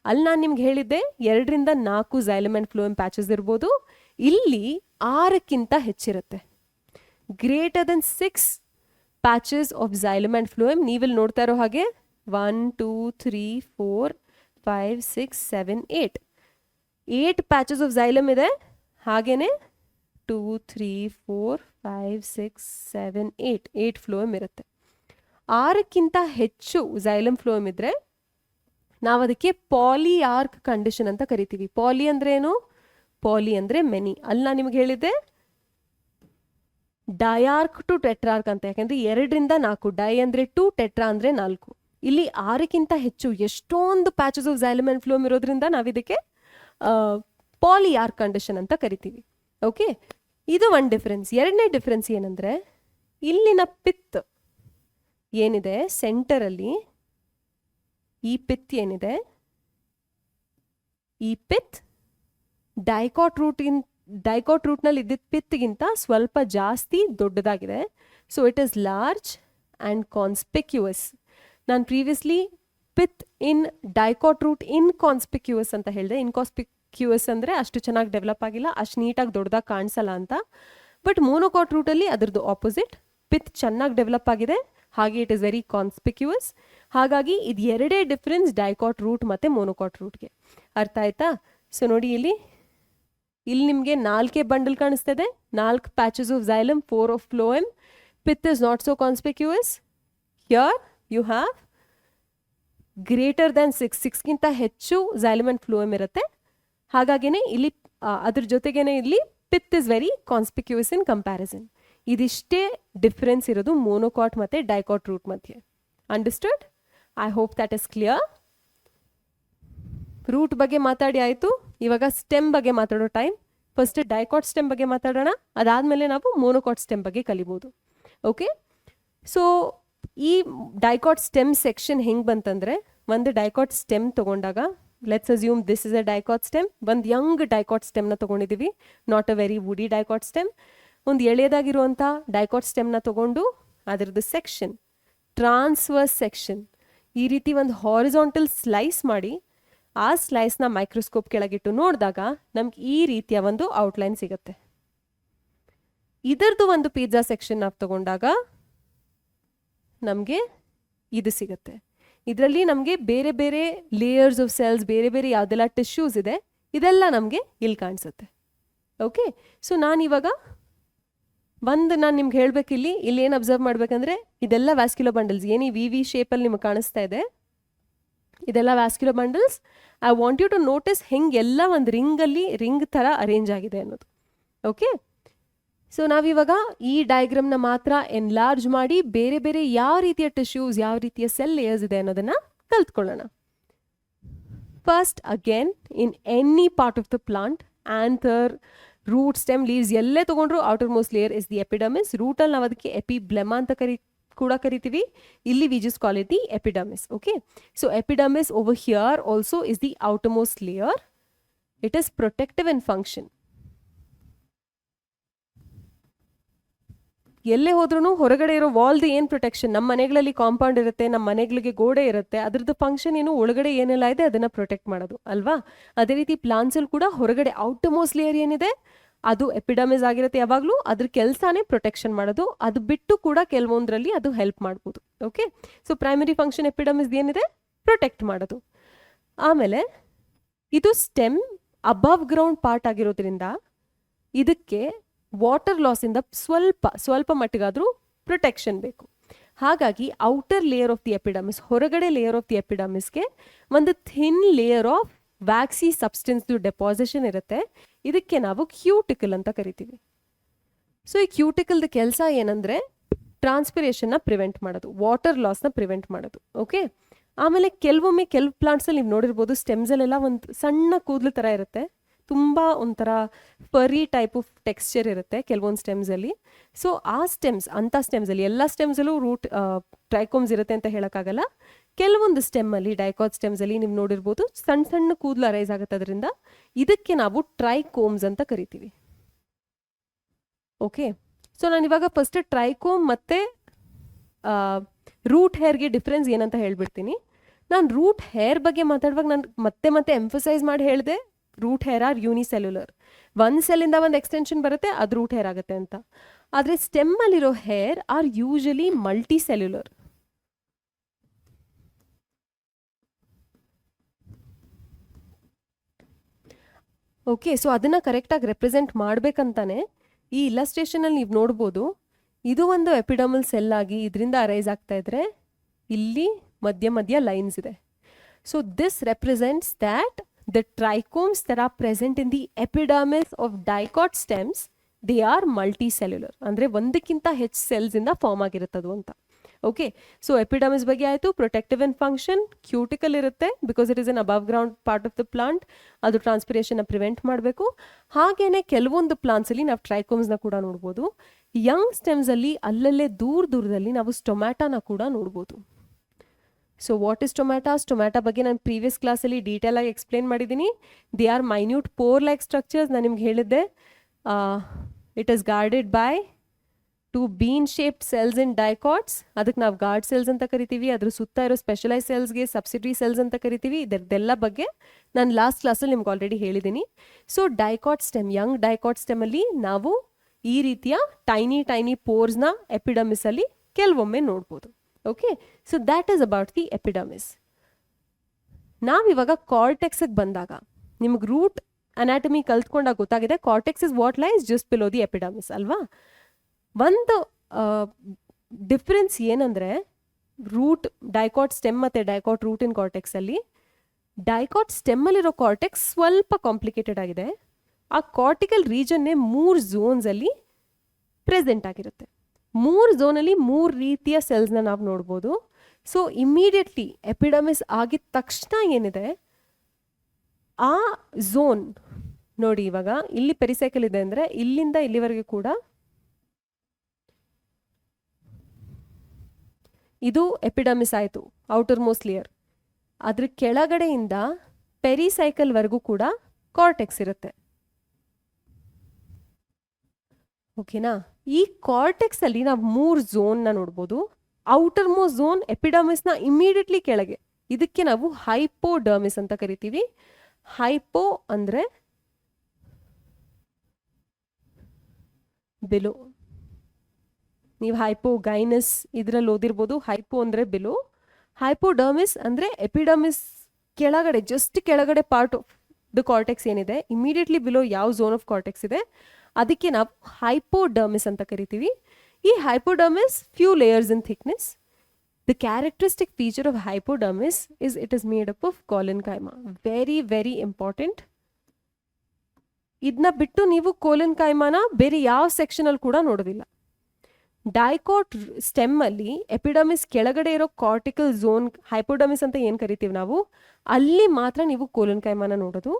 ಅಲ್ಲಿ ನಾನು ನಿಮ್ಗೆ ಹೇಳಿದ್ದೆ 2 ರಿಂದ 4 xylem and phloem ಪ್ಯಾಚಸ್ ಇರ್ಬೋದು. ಇಲ್ಲಿ 6ಕ್ಕಿಂತ ಹೆಚ್ಚಿರುತ್ತೆ. Greater than 6 patches of xylem and phloem. ನೀವಿಲ್ಲಿ ನೋಡ್ತಾ ಇರೋ ಹಾಗೆ 1 2 3 4 5 6 7 8 ಪ್ಯಾಚಸ್ ಆಫ್ xylem ಇದೆ. ಹಾಗೇನೆ 2 3 4 5 6 7 8 phloem ಇರುತ್ತೆ. 6ಕ್ಕಿಂತ ಹೆಚ್ಚು xylem phloem ಇದ್ರೆ ನಾವು ಅದಕ್ಕೆ ಪಾಲಿಯಾರ್ಕ್ ಕಂಡೀಷನ್ ಅಂತ ಕರಿತೀವಿ. ಪಾಲಿ ಅಂದ್ರೆ ಏನು? ಪಾಲಿ ಅಂದರೆ ಮೆನಿ. ಅಲ್ಲಿ ನಾನು ನಿಮ್ಗೆ ಹೇಳಿದ್ದೆ ಡಯಾರ್ಕ್ ಟು ಟೆಟ್ರಾರ್ಕ್ ಅಂತ. ಯಾಕೆಂದರೆ 2 ರಿಂದ 4, ಡೈ ಅಂದರೆ 2, ಟೆಟ್ರಾ ಅಂದರೆ 4. ಇಲ್ಲಿ 6ಕ್ಕಿಂತ ಹೆಚ್ಚು ಎಷ್ಟೊಂದು patches of xylem and phloem ಇರೋದ್ರಿಂದ ನಾವು ಇದಕ್ಕೆ ಪಾಲಿಯಾರ್ಕ್ ಕಂಡೀಷನ್ ಅಂತ ಕರಿತೀವಿ. ಓಕೆ, ಇದು ಒಂದು ಡಿಫ್ರೆನ್ಸ್. 2ನೇ ಡಿಫ್ರೆನ್ಸ್ ಏನಂದರೆ, ಇಲ್ಲಿನ ಪಿತ್ ಏನಿದೆ ಸೆಂಟರಲ್ಲಿ, ಈ ಪಿತ್ ಏನಿದೆ, ಈ ಪಿತ್ ಡೈಕಾಟ್ ರೂಟ್ನಲ್ಲಿ ಇದ್ದಿದ್ದ ಪಿತ್ಗಿಂತ ಸ್ವಲ್ಪ ಜಾಸ್ತಿ ದೊಡ್ಡದಾಗಿದೆ. So it is large and conspicuous. ನಾನು previously pith in dicot root inconspicuous ಅಂತ ಹೇಳಿದೆ. ಇನ್ಕಾನ್ಸ್ಪಿಕ್ಯೂಯಸ್ ಅಂದರೆ ಅಷ್ಟು ಚೆನ್ನಾಗಿ ಡೆವಲಪ್ ಆಗಿಲ್ಲ, ಅಷ್ಟು ನೀಟಾಗಿ ದೊಡ್ಡದಾಗಿ ಕಾಣಿಸಲ್ಲ ಅಂತ. ಬಟ್ ಮೋನೋಕಾಟ್ ರೂಟಲ್ಲಿ ಅದರದ್ದು ಆಪೋಸಿಟ್, ಪಿತ್ ಚೆನ್ನಾಗಿ ಡೆವಲಪ್ ಆಗಿದೆ, ಹಾಗೆ ಇಟ್ ಇಸ್ ವೆರಿ ಕಾನ್ಸ್ಪಿಕ್ಯೂಯಸ್. ಹಾಗಾಗಿ ಇದು 2 ಡಿಫ್ರೆನ್ಸ್ ಡೈಕಾಟ್ ರೂಟ್ ಮತ್ತು ಮೋನೋಕಾಟ್ ರೂಟ್ಗೆ. ಅರ್ಥ ಆಯ್ತಾ? ಸೊ ನೋಡಿ, ಇಲ್ಲಿ ನಿಮಗೆ 4 ಬಂಡಲ್ ಕಾಣಿಸ್ತದೆ. 4 patches of xylem, 4 of phloem. Pith is not so conspicuous. Here you have greater than 6ಗಿಂತ ಹೆಚ್ಚು xylem and phloem ಇರುತ್ತೆ. ಹಾಗಾಗಿನೇ ಇಲ್ಲಿ ಅದ್ರ ಜೊತೆಗೇನೆ ಇಲ್ಲಿ pith is very conspicuous in comparison. ಇದಿಷ್ಟೇ ಡಿಫ್ರೆನ್ಸ್ ಇರೋದು ಮೋನೋಕಾಟ್ ಮತ್ತು ಡೈಕಾಟ್ ರೂಟ್ ಮಧ್ಯೆ. Understood? I hope that is clear. Root ಬಗ್ಗೆ ಮಾತಾಡಿ ಆಯಿತು. ಇವಾಗ ಸ್ಟೆಮ್ ಬಗ್ಗೆ ಮಾತಾಡೋ ಟೈಮ್. ಫಸ್ಟ್ ಡೈಕಾಟ್ ಸ್ಟೆಮ್ ಬಗ್ಗೆ ಮಾತಾಡೋಣ, ಅದಾದಮೇಲೆ ನಾವು ಮೋನೋಕಾಟ್ ಸ್ಟೆಮ್ ಬಗ್ಗೆ ಕಲಿಬೋದು. ಓಕೆ, ಸೊ ಈ ಡೈಕಾಟ್ ಸ್ಟೆಮ್ ಸೆಕ್ಷನ್ ಹೆಂಗೆ ಬಂತಂದರೆ, ಒಂದು ಡೈಕಾಟ್ ಸ್ಟೆಮ್ ತೊಗೊಂಡಾಗ, let's assume this is a dicot stem. ಒಂದು ಯಂಗ್ ಡೈಕಾಟ್ ಸ್ಟೆಮ್ನ ತೊಗೊಂಡಿದ್ದೀವಿ, not a very woody dicot stem. ಒಂದು ಎಳೆಯದಾಗಿರುವಂಥ ಡೈಕಾಟ್ ಸ್ಟೆಮ್ನ ತೊಗೊಂಡು ಅದರದ್ದು ಸೆಕ್ಷನ್, ಟ್ರಾನ್ಸ್ವರ್ಸ್ ಸೆಕ್ಷನ್, ಈ ರೀತಿ ಒಂದು ಹಾರಿಜಾಂಟಲ್ ಸ್ಲೈಸ್ ಮಾಡಿ ಆ ಸ್ಲೈಸ್ನ ಮೈಕ್ರೋಸ್ಕೋಪ್ ಕೆಳಗಿಟ್ಟು ನೋಡಿದಾಗ ನಮ್ಗೆ ಈ ರೀತಿಯ ಒಂದು ಔಟ್ಲೈನ್ ಸಿಗುತ್ತೆ. ಇದರದ್ದು ಒಂದು ಪಿಜ್ಜಾ ಸೆಕ್ಷನ್ ನಾವು ತಗೊಂಡಾಗ ನಮಗೆ ಇದು ಸಿಗುತ್ತೆ. ಇದರಲ್ಲಿ ನಮಗೆ ಬೇರೆ ಬೇರೆ ಲೇಯರ್ಸ್ ಆಫ್ ಸೆಲ್ಸ್, ಬೇರೆ ಬೇರೆ ಯಾವುದೆಲ್ಲ ಟಿಶ್ಯೂಸ್ ಇದೆ, ಇದೆಲ್ಲ ನಮಗೆ ಇಲ್ಲಿ ಕಾಣಿಸುತ್ತೆ. ಓಕೆ, ಸೊ ನಾನಿವಾಗ ನಾನು ನಿಮ್ಗೆ ಹೇಳಬೇಕು, ಇಲ್ಲಿ ಏನು ಅಬ್ಸರ್ವ್ ಮಾಡಬೇಕಂದ್ರೆ, ಇದೆಲ್ಲ ವ್ಯಾಸ್ಕ್ಯುಲರ್ ಬಂಡಲ್ಸ್ ಏನು ಈ ವಿ ಶೇಪಲ್ಲಿ ನಿಮಗೆ ಕಾಣಿಸ್ತಾ ಇದೆ, ಇದೆಲ್ಲ vascular bundles. I want you to notice ಹೆಂಗೆಲ್ಲ ಒಂದು ರಿಂಗ್ ಥರ ಅರೇಂಜ್ ಆಗಿದೆ ಅನ್ನೋದು. ಓಕೆ, ಸೊ ನಾವಿವಾಗ ಈ ಡಯಾಗ್ರಾಮ್ನ ಮಾತ್ರ ಎನ್ಲಾರ್ಜ್ ಮಾಡಿ ಬೇರೆ ಬೇರೆ ಯಾವ ರೀತಿಯ ಟಿಶ್ಯೂಸ್, ಯಾವ ರೀತಿಯ ಸೆಲ್ ಲೇಯರ್ಸ್ ಇದೆ ಅನ್ನೋದನ್ನು ಕಲ್ತ್ಕೊಳ್ಳೋಣ. First again in any part of the plant, anther, root, stem, leaves ಎಲ್ಲೇ ತಗೊಂಡ್ರು outermost layer is the epidermis. ರೂಟಲ್ಲಿ ನಾವು ಅದಕ್ಕೆ ಎಪಿಬ್ಲೆಮಾ ಅಂತ ಕೂಡ ಕರಿತೀವಿ. ಇಲ್ಲಿ we just call it the epidermis. Okay, so epidermis over here also is the outermost layer. It is protective in function. ಎಲ್ಲೇ ಹೋದ್ರೂ ಹೊರಗಡೆ ಇರೋ ವಾಲ್ದು ಏನು ಪ್ರೊಟೆಕ್ಷನ್, ನಮ್ಮ ಮನೆಗಳಲ್ಲಿ ಕಾಂಪೌಂಡ್ ಇರುತ್ತೆ, ನಮ್ಮ ಮನೆಗಳಿಗೆ ಗೋಡೆ ಇರುತ್ತೆ, ಅದ್ರದ್ದು ಫಂಕ್ಷನ್ ಏನು, ಒಳಗಡೆ ಏನೆಲ್ಲ ಇದೆ ಅದನ್ನು ಪ್ರೊಟೆಕ್ಟ್ ಮಾಡೋದು ಅಲ್ವಾ. ಅದೇ ರೀತಿ ಪ್ಲಾಂಟ್ಸಲ್ಲಿ ಕೂಡ ಹೊರಗಡೆ ಔಟರ್ಮೋಸ್ಟ್ ಲೇಯರ್ ಏನಿದೆ ಅದು ಎಪಿಡರ್ಮಿಸ್ ಆಗಿರುತ್ತೆ ಯಾವಾಗಲೂ. ಅದ್ರ ಕೆಲಸನೇ ಪ್ರೊಟೆಕ್ಷನ್ ಮಾಡೋದು. ಅದು ಬಿಟ್ಟು ಕೂಡ ಕೆಲವೊಂದರಲ್ಲಿ ಅದು ಹೆಲ್ಪ್ ಮಾಡ್ಬೋದು. Okay, so primary function epidermis ಏನಿದೆ, ಪ್ರೊಟೆಕ್ಟ್ ಮಾಡೋದು. ಆಮೇಲೆ ಇದು ಸ್ಟೆಮ್ ಅಬವ್ ಗ್ರೌಂಡ್ ಪಾರ್ಟ್ ಆಗಿರೋದ್ರಿಂದ ಇದಕ್ಕೆ ವಾಟರ್ ಲಾಸಿಂದ ಸ್ವಲ್ಪ ಮಟ್ಟಿಗಾದರೂ ಪ್ರೊಟೆಕ್ಷನ್ ಬೇಕು. ಹಾಗಾಗಿ outer layer of the epidermis, ಹೊರಗಡೆ ಲೇಯರ್ ಆಫ್ ದಿ ಎಪಿಡರ್ಮಿಸ್ಗೆ ಒಂದು ಥಿನ್ ಲೇಯರ್ ಆಫ್ ವ್ಯಾಕ್ಸಿ ಸಬ್ಸ್ಟೆನ್ಸ್ದು ಡೆಪಾಸಿಷನ್ ಇರುತ್ತೆ. ಇದಕ್ಕೆ ನಾವು ಕ್ಯೂಟಿಕಲ್ ಅಂತ ಕರಿತೀವಿ. ಸೊ ಈ ಕ್ಯೂಟಿಕಲ್ದ ಕೆಲಸ ಏನಂದರೆ ಟ್ರಾನ್ಸ್ಪಿರೇಷನ್ನ ಪ್ರಿವೆಂಟ್ ಮಾಡೋದು, ವಾಟರ್ ಲಾಸ್ನ ಪ್ರಿವೆಂಟ್ ಮಾಡೋದು. ಓಕೆ, ಆಮೇಲೆ ಕೆಲವೊಮ್ಮೆ ಕೆಲವು ಪ್ಲಾಂಟ್ಸಲ್ಲಿ ನೀವು ನೋಡಿರ್ಬೋದು ಸ್ಟೆಮ್ಸಲ್ಲೆಲ್ಲ ಒಂದು ಸಣ್ಣ ಕೂದಲು ಥರ ಇರುತ್ತೆ, ತುಂಬ ಒಂಥರ ಫರಿ ಟೈಪ್ ಆಫ್ ಟೆಕ್ಸ್ಚರ್ ಇರುತ್ತೆ ಕೆಲವೊಂದು ಸ್ಟೆಮ್ಸಲ್ಲಿ. ಸೊ ಆ ಸ್ಟೆಮ್ಸ್, ಅಂಥ ಸ್ಟೆಮ್ಸಲ್ಲಿ, ಎಲ್ಲ ಸ್ಟೆಮ್ಸಲ್ಲೂ ರೂಟ್ ಟ್ರೈಕೋಮ್ಸ್ ಇರುತ್ತೆ ಅಂತ ಹೇಳೋಕ್ಕಾಗಲ್ಲ. ಕೆಲವೊಂದು ಸ್ಟೆಮ್ಮಲ್ಲಿ, ಡೈಕಾಟ್ ಸ್ಟೆಮ್ಸಲ್ಲಿ ನೀವು ನೋಡಿರ್ಬೋದು ಸಣ್ಣ ಸಣ್ಣ ಕೂದಲು ಅರೈಸ್ ಆಗುತ್ತೆ. ಅದರಿಂದ ಇದಕ್ಕೆ ನಾವು ಟ್ರೈಕೋಮ್ಸ್ ಅಂತ ಕರಿತೀವಿ. ಓಕೆ, ಸೊ ನಾನು ಇವಾಗ ಫಸ್ಟ್ ಟ್ರೈಕೋಮ್ ಮತ್ತು ರೂಟ್ ಹೇರ್ಗೆ ಡಿಫ್ರೆನ್ಸ್ ಏನಂತ ಹೇಳ್ಬಿಡ್ತೀನಿ. ನಾನು ರೂಟ್ ಹೇರ್ ಬಗ್ಗೆ ಮಾತಾಡುವಾಗ ನಾನು ಮತ್ತೆ ಎಂಫಸೈಸ್ ಮಾಡಿ ಹೇಳಿದೆ, ರೂಟ್ ಹೇರ್ ಆರ್ ಯೂನಿಸೆಲ್ಯುಲರ್. ಒಂದು ಸೆಲ್ಲಿಂದ ಒಂದು ಎಕ್ಸ್ಟೆನ್ಷನ್ ಬರುತ್ತೆ, ಅದು ರೂಟ್ ಹೇರ್ ಆಗುತ್ತೆ ಅಂತ. ಆದರೆ ಸ್ಟೆಮ್ಮಲ್ಲಿರೋ hair are usually multicellular. Okay, so ಅದನ್ನು ಕರೆಕ್ಟಾಗಿ ರೆಪ್ರೆಸೆಂಟ್ ಮಾಡಬೇಕಂತಾನೆ ಈ ಇಲ್ಲಸ್ಟ್ರೇಷನಲ್ಲಿ ನೀವು ನೋಡ್ಬೋದು, ಇದು ಒಂದು ಎಪಿಡರ್ಮಲ್ ಸೆಲ್ ಆಗಿ ಇದರಿಂದ ಅರೈಸ್ ಆಗ್ತಾ ಇದ್ರೆ ಇಲ್ಲಿ ಮಧ್ಯ ಲೈನ್ಸ್ ಇದೆ. So this represents that the trichomes that are present in the epidermis of dicot stems, they are multicellular. ಅಂದರೆ ಒಂದಕ್ಕಿಂತ ಹೆಚ್ಚು ಸೆಲ್ಸ್ ಇಂದ ಫಾರ್ಮ್ ಆಗಿರುತ್ತದು ಅಂತ. ಓಕೆ, ಸೊ ಎಪಿಡರ್ಮಿಸ್ ಬಗ್ಗೆ ಆಯಿತು. ಪ್ರೊಟೆಕ್ಟಿವ್ ಇನ್ ಫಂಕ್ಷನ್, ಕ್ಯೂಟಿಕಲ್ ಇರುತ್ತೆ because it is an above ground part of the plant, ಅದು ಟ್ರಾನ್ಸ್ಪಿರೇಷನ್ನ prevent ಮಾಡಬೇಕು. ಹಾಗೇನೆ ಕೆಲವೊಂದು ಪ್ಲಾಂಟ್ಸಲ್ಲಿ ನಾವು ಟ್ರೈಕೋಮ್ಸ್ನ ಕೂಡ ನೋಡ್ಬೋದು. ಯಂಗ್ ಸ್ಟೆಮ್ಸಲ್ಲಿ ಅಲ್ಲಲ್ಲೇ ದೂರದಲ್ಲಿ ನಾವು ಸ್ಟೊಮ್ಯಾಟಾನ ಕೂಡ ನೋಡ್ಬೋದು. So what is stomata? Stomata ಬಗ್ಗೆ ನಾನು ಪ್ರೀವಿಯಸ್ ಕ್ಲಾಸಲ್ಲಿ ಡೀಟೇಲ್ ಆಗಿ ಎಕ್ಸ್ಪ್ಲೇನ್ ಮಾಡಿದ್ದೀನಿ. They are minute pore like structures. ನಾನು ನಿಮ್ಗೆ ಹೇಳಿದ್ದೆ it is guarded by 2 bean shaped cells in dicots. ಅದಕ್ಕೆ ನಾವು ಗಾರ್ಡ್ ಸೆಲ್ಸ್ ಅಂತ ಕರಿತೀವಿ. ಅದ್ರ ಸುತ್ತ ಇರೋ ಸ್ಪೆಷಲೈಸ್ ಸೆಲ್ಸ್ಗೆ ಸಬ್ಸಿಡರಿ ಸೆಲ್ಸ್ ಅಂತ ಕರಿತೀವಿ. ಇದರದ್ದೆಲ್ಲ ಬಗ್ಗೆ ನಾನು ಲಾಸ್ಟ್ ಕ್ಲಾಸಲ್ಲಿ ನಿಮ್ಗೆ ಆಲ್ರೆಡಿ ಹೇಳಿದ್ದೀನಿ. So dicot stem, young dicot ಸ್ಟೆಮಲ್ಲಿ ನಾವು ಈ ರೀತಿಯ ಟೈನಿ ಪೋರ್ಸ್ನ ಎಪಿಡರ್ಮಿಸಲ್ಲಿ ಕೆಲವೊಮ್ಮೆ ನೋಡ್ಬೋದು. Okay, so that is about the epidermis. ನಾವಿವಾಗ ಕಾರ್ಟೆಕ್ಸ್ಗೆ ಬಂದಾಗ ನಿಮ್ಗೆ ರೂಟ್ ಅನಾಟಮಿ ಕಲ್ತ್ಕೊಂಡಾಗ ಗೊತ್ತಾಗಿದೆ cortex is what lies just below the epidermis ಅಲ್ವಾ. ಒಂದು ಡಿಫ್ರೆನ್ಸ್ ಏನಂದರೆ ರೂಟ್ ಡೈಕಾಟ್ ಸ್ಟೆಮ್ ಮತ್ತು ಡೈಕಾಟ್ ರೂಟ್ ಇನ್ ಕಾರ್ಟೆಕ್ಸಲ್ಲಿ ಡೈಕಾಟ್ ಸ್ಟೆಮ್ಮಲ್ಲಿರೋ ಕಾರ್ಟೆಕ್ಸ್ ಸ್ವಲ್ಪ ಕಾಂಪ್ಲಿಕೇಟೆಡ್ ಆಗಿದೆ. ಆ ಕಾರ್ಟಿಕಲ್ ರೀಜನ್ನೇ 3 ಝೋನ್ಸಲ್ಲಿ ಪ್ರೆಸೆಂಟ್ ಆಗಿರುತ್ತೆ. 3 ಝೋನಲ್ಲಿ 3 ರೀತಿಯ ಸೆಲ್ಸ್ನ ನಾವು ನೋಡ್ಬೋದು. ಸೊ ಇಮಿಡಿಯೇಟ್ಲಿ ಎಪಿಡರ್ಮಿಸ್ ಆಗಿದ ತಕ್ಷಣ ಏನಿದೆ ಆ ಝೋನ್ ನೋಡಿ, ಇವಾಗ ಇಲ್ಲಿ ಪೆರಿಸೈಕಲ್ ಇದೆ ಅಂದರೆ ಇಲ್ಲಿಂದ ಇಲ್ಲಿವರೆಗೆ ಕೂಡ ಇದು ಎಪಿಡರ್ಮಿಸ್ ಆಯಿತು, ಔಟರ್ ಮೋಸ್ಟ್ ಲೇಯರ್. ಅದ್ರ ಕೆಳಗಡೆಯಿಂದ ಪೆರಿಸೈಕಲ್ವರೆಗೂ ಕೂಡ ಕಾರ್ಟೆಕ್ಸ್ ಇರುತ್ತೆ. ಓಕೆನಾ? ಈ ಕಾರ್ಟೆಕ್ಸ್ ಅಲ್ಲಿ ನಾವು 3 ಝೋನ್ನ ನೋಡ್ಬೋದು. ಔಟರ್ ಮೋಸ್ಟ್ ಝೋನ್ ಎಪಿಡರ್ಮಿಸ್ನ ಇಮಿಡಿಯೇಟ್ಲಿ ಕೆಳಗೆ, ಇದಕ್ಕೆ ನಾವು ಹೈಪೋಡರ್ಮಿಸ್ ಅಂತ ಕರಿತೀವಿ. ಹೈಪೋ ಅಂದರೆ ಬಿಲೋ. ನೀವು ಹೈಪೋಗೈನಸ್ ಇದರಲ್ಲಿ ಓದಿರ್ಬೋದು. ಹೈಪೋ ಅಂದರೆ ಬಿಲೋ, ಹೈಪೋಡರ್ಮಿಸ್ ಅಂದರೆ ಎಪಿಡರ್ಮಿಸ್ ಕೆಳಗಡೆ, ಜಸ್ಟ್ ಕೆಳಗಡೆ ಪಾರ್ಟ್ ಆಫ್ ದ ಕಾರ್ಟೆಕ್ಸ್ ಏನಿದೆ, ಇಮಿಡಿಯೇಟ್ಲಿ ಬಿಲೋ ಯಾವ ಝೋನ್ ಆಫ್ ಕಾರ್ಟೆಕ್ಸ್ ಇದೆ ಅದಕ್ಕೆ ನಾವು ಹೈಪೋಡರ್ಮಿಸ್ ಅಂತ ಕರಿತೀವಿ. ಈ hypodermis few layers in thickness. The characteristic feature of hypodermis is it is made up of collenchyma. Very important. ಇದನ್ನ ಬಿಟ್ಟು ನೀವು ಕೋಲಿನ್ಕೈಮಾನ ಬೇರೆ ಯಾವ ಸೆಕ್ಷನಲ್ಲಿ ಕೂಡ ನೋಡೋದಿಲ್ಲ. ಡೈಕಾಟ್ ಸ್ಟೆಮ್ ಅಲ್ಲಿ ಎಪಿಡಮಿಸ್ ಕೆಳಗಡೆ ಇರೋ ಕಾರ್ಟಿಕಲ್ ಝೋನ್, ಹೈಪೋಡಮಿಸ್ ಅಂತ ಏನು ಕರಿತೀವಿ ನಾವು, ಅಲ್ಲಿ ಮಾತ್ರ ನೀವು ಕೋಲನ್ ಕೈಮಾನ ನೋಡೋದು.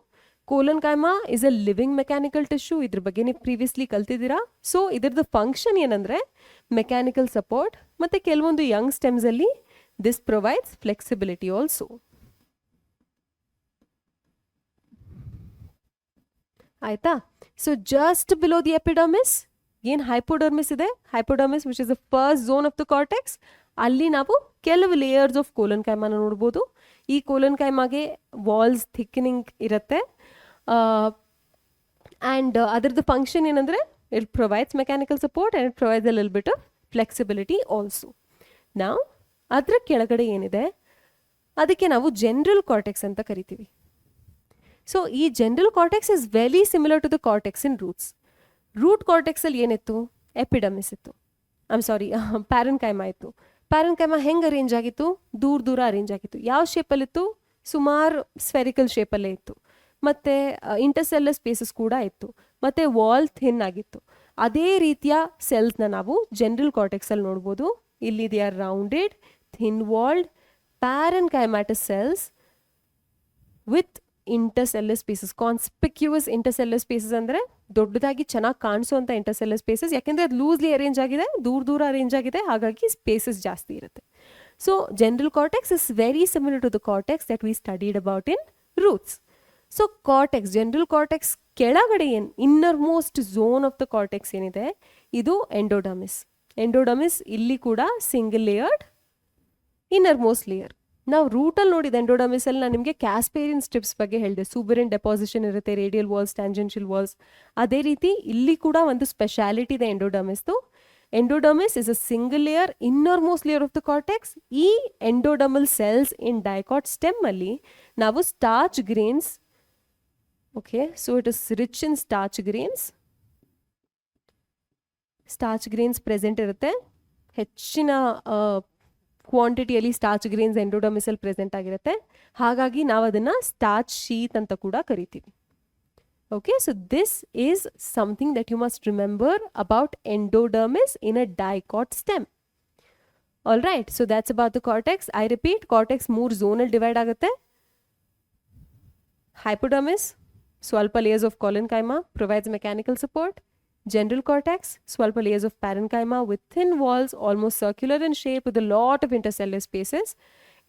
Colon keema is a living mechanical tissue. ಇದ್ರ ಬಗ್ಗೆ ನೀವು ಪ್ರೀವಿಯಸ್ಲಿ ಕಲ್ತಿದ್ದೀರಾ. ಸೊ ಇದ್ರದ್ದು ಫಂಕ್ಷನ್ ಏನಂದ್ರೆ ಮೆಕ್ಯಾನಿಕಲ್ ಸಪೋರ್ಟ್, ಮತ್ತೆ ಕೆಲವೊಂದು ಯಂಗ್ ಸ್ಟೆಮ್ಸ್ ಅಲ್ಲಿ ದಿಸ್ ಪ್ರೊವೈಡ್ಸ್ ಫ್ಲೆಕ್ಸಿಬಿಲಿಟಿ ಆಲ್ಸೋ. ಆಯ್ತಾ? So just below the epidermis ಏನು ಹೈಪೋಡರ್ಮಿಸ್ ಇದೆ, hypodermis which is the first zone of the cortex, ಅಲ್ಲಿ ನಾವು ಕೆಲವು ಲೇಯರ್ಸ್ ಆಫ್ ಕೋಲನ್ ಕೈಮಾನ ನೋಡ್ಬೋದು. ಈ ಕೋಲನ್ ಕೈಮಾಗೆ ವಾಲ್ಸ್ ಥಿಕ್ನಿಂಗ್ ಇರುತ್ತೆ. ಆ್ಯಂಡ್ ಅದರದ್ದು ಫಂಕ್ಷನ್ ಏನಂದರೆ it provides mechanical support and it provides a lil bit of flexibility also. ನಾವು ಅದರ ಕೆಳಗಡೆ ಏನಿದೆ ಅದಕ್ಕೆ ನಾವು ಜನರಲ್ ಕಾರ್ಟೆಕ್ಸ್ ಅಂತ ಕರಿತೀವಿ. ಸೊ ಈ general cortex is very similar to the cortex in roots. Root ಕಾರ್ಟೆಕ್ಸಲ್ಲಿ ಏನಿತ್ತು, ಎಪಿಡಮಿಸ್ ಇತ್ತು, ಪ್ಯಾರನ್ಕೈಮಾ ಇತ್ತು. ಪ್ಯಾರನ್ಕೈಮಾ ಹೆಂಗೆ ಅರೇಂಜ್ ಆಗಿತ್ತು, ದೂರ ದೂರ ಅರೇಂಜ್ ಆಗಿತ್ತು. ಯಾವ ಶೇಪಲ್ಲಿತ್ತು, ಸುಮಾರು ಸ್ಫೆರಿಕಲ್ ಶೇಪಲ್ಲೇ ಇತ್ತು. ಮತ್ತು ಇಂಟರ್ಸೆಲ್ಲರ್ ಸ್ಪೇಸಸ್ ಕೂಡ ಇತ್ತು, ಮತ್ತು ವಾಲ್ ಥಿನ್ ಆಗಿತ್ತು. ಅದೇ ರೀತಿಯ ಸೆಲ್ಸ್ನ ನಾವು ಜನರಲ್ ಕಾರ್ಟೆಕ್ಸಲ್ಲಿ ನೋಡ್ಬೋದು. ಇಲ್ಲಿ they are rounded, thin walled, parenchymatous cells with intercellular spaces. Conspicuous intercellular spaces ಅಂದರೆ ದೊಡ್ಡದಾಗಿ ಚೆನ್ನಾಗಿ ಕಾಣಿಸುವಂಥ ಇಂಟರ್ಸೆಲ್ಲರ್ ಸ್ಪೇಸಸ್. ಯಾಕೆಂದರೆ ಅದು ಲೂಸ್ಲಿ ಅರೇಂಜ್ ಆಗಿದೆ, ದೂರ ದೂರ ಅರೇಂಜ್ ಆಗಿದೆ, ಹಾಗಾಗಿ ಸ್ಪೇಸಸ್ ಜಾಸ್ತಿ ಇರುತ್ತೆ. So general cortex is very similar to the cortex that we studied about in roots. So cortex, general cortex ಕೆಳಗಡೆ ಏನು innermost zone of the cortex ಏನಿದೆ, ಇದು ಎಂಡೋಡಮಿಸ್. ಎಂಡೋಡಮಿಸ್ ಇಲ್ಲಿ ಕೂಡ single layered inner most layer. ನಾವು ರೂಟಲ್ಲಿ ನೋಡಿದ ಎಂಡೋಡಮಿಸಲ್ಲಿ ನಾನು ನಿಮಗೆ ಕ್ಯಾಸ್ಪೇರಿಯನ್ ಸ್ಟ್ರಿಪ್ಸ್ ಬಗ್ಗೆ ಹೇಳಿದೆ. ಸೂಬರಿನ್ ಡೆಪಾಸಿಷನ್ ಇರುತ್ತೆ, ರೇಡಿಯಲ್ ವಾಲ್ಸ್, ಟ್ಯಾಂಜೆನ್ಷಿಯಲ್ ವಾಲ್ಸ್. ಅದೇ ರೀತಿ ಇಲ್ಲಿ ಕೂಡ ಒಂದು ಸ್ಪೆಷಾಲಿಟಿ ಇದೆ ಎಂಡೋಡಮಿಸ್ದು. Endodermis is a single layer inner most layer of the cortex. ಈ endodermal cells in dicot stem ಅಲ್ಲಿ ನಾವು starch grains, okay, so it is rich in starch grains. Starch grains present ಇರುತ್ತೆ, ಹೆಚ್ಚಿನ ಕ್ವಾಂಟಿಟಿಯಲ್ಲಿ ಸ್ಟಾರ್ಚ್ ಗ್ರೇನ್ಸ್ ಎಂಡೋಡಮಿಸಲ್ಲಿ present ಆಗಿರುತ್ತೆ. ಹಾಗಾಗಿ ನಾವು ಅದನ್ನು ಸ್ಟಾರ್ಚ್ ಶೀತ್ ಅಂತ ಕೂಡ ಕರಿತೀವಿ. Okay, so this is something that you must remember about endodermis in a dicot stem. All right, so that's about the cortex. I repeat, cortex 3 ಝೋನಲ್ಲಿ ಡಿವೈಡ್ ಆಗುತ್ತೆ. ಹೈಪೋಡರ್ಮಿಸ್, ಸ್ವಲ್ಪ layers of collenchyma, provides mechanical support. General cortex, ಸ್ವಲ್ಪ layers of parenchyma with thin walls, almost circular in shape with a lot of intercellular spaces.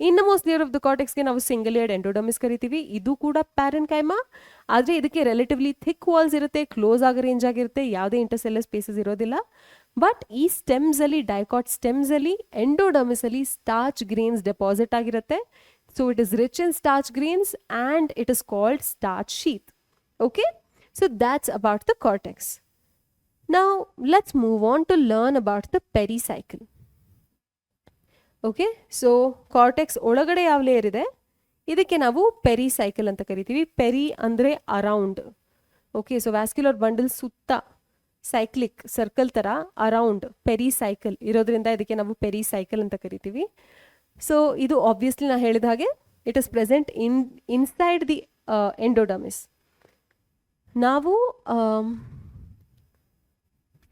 Innermost layer of the cortex ಗೆ ನಾವು single layered endodermis ಕರಿತೀವಿ. ಇದು ಕೂಡ parenchyma, ಆದರೆ ಇದಕ್ಕೆ relatively thick walls ಇರುತ್ತೆ, close ಆಗಿ ಅರೇಂಜ್ ಆಗಿರುತ್ತೆ, ಯಾವುದೇ ಇಂಟರ್ಸೆಲ್ಲರ್ ಸ್ಪೇಸಸ್ ಇರೋದಿಲ್ಲ. ಬಟ್ ಈ ಸ್ಟೆಮ್ಸ್ ಅಲ್ಲಿ, ಡೈಕಾಟ್ ಸ್ಟೆಮ್ಸ್ ಅಲ್ಲಿ, ಎಂಡೋಡರ್ಮಿಸ್ ಅಲ್ಲಿ ಸ್ಟಾರ್ಚ್ ಗ್ರೇನ್ಸ್ ಡೆಪಾಸಿಟ್ ಆಗಿರುತ್ತೆ. So it is rich in starch grains and it is called starch sheath. Okay, so that's about the cortex. Now let's move on to learn about the pericycle. Okay, so cortex ಒಳಗಡೆ ಯಾವ layer ಇದೆ, ಇದಕ್ಕೆ ನಾವು pericycle ಅಂತ ಕರಿತೀವಿ. Peri ಅಂದರೆ around. Okay, so vascular bundle ಸುತ್ತ cyclic circle ಥರ ಅರೌಂಡ್ ಪೆರಿಸೈಕಲ್ ಇರೋದ್ರಿಂದ ಇದಕ್ಕೆ ನಾವು ಪೆರಿಸೈಕಲ್ ಅಂತ ಕರಿತೀವಿ. ಸೊ ಇದು ಆಬ್ವಿಯಸ್ಲಿ ನಾನು ಹೇಳಿದ ಹಾಗೆ it is present inside the endodermis. ನಾವು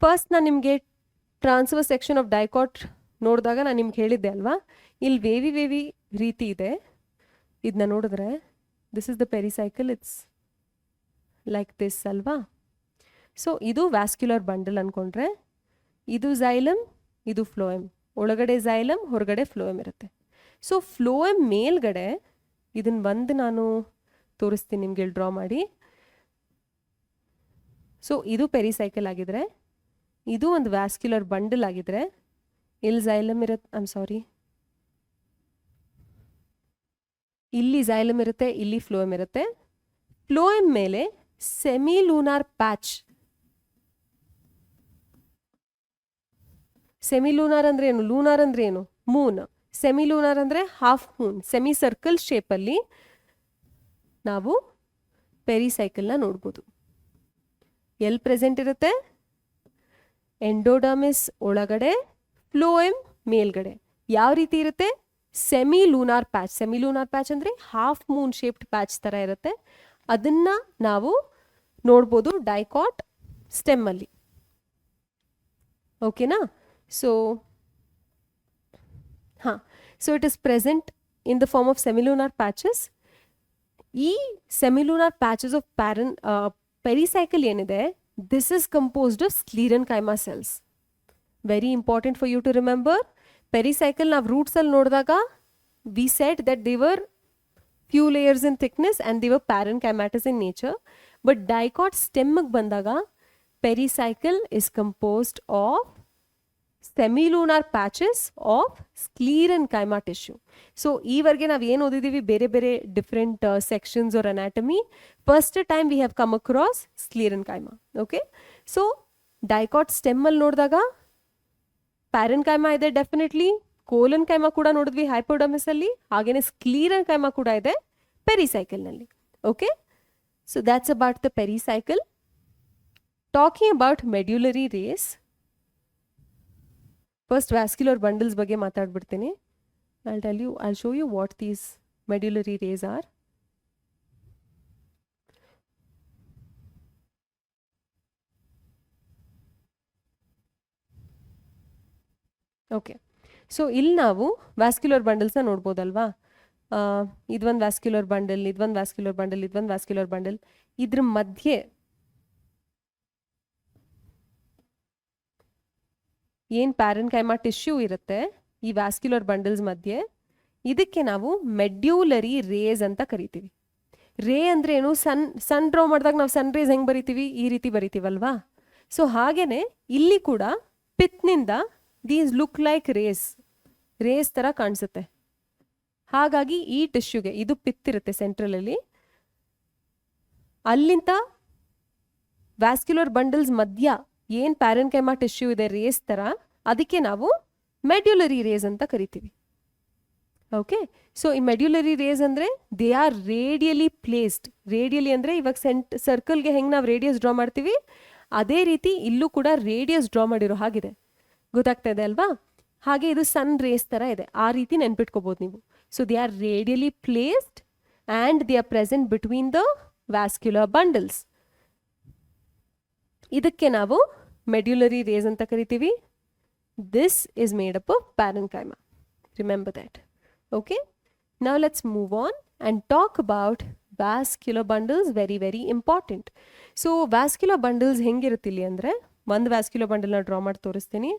ಫಸ್ಟ್ ನಾನು ನಿಮಗೆ ಟ್ರಾನ್ಸ್ವರ್ಸ್ ಸೆಕ್ಷನ್ ಆಫ್ ಡೈಕಾಟ್ ನೋಡಿದಾಗ ನಾನು ನಿಮ್ಗೆ ಹೇಳಿದ್ದೆ ಅಲ್ವಾ, ಇಲ್ಲಿ ವೇವಿ ರೀತಿ ಇದೆ. ಇದನ್ನ ನೋಡಿದ್ರೆ this is the pericycle, it's like this ಅಲ್ವಾ. ಸೊ ಇದು ವ್ಯಾಸ್ಕ್ಯುಲರ್ ಬಂಡಲ್ ಅಂದ್ಕೊಂಡ್ರೆ, ಇದು ಝೈಲಮ್, ಇದು ಫ್ಲೋಯಮ್. ಒಳಗಡೆ ಝೈಲಮ್, ಹೊರಗಡೆ ಫ್ಲೋಯಮ್ ಇರುತ್ತೆ. ಸೊ ಫ್ಲೋಯಮ್ ಮೇಲ್ಗಡೆ ಇದನ್ನು ಬಂದು ನಾನು ತೋರಿಸ್ತೀನಿ ನಿಮಗೆ ಡ್ರಾ ಮಾಡಿ. ಸೊ ಇದು ಪೆರಿಸೈಕಲ್ ಆಗಿದ್ರೆ, ಇದು ಒಂದು ವ್ಯಾಸ್ಕ್ಯುಲರ್ ಬಂಡಲ್ ಆಗಿದ್ರೆ, ಇಲ್ಲಿ ಝೈಲಮ್ ಇರುತ್ತೆ, ಇಲ್ಲಿ ಝೈಲಮ್ ಇರುತ್ತೆ, ಇಲ್ಲಿ ಫ್ಲೋಯಮ್ ಇರುತ್ತೆ. ಫ್ಲೋಯಮ್ ಮೇಲೆ semi lunar patch. Semi lunar ಅಂದ್ರೆ ಏನು, ಲೂನಾರ್ ಅಂದ್ರೆ ಏನು, ಮೂನ್. ಸೆಮಿ ಲೂನಾರ್ ಅಂದ್ರೆ ಹಾಫ್ ಮೂನ್. ಸೆಮಿ ಸರ್ಕಲ್ ಶೇಪಲ್ಲಿ ನಾವು ಪೆರಿಸೈಕಲ್ನ ನೋಡ್ಬೋದು. ಎಲ್ಲಿ ಪ್ರೆಸೆಂಟ್ ಇರುತ್ತೆ, ಎಂಡೋಡರ್ಮಿಸ್ ಒಳಗಡೆ, ಫ್ಲೋಯಮ್ ಮೇಲ್ಗಡೆ. ಯಾವ ರೀತಿ ಇರುತ್ತೆ, semi lunar patch. Semi lunar patch ಅಂದರೆ ಹಾಫ್ ಮೂನ್ ಶೇಪ್ಡ್ ಪ್ಯಾಚ್ ಥರ ಇರುತ್ತೆ. ಅದನ್ನು ನಾವು ನೋಡ್ಬೋದು ಡೈಕಾಟ್ ಸ್ಟೆಮ್ಮಲ್ಲಿ. ಓಕೆನಾ? ಸೊ ಹಾಂ, so it is present in the form of semilunar patches. ಈ ಸೆಮಿಲೂನಾರ್ ಪ್ಯಾಚಸ್ ಆಫ್ ಪೆರಿಸೈಕಲ್ ಏನಿದೆ, this is composed of sclerenchyma cells. Very important for you to remember. Pericycle ನಾವು ರೂಟ್ಸಲ್ಲಿ ನೋಡಿದಾಗ we said that they were few layers in thickness and they were parenchymatous in nature. But dicot stem bandaga, pericycle is composed of semilunar patches of sclerenchyma tissue. So ಈವರೆಗೆ ನಾವು ಏನು ಓದಿದೀವಿ, ಬೇರೆ ಬೇರೆ different sections or anatomy. First time we have come across sclerenchyma. Okay, so dicot stem ಅಲ್ಲಿ ನೋಡಿದಾಗ parenchyma ಇದೆ definitely. Colon keema ಕೂಡ ನೋಡಿದ್ವಿ ಹೈಪೋಡರ್ಮಿಸ್ ಅಲ್ಲಿ, ಹಾಗೇನೆ ಸ್ಕ್ಲೀರನ್ ಕೈಮಾ ಕೂಡ ಇದೆ ಪೆರಿಸೈಕಲ್ ನಲ್ಲಿ. Okay, so that's about the pericycle. Talking about medullary rays, first vascular bundles ಬಗ್ಗೆ ಮಾತಾಡ್ಬಿಡ್ತೀನಿ. I'll show you what these medullary rays are. Okay, so ಇಲ್ಲಿ ನಾವು ವ್ಯಾಸ್ಕ್ಯುಲರ್ ಬಂಡಲ್ಸ್ನ ನೋಡ್ಬೋದಲ್ವಾ. ಇದೊಂದು ವ್ಯಾಸ್ಕ್ಯುಲರ್ ಬಂಡಲ್, ಇದೊಂದು ವ್ಯಾಸ್ಕ್ಯುಲರ್ ಬಂಡಲ್, ಇದೊಂದು ವ್ಯಾಸ್ಕ್ಯುಲರ್ ಬಂಡಲ್. ಇದ್ರ ಮಧ್ಯೆ ಏನು ಪ್ಯಾರೆನ್ಕೈಮಾ ಟಿಶ್ಯೂ ಇರುತ್ತೆ ಈ ವ್ಯಾಸ್ಕ್ಯುಲರ್ ಬಂಡಲ್ಸ್ ಮಧ್ಯೆ, ಇದಕ್ಕೆ ನಾವು ಮೆಡ್ಯೂಲರಿ ರೇಸ್ ಅಂತ ಕರಿತೀವಿ. ರೇ ಅಂದ್ರೆ ಏನು? ಸನ್ ಡ್ರಾ ಮಾಡಿದಾಗ ನಾವು ಸನ್ ರೇಸ್ ಹೆಂಗೆ ಬರಿತೀವಿ, ಈ ರೀತಿ ಬರಿತೀವಲ್ವಾ. ಸೊ ಹಾಗೇನೆ ಇಲ್ಲಿ ಕೂಡ ಪಿತ್ನಿಂದ ದೀಸ್ ಲುಕ್ ಲೈಕ್ ರೇಸ್ ಥರ ಕಾಣಿಸುತ್ತೆ. ಹಾಗಾಗಿ ಈ ಟಿಶ್ಯೂಗೆ, ಇದು ಪಿತ್ತಿರುತ್ತೆ ಸೆಂಟ್ರಲಲ್ಲಿ, ಅಲ್ಲಿಂದ ವ್ಯಾಸ್ಕ್ಯುಲರ್ ಬಂಡಲ್ಸ್ ಮಧ್ಯ ಏನು ಪ್ಯಾರೆನ್ಕೈಮಾ ಟಿಶ್ಯೂ ಇದೆ ರೇಸ್ ಥರ, ಅದಕ್ಕೆ ನಾವು ಮೆಡ್ಯುಲರಿ ರೇಸ್ ಅಂತ ಕರಿತೀವಿ. ಓಕೆ, ಸೊ ಈ ಮೆಡ್ಯುಲರಿ ರೇಸ್ ಅಂದರೆ they are radially placed. Radially ಅಂದರೆ ಇವಾಗ ಸರ್ಕಲ್ಗೆ ಹೆಂಗೆ ನಾವು ರೇಡಿಯಸ್ ಡ್ರಾ ಮಾಡ್ತೀವಿ, ಅದೇ ರೀತಿ ಇಲ್ಲೂ ಕೂಡ ರೇಡಿಯಸ್ ಡ್ರಾ ಮಾಡಿರೋ ಹಾಗಿದೆ. ಗೊತ್ತಾಗ್ತಾ ಇದೆ ಅಲ್ವಾ? ಹಾಗೆ ಇದು ಸನ್ ರೇಸ್ ಥರ ಇದೆ, ಆ ರೀತಿ ನೆನ್ಪಿಟ್ಕೋಬೋದು ನೀವು. So they are radially placed and they are present between the vascular bundles. ಇದಕ್ಕೆ ನಾವು ಮೆಡ್ಯುಲರಿ ರೇಸ್ ಅಂತ ಕರಿತೀವಿ. This is made up of parenchyma. Remember that. Okay, now let's move on and talk about vascular bundles. Very very important. So vascular bundles ಹೆಂಗಿರುತ್ತಿಲ್ಲಿ ಅಂದರೆ, ಒಂದು vascular ಬಂಡಲ್ನ draw ಮಾಡಿ ತೋರಿಸ್ತೀನಿ.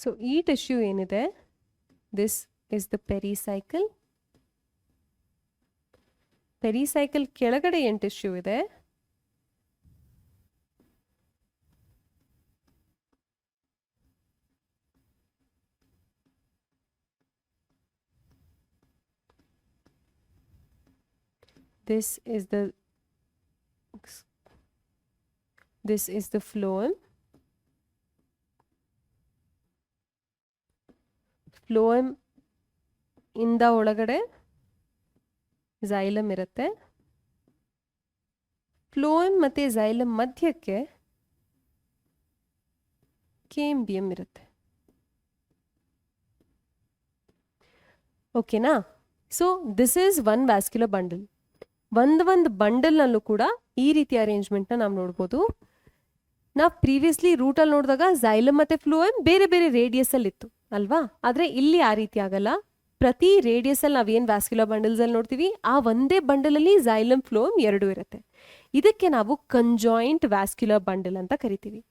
So ಈ ಟಿಶ್ಯೂ ಏನಿದೆ, this is the pericycle. Pericycle ಕೆಳಗಡೆ ಏನು tissue ಇದೆ, this is the phloem. Phloem ಇಂದ ಒಳಗಡೆ ಝೈಲಮ್ ಇರುತ್ತೆ. ಫ್ಲೋಯಮ್ ಮತ್ತು ಝೈಲಮ್ ಮಧ್ಯಕ್ಕೆ ಕೇಂಬಿಯಂ ಇರುತ್ತೆ. ಓಕೆನಾ? So this is one vascular bundle. ಒಂದು ಬಂಡಲ್ನಲ್ಲೂ ಕೂಡ ಈ ರೀತಿ ಅರೇಂಜ್ಮೆಂಟ್ನ ನಾವು ನೋಡ್ಬೋದು. ನಾವು ಪ್ರೀವಿಯಸ್ಲಿ ರೂಟಲ್ಲಿ ನೋಡಿದಾಗ ಝೈಲಮ್ ಮತ್ತು ಫ್ಲೋಯಮ್ ಬೇರೆ ಬೇರೆ ರೇಡಿಯಸಲ್ಲಿ ಇತ್ತು ಅಲ್ವಾ? ಆದರೆ ಇಲ್ಲಿ ಆ ರೀತಿ ಆಗಲ್ಲ. ಪ್ರತಿ ರೇಡಿಯಸಲ್ಲಿ ನಾವೇನು ವ್ಯಾಸ್ಕ್ಯುಲರ್ ಬಂಡಲ್ಸಲ್ಲಿ ನೋಡ್ತೀವಿ, ಆ ಒಂದೇ ಬಂಡಲಲ್ಲಿ ಝೈಲಮ್ ಫ್ಲೋಯಮ್ ಎರಡೂ ಇರುತ್ತೆ. ಇದಕ್ಕೆ ನಾವು ಕಂಜಾಯಿಂಟ್ ವ್ಯಾಸ್ಕ್ಯುಲರ್ ಬಂಡಲ್ ಅಂತ ಕರಿತೀವಿ.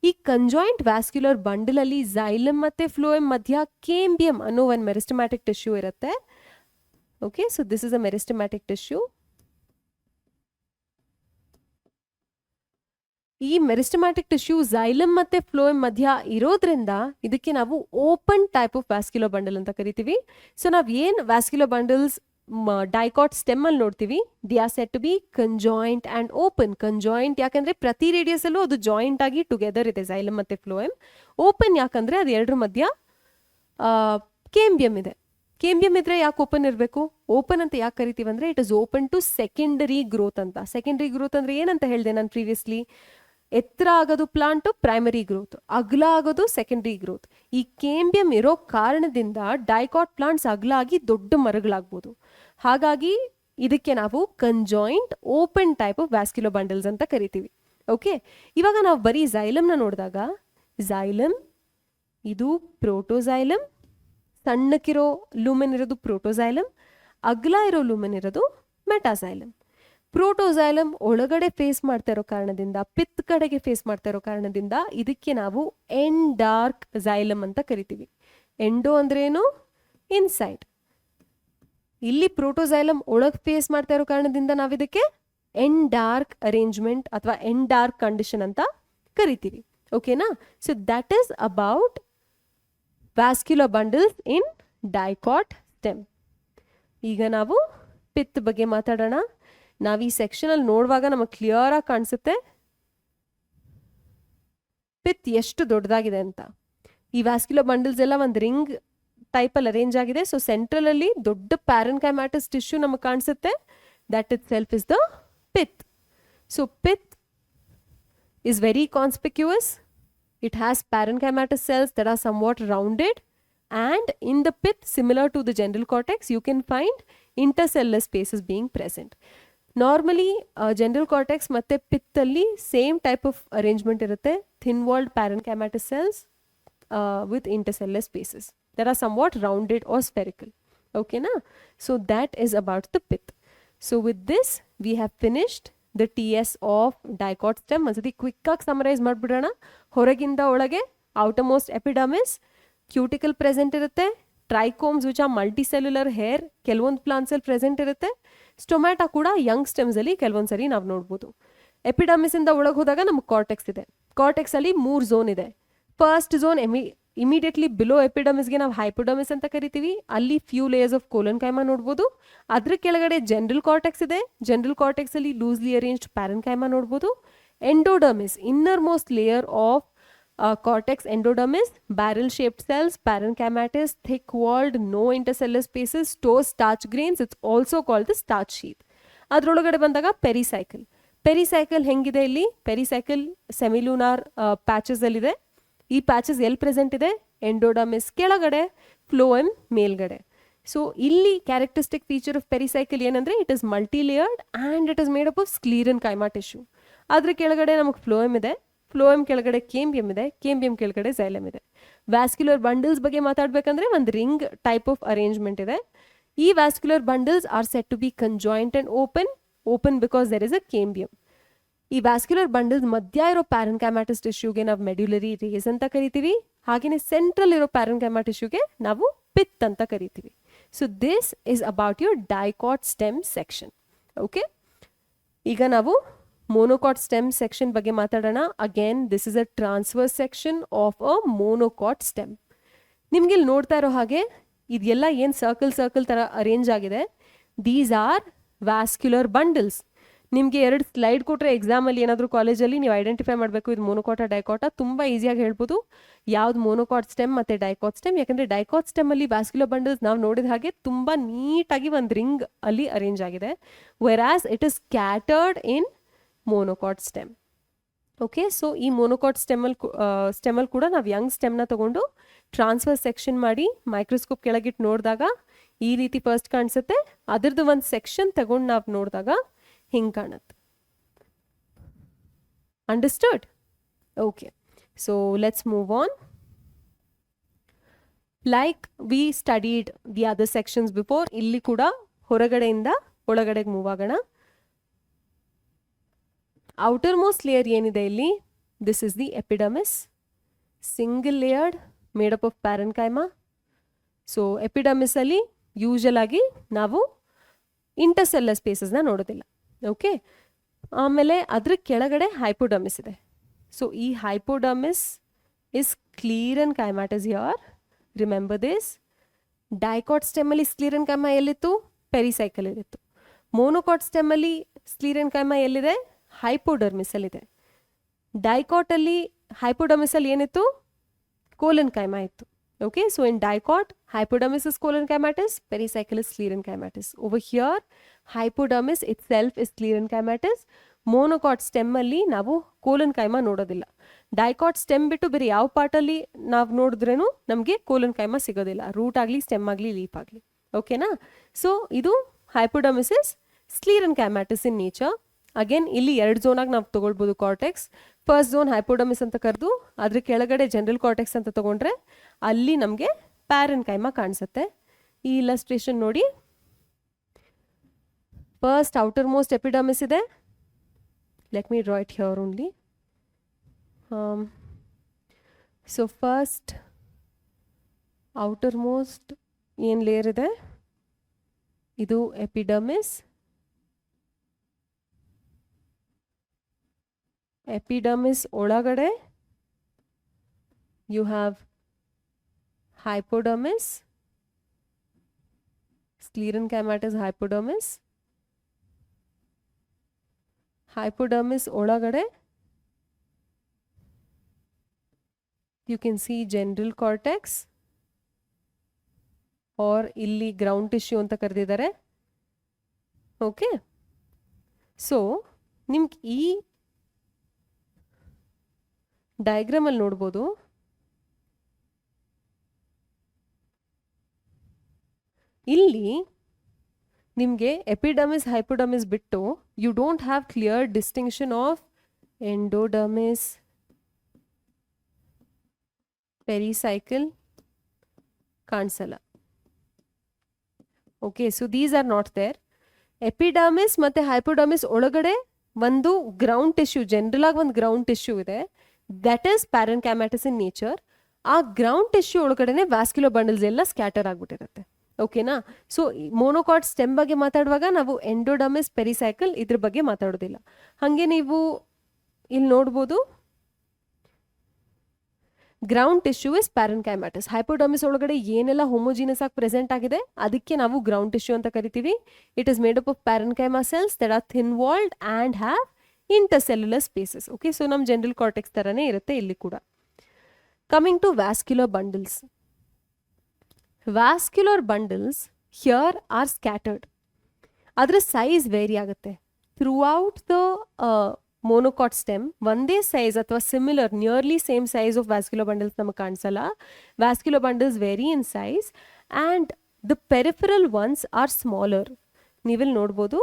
ಈ ಕಂಜಾಯಿಂಟ್ ವ್ಯಾಸ್ಕ್ಯುಲರ್ ಬಂಡಲಲ್ಲಿ ಝೈಲಮ್ ಮತ್ತು ಫ್ಲೋಯಮ್ ಮಧ್ಯ ಕೇಂಬಿಯಂ ಅನ್ನೋ ಒಂದು ಮೆರಿಸ್ಟಮ್ಯಾಟಿಕ್ ಟಿಶ್ಯೂ ಇರುತ್ತೆ. Okay, so this is a meristematic tissue. ಈ ಮೆರಿಸ್ಟಮ್ಯಾಟಿಕ್ ಟಿಶ್ಯೂ ಝೈಲಮ್ ಮತ್ತೆ ಫ್ಲೋಯಮ್ ಮಧ್ಯ ಇರೋದ್ರಿಂದ ಇದಕ್ಕೆ ನಾವು open type of vascular bundle ಅಂತ ಕರಿತೀವಿ. ಸೊ ನಾವು ಏನು ವ್ಯಾಸ್ಕ್ಯುಲರ್ ಬಂಡಲ್ಸ್ ಡೈಕಾಟ್ ಸ್ಟೆಮ್ ಅಲ್ಲಿ ನೋಡ್ತೀವಿ, they are set to be conjoint and open. Conjoint ಯಾಕಂದ್ರೆ ಪ್ರತಿ ರೇಡಿಯಸ್ ಅಲ್ಲೂ ಅದು ಜಾಯಿಂಟ್ ಆಗಿ ಟುಗೆದರ್ ಇದೆ ಝೈಲಮ್ ಮತ್ತೆ ಫ್ಲೋಯಮ್. ಓಪನ್ ಯಾಕಂದ್ರೆ ಅದು ಎರಡರ ಮಧ್ಯ ಕೇಂಬಿಯಂ ಇದೆ. ಕೇಂಬಿಯಂ ಇದ್ರೆ ಯಾಕೆ ಓಪನ್ ಇರಬೇಕು? ಓಪನ್ ಅಂತ ಯಾಕೆ ಕರಿತೀವಿ ಅಂದ್ರೆ it is open to secondary growth ಅಂತ. ಸೆಕೆಂಡರಿ ಗ್ರೋತ್ ಅಂದ್ರೆ ಏನಂತ ಹೇಳಿದೆ ನಾನು ಪ್ರೀವಿಯಸ್ಲಿ? ಎತ್ತರ ಆಗೋದು ಪ್ಲಾಂಟ್ ಪ್ರೈಮರಿ ಗ್ರೋತ್, ಅಗಲ ಆಗೋದು ಸೆಕೆಂಡರಿ ಗ್ರೋತ್. ಈ ಕೇಂಬಿಯಂ ಇರೋ ಕಾರಣದಿಂದ ಡೈಕಾಟ್ ಪ್ಲಾಂಟ್ಸ್ ಅಗಲ ಆಗಿ ದೊಡ್ಡ ಮರಗಳಾಗ್ಬೋದು. ಹಾಗಾಗಿ ಇದಕ್ಕೆ ನಾವು conjoint open type of vascular bundles ಅಂತ ಕರಿತೀವಿ. ಓಕೆ, ಇವಾಗ ನಾವು ಬರೀ ಝೈಲಮ್ನ ನೋಡಿದಾಗ ಝೈಲಮ್ ಇದು ಪ್ರೋಟೋಝೈಲಮ್, ಸಣ್ಣಕ್ಕಿರೋ ಲೂಮೆನ್ ಇರೋದು ಪ್ರೋಟೋಝೈಲಮ್, ಅಗಲ ಇರೋ ಲೂಮೆನ್ ಇರೋದು ಮೆಟಾಝೈಲಮ್. ಪ್ರೋಟೋಝೈಲಮ್ ಒಳಗಡೆ ಫೇಸ್ ಮಾಡ್ತಾ ಇರೋ ಕಾರಣದಿಂದ, ಪಿತ್ ಕಡೆಗೆ ಫೇಸ್ ಮಾಡ್ತಾ ಇರೋ ಕಾರಣದಿಂದ ಇದಕ್ಕೆ ನಾವು ಎಂಡಾರ್ಕ್ ಝೈಲಮ್ ಅಂತ ಕರಿತೀವಿ. ಎಂಡೋ ಅಂದ್ರೆ ಏನು? ಇನ್ಸೈಡ್. ಇಲ್ಲಿ ಪ್ರೋಟೋಝೈಲಮ್ ಒಳಗೆ ಫೇಸ್ ಮಾಡ್ತಾ ಇರೋ ಕಾರಣದಿಂದ ನಾವು ಇದಕ್ಕೆ ಎಂಡಾರ್ಕ್ ಅರೇಂಜ್ಮೆಂಟ್ ಅಥವಾ ಎಂಡಾರ್ಕ್ ಕಂಡೀಷನ್ ಅಂತ ಕರಿತೀವಿ. ಓಕೆನಾ? So that is about vascular bundles in dicot stem. ಈಗ ನಾವು ಪಿತ್ ಬಗ್ಗೆ ಮಾತಾಡೋಣ. ನಾವು ಈ ಸೆಕ್ಷನ್ ಅಲ್ಲಿ ನೋಡುವಾಗ ನಮಗೆ ಕ್ಲಿಯರ್ ಆಗಿ ಕಾಣಿಸುತ್ತೆ ಪಿತ್ ಎಷ್ಟು ದೊಡ್ಡದಾಗಿದೆ ಅಂತ. ಈ ವ್ಯಾಸ್ಕ್ಯುಲರ್ ಬಂಡಲ್ಸ್ ಎಲ್ಲ ಒಂದು ರಿಂಗ್ ಟೈಪ್ ಅಲ್ಲಿ ಅರೇಂಜ್ ಆಗಿದೆ. ಸೊ ಸೆಂಟ್ರಲ್ ಅಲ್ಲಿ ದೊಡ್ಡ ಪ್ಯಾರೆನ್ಕೈಮ್ಯಾಟಿಸ್ ಟಿಶ್ಯೂ ನಮಗೆ ಕಾಣಿಸುತ್ತೆ. That it self is the pith. So pith is very conspicuous. It has parenchymatous cells that are somewhat rounded, and in the pith, similar to the general cortex, you can find intercellular spaces being present. Normally general cortex ಮತ್ತೆ pith ಅಲ್ಲಿ same type of arrangement ಇರುತ್ತೆ, thin walled parenchymatous cells with intercellular spaces that are somewhat rounded or spherical. Okay na? So that is about the pith. So with this we have finished the TS of dicot stem. ಒಂದ್ಸತಿ quick ಆಗಿ summarise ಮಾಡ್ಬಿಡೋಣ. ಹೊರಗಿಂದ ಒಳಗೆ outermost epidermis, cuticle present ಇರುತ್ತೆ, trichomes which are multicellular hair ಕೆಲವೊಂದು plants ಅಲ್ಲಿ present ಇರುತ್ತೆ, stomata ಕೂಡ Young stems ಅಲ್ಲಿ ಕೆಲವೊಂದ್ಸರಿ ನಾವು ನೋಡ್ಬೋದು. ಎಪಿಡರ್ಮಿಸ್ ಇಂದ ಒಳಗೆ ಹೋದಾಗ ನಮ್ಗೆ ಕಾರ್ಟೆಕ್ಸ್ ಇದೆ. ಕಾರ್ಟೆಕ್ಸ್ ಅಲ್ಲಿ 3 ಝೋನ್ ಇದೆ. ಫಸ್ಟ್ ಝೋನ್ ಇಮಿಡಿಯೇಟ್ಲಿ ಬಿಲೋ ಎಪಿಡರ್ಮಿಸ್ಗೆ ನಾವು ಹೈಪೋಡರ್ಮಿಸ್ ಅಂತ ಕರಿತೀವಿ. ಅಲ್ಲಿ ಫ್ಯೂ ಲೇಯರ್ಸ್ ಆಫ್ ಕೋಲನ್ಕೈಮಾ ನೋಡ್ಬೋದು. ಅದ್ರ ಕೆಳಗಡೆ ಜನರಲ್ ಕಾರ್ಟೆಕ್ಸ್ ಇದೆ. ಜನರಲ್ ಕಾರ್ಟೆಕ್ಸ್ ಅಲ್ಲಿ ಲೂಸ್ಲಿ ಅರೇಂಜ್ಡ್ ಪ್ಯಾರೆನ್ಕೈಮಾ ನೋಡ್ಬೋದು. Endodermis, inner most layer of cortex endodermis, barrel shaped cells, parenchymatous, thick walled, no intercellular spaces, store starch grains. It's also called the starch sheath. ಅದ್ರೊಳಗಡೆ ಬಂದಾಗ pericycle. Pericycle ಹೆಂಗಿದೆ? ಇಲ್ಲಿ pericycle ಸೆಮಿಲೂನಾರ್ patches ಅಲ್ಲಿದೆ. ಈ patches ಎಲ್ಲಿ present ಇದೆ? Endodermis ಕೆಳಗಡೆ, phloem ಮೇಲ್ಗಡೆ. ಸೊ ಇಲ್ಲಿ ಕ್ಯಾರೆಕ್ಟರಿಸ್ಟಿಕ್ ಫೀಚರ್ ಆಫ್ ಪೆರಿಸೈಕಲ್ ಏನಂದ್ರೆ it is multi layered and it is made up of sclerenchyma tissue. ಅದ್ರ ಕೆಳಗಡೆ ನಮಗೆ ಫ್ಲೋಯಮ್ ಇದೆ, ಫ್ಲೋಯಮ್ ಕೆಳಗಡೆ ಕೇಂಬಿಯಂ ಇದೆ, ಕೇಂಬಿಯಂ ಕೆಳಗಡೆ ಝೈಲಮ್ ಇದೆ. ವ್ಯಾಸ್ಕ್ಯುಲರ್ ಬಂಡಲ್ಸ್ ಬಗ್ಗೆ ಮಾತಾಡ್ಬೇಕಂದ್ರೆ ಒಂದು ರಿಂಗ್ ಟೈಪ್ ಆಫ್ ಅರೇಂಜ್ಮೆಂಟ್ ಇದೆ. ಈ vascular bundles are set to be conjoint and open because there is a cambium. ಈ ವ್ಯಾಸ್ಕ್ಯುಲರ್ ಬಂಡಲ್ಸ್ ಮಧ್ಯ ಇರೋ ಪ್ಯಾರೆನ್ಕೈಮ್ಯಾಟಿಸ್ ಟಿಶ್ಯೂಗೆ ನಾವು ಮೆಡ್ಯುಲರಿ ರೇಸ್ ಅಂತ ಕರಿತೀವಿ. ಹಾಗೆಯೇ ಸೆಂಟ್ರಲ್ ಇರೋ ಪ್ಯಾರೆನ್ಕೈಮಾ ಟಿಶ್ಯೂಗೆ ನಾವು ಪಿತ್ ಅಂತ ಕರಿತೀವಿ. So this is about your dicot stem section. Okay, ಈಗ ನಾವು ಮೋನೋಕಾಟ್ ಸ್ಟೆಮ್ ಸೆಕ್ಷನ್ ಬಗ್ಗೆ ಮಾತಾಡೋಣ. Again this is a transverse section of a monocot stem. ನಿಮ್ಗೆ ಇಲ್ಲಿ ನೋಡ್ತಾ ಇರೋ ಹಾಗೆ ಇದೆಲ್ಲ ಏನು ಸರ್ಕಲ್ ತರ ಅರೇಂಜ್ ಆಗಿದೆ, ದೀಸ್ ಆರ್ ವ್ಯಾಸ್ಕ್ಯುಲರ್ ಬಂಡಲ್ಸ್. ನಿಮಗೆ 2 ಸ್ಲೈಡ್ ಕೊಟ್ಟರೆ ಎಕ್ಸಾಮಲ್ಲಿ ಏನಾದರೂ ಕಾಲೇಜಲ್ಲಿ ನೀವು ಐಡೆಂಟಿಫೈ ಮಾಡಬೇಕು ಇದು ಮೋನೋಕಾಟ ಡೈಕಾಟ, ತುಂಬ ಈಸಿಯಾಗಿ ಹೇಳ್ಬೋದು ಯಾವ್ದು ಮೋನೋಕಾಟ್ ಸ್ಟೆಮ್ ಮತ್ತು ಡೈಕಾಟ್ ಸ್ಟೆಮ್. ಯಾಕಂದರೆ ಡೈಕಾಟ್ ಸ್ಟೆಮ್ಮಲ್ಲಿ ವ್ಯಾಸ್ಕ್ಯುಲರ್ ಬಂಡಲ್ಸ್ ನಾವು ನೋಡಿದ ಹಾಗೆ ತುಂಬ ನೀಟಾಗಿ ಒಂದು ರಿಂಗ್ ಅಲ್ಲಿ ಅರೇಂಜ್ ಆಗಿದೆ, whereas it is scattered in monocot stem. Okay, so ಈ ಮೋನೋಕಾಟ್ ಸ್ಟೆಮಲ್ಲಿ ಕೂಡ ನಾವು ಯಂಗ್ ಸ್ಟೆಮ್ನ ತಗೊಂಡು ಟ್ರಾನ್ಸ್ಫರ್ ಸೆಕ್ಷನ್ ಮಾಡಿ ಮೈಕ್ರೋಸ್ಕೋಪ್ ಕೆಳಗಿಟ್ಟು ನೋಡಿದಾಗ ಈ ರೀತಿ ಫಸ್ಟ್ ಕಾಣಿಸುತ್ತೆ. ಅದ್ರದ್ದು ಒಂದು ಸೆಕ್ಷನ್ ತಗೊಂಡು ನಾವು ನೋಡಿದಾಗ ಹಿಂಗೆ ಕಾಣುತ್ತೆ. Understood? Okay, so let's move on. Like we studied the other sections before, ಇಲ್ಲಿ ಕೂಡ ಹೊರಗಡೆಯಿಂದ ಒಳಗಡೆಗೆ ಮೂವ್ ಆಗೋಣ. ಔಟರ್ ಮೋಸ್ಟ್ ಲೇಯರ್ ಏನಿದೆ ಇಲ್ಲಿ, this is the epidermis, single layered made up of parenchyma. So epidermis ಅಲ್ಲಿ ಯೂಶಲ್ ಆಗಿ ನಾವು ಇಂಟರ್ಸೆಲ್ಲರ್ ಸ್ಪೇಸಸ್ನ ನೋಡೋದಿಲ್ಲ. ಓಕೆ, ಆಮೇಲೆ ಅದ್ರ ಕೆಳಗಡೆ ಹೈಪೋಡರ್ಮಿಸ್ ಇದೆ. ಸೊ ಈ hypodermis is sclerenchyma is here. Remember this. Dicot stem ಅಲ್ಲಿ sclerenchyma ಎಲ್ಲಿತ್ತು? ಪೆರಿಸೈಕಲ್ ಇತ್ತು. ಮೊನೊಕಾಟ್ ಸ್ಟೆಮ್ ಅಲ್ಲಿ sclerenchyma ಎಲ್ಲಿದೆ? ಹೈಪೋಡರ್ಮಿಸ್ ಅಲ್ಲಿದೆ. ಡೈಕಾಟ್ ಅಲ್ಲಿ ಹೈಪೋಡರ್ಮಿಸ್ ಅಲ್ಲಿ ಏನಿತ್ತು? ಕೋಲೆನ್ಕೈಮಾ ಇತ್ತು. Okay, so in dicot, hypodermis is collenchymatous, pericycle is sclerenchymatous. Over here, hypodermis itself is sclerenchymatous. Monocot stem ಅಲ್ಲಿ ನಾವು ಕೋಲೆನ್ಕೈಮಾ ನೋಡೋದಿಲ್ಲ. ಡೈಕಾಟ್ ಸ್ಟೆಮ್ ಬಿಟ್ಟು ಬೇರೆ ಯಾವ ಪಾರ್ಟಲ್ಲಿ ನಾವು ನೋಡಿದ್ರೇನು ನಮಗೆ ಕೋಲೆನ್ಕೈಮಾ ಸಿಗೋದಿಲ್ಲ, ರೂಟ್ ಆಗಲಿ ಸ್ಟೆಮ್ ಆಗಲಿ ಲೀಫ್ ಆಗಲಿ. ಓಕೆನಾ? ಸೊ ಇದು hypodermis is sclerenchymatous in nature. Again ಇಲ್ಲಿ 2 ಝೋನಾಗಿ ನಾವು ತಗೊಳ್ಬೋದು ಕಾರ್ಟೆಕ್ಸ್. ಫಸ್ಟ್ ಝೋನ್ ಹೈಪೋಡರ್ಮಿಸ್ ಅಂತ ಕರೆದು ಅದ್ರ ಕೆಳಗಡೆ ಜನರಲ್ ಕಾರ್ಟೆಕ್ಸ್ ಅಂತ ತಗೊಂಡ್ರೆ ಅಲ್ಲಿ ನಮಗೆ ಪ್ಯಾರೆನ್ಕೈಮಾ ಕಾಣಿಸುತ್ತೆ. ಈ ಇಲಸ್ಟ್ರೇಷನ್ ನೋಡಿ. ಫಸ್ಟ್ ಔಟರ್ ಮೋಸ್ಟ್ ಎಪಿಡರ್ಮಿಸ್ ಇದೆ. Let me draw it here only. So first outer most ಏನು ಲೇಯರ್ ಇದೆ? ಇದು ಎಪಿಡರ್ಮಿಸ್. ಎಪಿಡರ್ಮಿಸ್ ಒಳಗಡೆ you have hypodermis, sclerenchymatous hypodermis. Hypodermis ಒಳಗಡೆ you can see general cortex or ಇಲ್ಲಿ ground tissue ಅಂತ ಕರೆದಿದ್ದಾರೆ. Okay, so ನಿಮ್ಗೆ ಈ ಡಯಾಗ್ರಾಮ್ ಅಲ್ಲಿ ನೋಡ್ಬೋದು, ಇಲ್ಲಿ ನಿಮಗೆ ಎಪಿಡರ್ಮಿಸ್ ಹೈಪೋಡರ್ಮಿಸ್ ಬಿಟ್ಟು you don't have clear distinction of endodermis, pericycle ಕಾಣಿಸಲ್ಲ. Okay, so these are not there. Epidermis ಮತ್ತೆ ಹೈಪೋಡರ್ಮಿಸ್ ಒಳಗಡೆ ಒಂದು ಗ್ರೌಂಡ್ ಟಿಶ್ಯೂ, ಜನರಲ್ ಆಗಿ ಒಂದು ಗ್ರೌಂಡ್ ಟಿಶ್ಯೂ ಇದೆ, that is parenchymatous in nature. ಆ ಗ್ರೌಂಡ್ ಟಿಶ್ಯೂ ಒಳಗಡೆನೆ ವ್ಯಾಸ್ಕ್ಯುಲರ್ ಬಂಡಲ್ಸ್ ಎಲ್ಲ ಸ್ಕ್ಯಾಟರ್ ಆಗ್ಬಿಟ್ಟಿರುತ್ತೆ. ಓಕೆನಾ? ಸೊ ಮೊನೊಕಾಟ್ ಸ್ಟೆಮ್ ಬಗ್ಗೆ ಮಾತಾಡುವಾಗ ನಾವು ಎಂಡೋಡರ್ಮಿಸ್ ಪೆರಿಸೈಕಲ್ ಇದ್ರ ಬಗ್ಗೆ ಮಾತಾಡೋದಿಲ್ಲ. ಹಾಗೆ ನೀವು ಇಲ್ಲಿ ನೋಡ್ಬೋದು, ಗ್ರೌಂಡ್ ಟಿಶ್ಯೂ ಇಸ್ ಪ್ಯಾರೆನ್ಕೈಮ್ಯಾಟಿಸ್. ಹೈಪೋಡರ್ಮಿಸ್ ಒಳಗಡೆ ಏನೆಲ್ಲ ಹೋಮೋಜಿನಸ್ ಆಗಿ ಪ್ರೆಸೆಂಟ್ ಆಗಿದೆ ಅದಕ್ಕೆ ನಾವು ಗ್ರೌಂಡ್ ಟಿಶ್ಯೂ ಅಂತ ಕರಿತೀವಿ. It is made up of parenchyma cells that are thin walled and have intercellular spaces. Okay, so ನಮ್ಮ ಜನರಲ್ ಕಾರ್ಟೆಕ್ಸ್ ಥರನೇ ಇರುತ್ತೆ ಇಲ್ಲಿ ಕೂಡ. Coming to vascular bundles. Vascular bundles here are scattered. ಅದರ ಸೈಜ್ ವೇರಿ ಆಗುತ್ತೆ throughout the monocot stem. ಒಂದೇ size ಅಥವಾ similar nearly same size of vascular bundles ನಮಗೆ ಕಾಣಿಸಲ್ಲ. Vascular bundles vary in size and the peripheral ones are smaller. ನೀವಿಲ್ಲಿ ನೋಡ್ಬೋದು,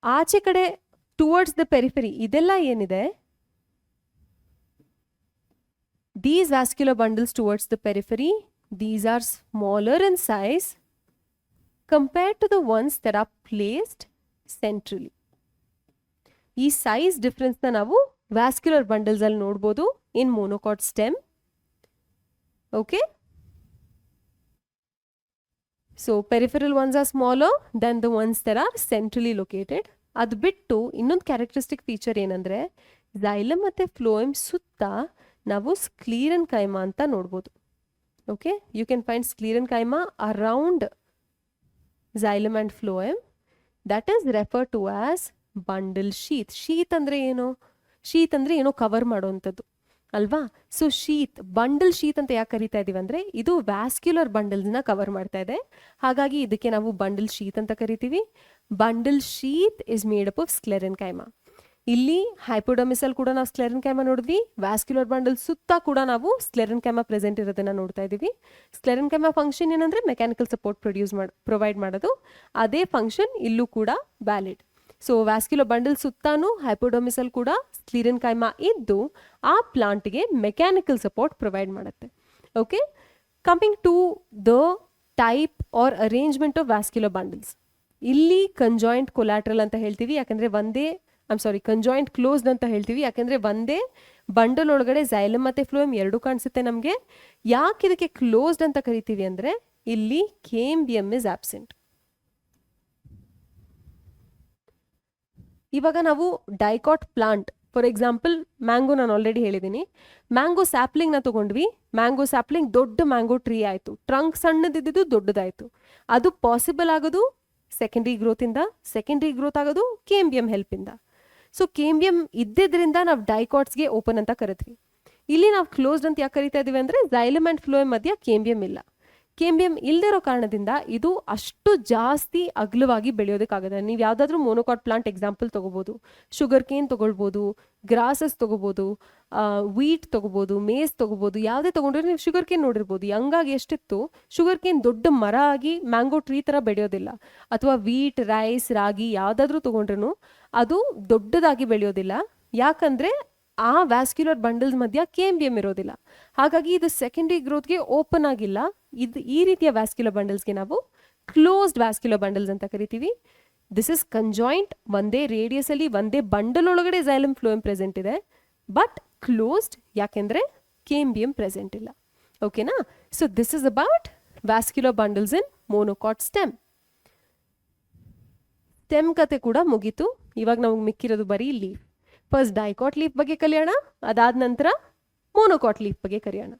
ಆಚೆ ಕಡೆ ಟುವರ್ಡ್ಸ್ ದ ಪೆರಿಫರಿ ಇದೆಲ್ಲ ಏನಿದೆ, these vascular bundles towards the periphery, these are smaller in size compared to the ones that are placed centrally. ಈ size difference ನ ನಾವು vascular bundles ಅಲ್ಲಿ ನೋಡ್ಬೋದು in monocot stem. Okay, so peripheral ones are smaller than the ones that are centrally located. ಅದು ಬಿಟ್ಟು ಇನ್ನೊಂದು characteristic feature ಏನಂದ್ರೆ, xylem ಮತ್ತೆ ಫ್ಲೋಯಮ್ ಸುತ್ತ ನಾವು ಸ್ಕ್ಲೀರೆನ್ಕೈಮಾ ಅಂತ ನೋಡ್ಬೋದು. Okay, you can find sclerenchyma around xylem and phloem. That is refer to as bundle sheath. Sheath ಅಂದರೆ ಏನು? ಶೀತ್ ಅಂದರೆ ಏನೋ ಕವರ್ ಮಾಡೋವಂಥದ್ದು ಅಲ್ವಾ? ಸೊ ಶೀತ್, ಬಂಡಲ್ ಶೀತ್ ಅಂತ ಯಾಕೆ ಕರಿತಾ ಇದೀವಿ ಅಂದರೆ ಇದು ವ್ಯಾಸ್ಕ್ಯುಲರ್ ಬಂಡಲ್ಸ್ನ ಕವರ್ ಮಾಡ್ತಾ ಇದೆ, ಹಾಗಾಗಿ ಇದಕ್ಕೆ ನಾವು ಬಂಡಲ್ ಶೀತ್ ಅಂತ ಕರಿತೀವಿ. Bundle sheath is made up of sclerenchyma. ಇಲ್ಲಿ ಹೈಪೋಡರ್ಮಿಸ್ ಅಲ್ಲಿ ಕೂಡ ನಾವು ಸ್ಕ್ಲೆರೆನ್ಕೈಮಾ ನೋಡಿದ್ವಿ, ವ್ಯಾಸ್ಕ್ಯುಲರ್ ಬಂಡಲ್ ಸುತ್ತ ಕೂಡ ನಾವು ಸ್ಕ್ಲೆರೆನ್ಕೈಮಾ ಪ್ರೆಸೆಂಟ್ ಇರೋದನ್ನ ನೋಡ್ತಾ ಇದೀವಿ. ಸ್ಕ್ಲೆರೆನ್ಕೈಮಾ ಫಂಕ್ಷನ್ ಏನಂದ್ರೆ ಮೆಕ್ಯಾನಿಕಲ್ ಸಪೋರ್ಟ್ ಪ್ರೊವೈಡ್ ಮಾಡೋದು. ಅದೇ ಫಂಕ್ಷನ್ ಇಲ್ಲೂ ಕೂಡ ವ್ಯಾಲಿಡ್. ಸೊ ವ್ಯಾಸ್ಕ್ಯುಲರ್ ಬಂಡಲ್ ಸುತ್ತಾನು ಹೈಪೋಡರ್ಮಿಸ್ ಅಲ್ಲಿ ಕೂಡ ಸ್ಕ್ಲೆರೆನ್ಕೈಮಾ ಇದ್ದು ಆ ಪ್ಲಾಂಟ್ಗೆ ಮೆಕ್ಯಾನಿಕಲ್ ಸಪೋರ್ಟ್ ಪ್ರೊವೈಡ್ ಮಾಡುತ್ತೆ. Okay, coming to the type or arrangement of vascular bundles. ಇಲ್ಲಿ ಕಂಜಾಯಿಂಟ್ ಕೊಲಾಟ್ರಲ್ ಅಂತ ಹೇಳ್ತೀವಿ, ಯಾಕಂದ್ರೆ ಕಂಜಾಯಿಂಟ್ ಕ್ಲೋಸ್ಡ್ ಅಂತ ಹೇಳ್ತೀವಿ, ಯಾಕೆಂದ್ರೆ ಒಂದೇ ಬಂಡಲ್ ಒಳಗಡೆ ಝೈಲಮ್ ಮತ್ತೆ ಫ್ಲೋಯಮ್ ಎರಡು ಕಾಣಿಸುತ್ತೆ ನಮಗೆ. ಯಾಕೆ ಇದಕ್ಕೆ ಕ್ಲೋಸ್ಡ್ ಅಂತ ಕರಿತೀವಿ ಅಂದ್ರೆ ಇಲ್ಲಿ ಕೇಂಬಿಯಮ್ ಇಸ್ ಆಬ್ಸೆಂಟ್. ಇವಾಗ ನಾವು dicot plant, for example mango ನಾನು ಆಲ್ರೆಡಿ ಹೇಳಿದ್ದೀನಿ. ಮ್ಯಾಂಗೋ ಸ್ಯಾಪ್ಲಿಂಗ್ನ ತೊಗೊಂಡ್ವಿ. ಮ್ಯಾಂಗೋ ಸ್ಯಾಪ್ಲಿಂಗ್ ದೊಡ್ಡ ಮ್ಯಾಂಗೋ ಟ್ರೀ ಆಯಿತು, ಟ್ರಂಕ್ ಸಣ್ಣದಿದ್ದು ದೊಡ್ಡದಾಯಿತು. ಅದು ಪಾಸಿಬಲ್ ಆಗೋದು ಸೆಕೆಂಡ್ರಿ ಗ್ರೋತಿಂದ, ಸೆಕೆಂಡ್ರಿ ಗ್ರೋತ್ ಆಗೋದು ಕೇಂಬಿಯಂ ಹೆಲ್ಪಿಂದ. ಸೊ ಕೇಂಬಿಯಂ ಇದ್ದಿದ್ರಿಂದ ನಾವು ಡೈಕಾಟ್ಸ್ಗೆ ಓಪನ್ ಅಂತ ಕರಿದ್ವಿ. ಇಲ್ಲಿ ನಾವು ಕ್ಲೋಸ್ಡ್ ಅಂತ ಯಾಕೆ ಕರಿತಾ ಇದೀವಿ ಅಂದರೆ ಝೈಲಮ್ ಆ್ಯಂಡ್ ಫ್ಲೋಯಮ್ ಮಧ್ಯ ಕೇಂಬಿಯಂ ಇಲ್ಲ. ಕೇಂಬಿಯಂ ಇಲ್ದಿರೋ ಕಾರಣದಿಂದ ಇದು ಅಷ್ಟು ಜಾಸ್ತಿ ಅಗಲವಾಗಿ ಬೆಳೆಯೋದಕ್ಕಾಗತ್ತೆ. ನೀವು ಯಾವುದಾದ್ರೂ ಮೋನೋಕಾಟ್ ಪ್ಲಾಂಟ್ ಎಕ್ಸಾಂಪಲ್ ತೊಗೋಬೋದು, ಶುಗರ್ ಕೇನ್ ತೊಗೊಳ್ಬೋದು, ಗ್ರಾಸಸ್ ತೊಗೋಬೋದು, ವೀಟ್ ತೊಗೋಬೋದು, ಮೇಸ್ ತೊಗೋಬೋದು. ಯಾವುದೇ ತೊಗೊಂಡ್ರೆ ನೀವು ಶುಗರ್ ಕೇನ್ ನೋಡಿರ್ಬೋದು, ಯಂಗಾಗಿ ಎಷ್ಟಿತ್ತು, ಶುಗರ್ ಕೇನ್ ದೊಡ್ಡ ಮರ ಆಗಿ ಮ್ಯಾಂಗೋ ಟ್ರೀ ಥರ ಬೆಳೆಯೋದಿಲ್ಲ. ಅಥವಾ ವೀಟ್, ರೈಸ್, ರಾಗಿ ಯಾವುದಾದ್ರೂ ತೊಗೊಂಡ್ರೂ ಅದು ದೊಡ್ಡದಾಗಿ ಬೆಳೆಯೋದಿಲ್ಲ. ಯಾಕಂದರೆ ಆ ವ್ಯಾಸ್ಕ್ಯುಲರ್ ಬಂಡಲ್ಸ್ ಮಧ್ಯ ಕೇಂಬಿಯಂ ಇರೋದಿಲ್ಲ. ಹಾಗಾಗಿ ಇದು ಸೆಕೆಂಡ್ರಿ ಗ್ರೋತ್ಗೆ ಓಪನ್ ಆಗಿಲ್ಲ. ಈ ರೀತಿಯ ವ್ಯಾಸ್ಕ್ಯುಲರ್ ಬಂಡಲ್ಸ್ಗೆ ನಾವು ಕ್ಲೋಸ್ಡ್ ವ್ಯಾಸ್ಕ್ಯುಲರ್ ಬಂಡಲ್ಸ್ ಅಂತ ಕರಿತೀವಿ. ದಿಸ್ ಇಸ್ ಕಂಜಾಯಿಂಟ್, ಒಂದೇ ರೇಡಿಯಸ್ ಅಲ್ಲಿ ಒಂದೇ ಬಂಡಲ್ ಒಳಗಡೆ ಝೈಲಮ್ ಫ್ಲೋಯಮ್ ಪ್ರೆಸೆಂಟ್ ಇದೆ, ಬಟ್ ಕ್ಲೋಸ್ಡ್ ಯಾಕೆಂದ್ರೆ ಕೇಂಬಿಯಂ ಪ್ರೆಸೆಂಟ್ ಇಲ್ಲ. ಓಕೆನಾ? So this is about vascular bundles in monocot stem. Stem ಕತೆ ಕೂಡ ಮುಗೀತು. ಇವಾಗ ನಮಗೆ ಮಿಕ್ಕಿರೋದು ಬರೀ ಲೀಫ್. ಫಸ್ಟ್ ಡೈಕಾಟ್ ಲೀಫ್ ಬಗ್ಗೆ ಕಲಿಯೋಣ, ಅದಾದ ನಂತರ ಮೋನೋಕಾಟ್ ಲೀಫ್ ಬಗ್ಗೆ ಕಲಿಯೋಣ.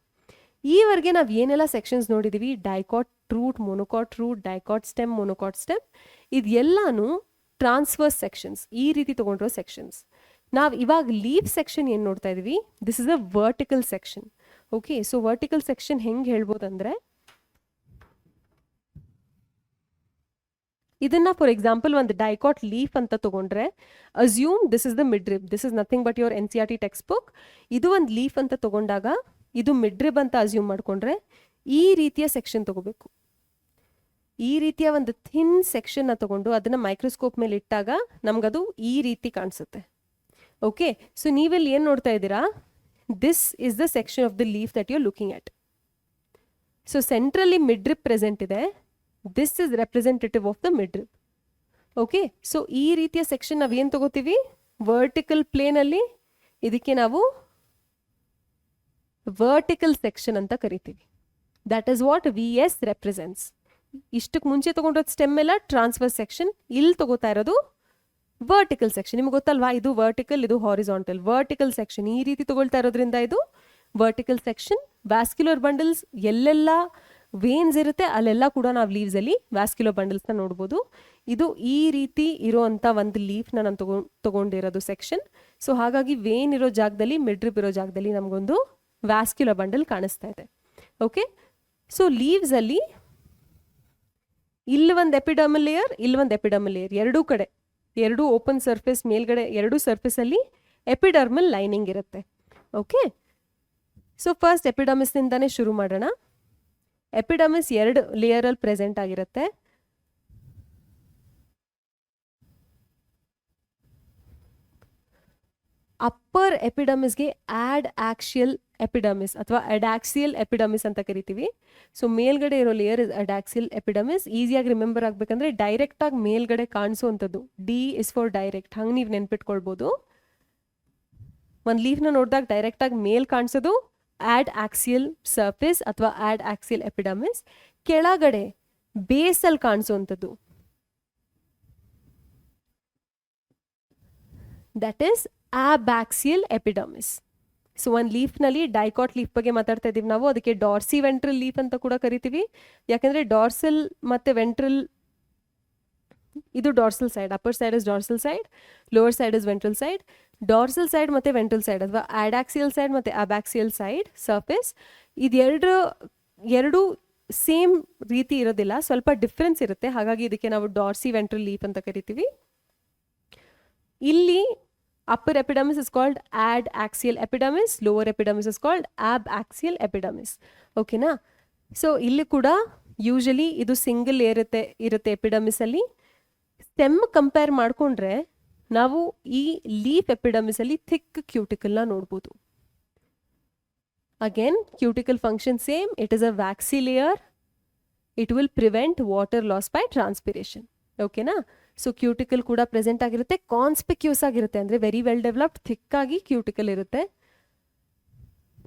ಈವರೆಗೆ ನಾವು ಏನೆಲ್ಲ ಸೆಕ್ಷನ್ಸ್ ನೋಡಿದೀವಿ, dicot root, monocot root, dicot stem, monocot stem, ಇದೆಲ್ಲಾನು ಟ್ರಾನ್ಸ್ಫರ್ಸ್ ಸೆಕ್ಷನ್ಸ್, ಈ ರೀತಿ ತಗೊಂಡಿರೋ ಸೆಕ್ಷನ್ಸ್. ನಾವು ಇವಾಗ ಲೀಫ್ ಸೆಕ್ಷನ್ ಏನು ನೋಡ್ತಾ ಇದೀವಿ, this is a vertical section. Okay, so vertical section ಹೆಂಗೆ ಹೇಳ್ಬೋದಂದ್ರೆ, ಇದನ್ನ ಫಾರ್ ಎಕ್ಸಾಂಪಲ್ ಒಂದು ಡೈಕಾಟ್ ಲೀಫ್ ಅಂತ ತಗೊಂಡ್ರೆ, assume this is the midrib, this is nothing but your NCERT text book. ಇದು ಒಂದು ಲೀಫ್ ಅಂತ ತಗೊಂಡಾಗ ಇದು ಮಿಡ್ರಿಬ್ ಅಂತ ಅಸ್ಯೂಮ್ ಮಾಡ್ಕೊಂಡ್ರೆ ಈ ರೀತಿಯ ಸೆಕ್ಷನ್ ತಗೋಬೇಕು. ಈ ರೀತಿಯ ಒಂದು ಥಿನ್ ಸೆಕ್ಷನ್ನ ತಗೊಂಡು ಅದನ್ನ ಮೈಕ್ರೋಸ್ಕೋಪ್ ಮೇಲೆ ಇಟ್ಟಾಗ ನಮ್ಗದು ಈ ರೀತಿ ಕಾಣಿಸುತ್ತೆ. ಓಕೆ, ಸೊ ನೀವೆಲ್ಲಿ ಏನು ನೋಡ್ತಾ ಇದ್ದೀರಾ, this is the section of the leaf that you are looking at. So centrally midrib present ಇದೆ. This is representative of the midrib. Okay, so ಈ ರೀತಿಯ ಸೆಕ್ಷನ್ ನಾವು ಏನು ತಗೋತೀವಿ, ವರ್ಟಿಕಲ್ ಪ್ಲೇನಲ್ಲಿ ಇದಕ್ಕೆ ನಾವು ವರ್ಟಿಕಲ್ ಸೆಕ್ಷನ್ ಅಂತ ಕರಿತೀವಿ. That is what VS represents. ಇಷ್ಟಕ್ಕೆ ಮುಂಚೆ ತಗೊಂಡಿರೋದು ಸ್ಟೆಮ್ ಎಲ್ಲ ಟ್ರಾನ್ಸ್ಫರ್ ಸೆಕ್ಷನ್, ಇಲ್ಲಿ ತಗೋತಾ ಇರೋದು ವರ್ಟಿಕಲ್ ಸೆಕ್ಷನ್. ನಿಮ್ಗೆ ಗೊತ್ತಲ್ವಾ, ಇದು ವರ್ಟಿಕಲ್, ಇದು ಹಾರಿಜಾಂಟಲ್. ವರ್ಟಿಕಲ್ ಸೆಕ್ಷನ್ ಈ ರೀತಿ ತಗೊಳ್ತಾ ಇರೋದ್ರಿಂದ ಇದು ವರ್ಟಿಕಲ್ ಸೆಕ್ಷನ್. ವ್ಯಾಸ್ಕ್ಯುಲರ್ ಬಂಡಲ್ಸ್ ಎಲ್ಲೆಲ್ಲ ವೇನ್ಸ್ ಇರುತ್ತೆ ಅಲ್ಲೆಲ್ಲ ಕೂಡ ನಾವು ಲೀವ್ಸ್ ಅಲ್ಲಿ ವ್ಯಾಸ್ಕ್ಯುಲರ್ ಬಂಡಲ್ಸ್ನ ನೋಡ್ಬೋದು. ಇದು ಈ ರೀತಿ ಇರೋಂಥ ಒಂದು ಲೀಫ್ನ ನಾನು ತಗೊಂಡಿರೋದು ಸೆಕ್ಷನ್. ಸೊ ಹಾಗಾಗಿ ವೇನ್ ಇರೋ ಜಾಗದಲ್ಲಿ, ಮಿಡ್ರಿಬ್ ಇರೋ ಜಾಗದಲ್ಲಿ ನಮಗೊಂದು ವ್ಯಾಸ್ಕ್ಯುಲರ್ ಬಂಡಲ್ ಕಾಣಿಸ್ತಾ ಇದೆ. ಓಕೆ, ಸೊ ಲೀವ್ಸ್ ಅಲ್ಲಿ ಇಲ್ಲಿ ಒಂದು ಎಪಿಡರ್ಮಲ್ ಲೇಯರ್, ಇಲ್ಲಿ ಒಂದು ಎಪಿಡರ್ಮಲ್ ಲೇಯರ್, ಎರಡೂ ಕಡೆ, ಎರಡು ಓಪನ್ ಸರ್ಫೇಸ್ ಮೇಲ್ಗಡೆ ಎರಡೂ ಸರ್ಫೇಸ್ ಅಲ್ಲಿ ಎಪಿಡರ್ಮಲ್ ಲೈನಿಂಗ್ ಇರುತ್ತೆ. ಓಕೆ, ಸೊ ಫಸ್ಟ್ ಎಪಿಡರ್ಮಿಸ್ ನಿಂದಾನೇ ಶುರು ಮಾಡೋಣ. ಎಪಿಡರ್ಮಿಸ್ ಎರಡು ಲೇಯರ್ ಅಲ್ಲಿ ಪ್ರೆಸೆಂಟ್ ಆಗಿರುತ್ತೆ. ಅಪ್ಪರ್ ಎಪಿಡರ್ಮಿಸ್ಗೆ ಆಕ್ಸಿಯಲ್ ಎಪಿಡರ್ಮಿಸ್ ಅಥವಾ ಅಡಾಕ್ಸಿಯಲ್ ಎಪಿಡರ್ಮಿಸ್ ಅಂತ ಕರಿತೀವಿ. ಸೊ ಮೇಲ್ಗಡೆ ಇರೋ ಲೇಯರ್ ಇಸ್ ಅಡಾಕ್ಸಿಯಲ್ ಎಪಿಡರ್ಮಿಸ್. ಈಸಿಯಾಗಿ ರಿಮೆಂಬರ್ ಆಗ್ಬೇಕಂದ್ರೆ ಡೈರೆಕ್ಟ್ ಆಗಿ ಮೇಲ್ಗಡೆ ಕಾಣಿಸುವಂಥದ್ದು D ಇಸ್ ಫಾರ್ ಡೈರೆಕ್ಟ್, ಹಂಗೆ ನೀವು ನೆನ್ಪಿಟ್ಕೊಳ್ಬೋದು. ಒಂದು ಲೀಫ್ನ ನೋಡಿದಾಗ ಡೈರೆಕ್ಟ್ ಆಗಿ ಮೇಲ್ ಕಾಣಿಸೋದು ಆಕ್ಸಿಯಲ್ ಸರ್ಫೇಸ್ ಅಥವಾ ಆಕ್ಸಿಯಲ್ ಎಪಿಡರ್ಮಿಸ್. ಕೆಳಗಡೆ ಬೇಸಲ್ಲಿ ಕಾಣಿಸುವಂಥದ್ದು ದಟ್ ಈಸ್ ಅಬ್ಯಾಕ್ಸಿಯಲ್ ಎಪಿಡರ್ಮಿಸ್. ಸೊ ಒಂದು ಲೀಫ್ನಲ್ಲಿ ಡೈಕಾಟ್ ಲೀಫ್ ಬಗ್ಗೆ ಮಾತಾಡ್ತಾ ಇದ್ದೀವಿ ನಾವು, ಅದಕ್ಕೆ ಡಾರ್ಸಿ ವೆಂಟ್ರಲ್ ಲೀಫ್ ಅಂತ ಕೂಡ ಕರಿತೀವಿ. ಯಾಕಂದರೆ ಡಾರ್ಸಲ್ ಮತ್ತು ವೆಂಟ್ರಲ್, ಇದು dorsal side, upper side is dorsal side, lower side is ventral side. Dorsal side ಮತ್ತು ವೆಂಟ್ರಲ್ ಸೈಡ್ ಅಥವಾ ಅಡಾಕ್ಸಿಯಲ್ ಸೈಡ್ ಮತ್ತು ಅಬ್ಯಾಕ್ಸಿಯಲ್ ಸೈಡ್ ಸರ್ಫೇಸ್, ಎರಡು ಸೇಮ್ ರೀತಿ ಇರೋದಿಲ್ಲ, ಸ್ವಲ್ಪ ಡಿಫ್ರೆನ್ಸ್ ಇರುತ್ತೆ. ಹಾಗಾಗಿ ಇದಕ್ಕೆ ನಾವು ಡಾರ್ಸಿ ವೆಂಟ್ರಲ್ ಲೀಫ್ ಅಂತ ಕರಿತೀವಿ. ಇಲ್ಲಿ upper epidermis is called adaxial epidermis, lower epidermis is called abaxial epidermis. ಓಕೆನಾ? ಸೊ ಇಲ್ಲಿ ಕೂಡ ಯೂಶಲಿ ಇದು ಸಿಂಗಲ್ ಇರುತ್ತೆ ಎಪಿಡರ್ಮಿಸ್ ಅಲ್ಲಿ. ಸ್ಟೆಮ್ ಕಂಪೇರ್ ಮಾಡಿಕೊಂಡ್ರೆ ನಾವು ಈ ಲೀಫ್ ಎಪಿಡರ್ಮಿಸ್ ಅಲ್ಲಿ ಥಿಕ್ ಕ್ಯೂಟಿಕಲ್ನ ನೋಡ್ಬೋದು. Again cuticle function same, it is a ವ್ಯಾಕ್ಸಿ layer, it will prevent water loss by transpiration. ಓಕೆನಾ? ಸೊ ಕ್ಯೂಟಿಕಲ್ ಕೂಡ ಪ್ರೆಸೆಂಟ್ ಆಗಿರುತ್ತೆ, ಕಾನ್ಸ್ಪಿಕ್ಯೂಸ್ ಆಗಿರುತ್ತೆ, ಅಂದರೆ ವೆರಿ ವೆಲ್ ಡೆವಲಪ್ಡ್ ಥಿಕ್ ಆಗಿ ಕ್ಯೂಟಿಕಲ್ ಇರುತ್ತೆ.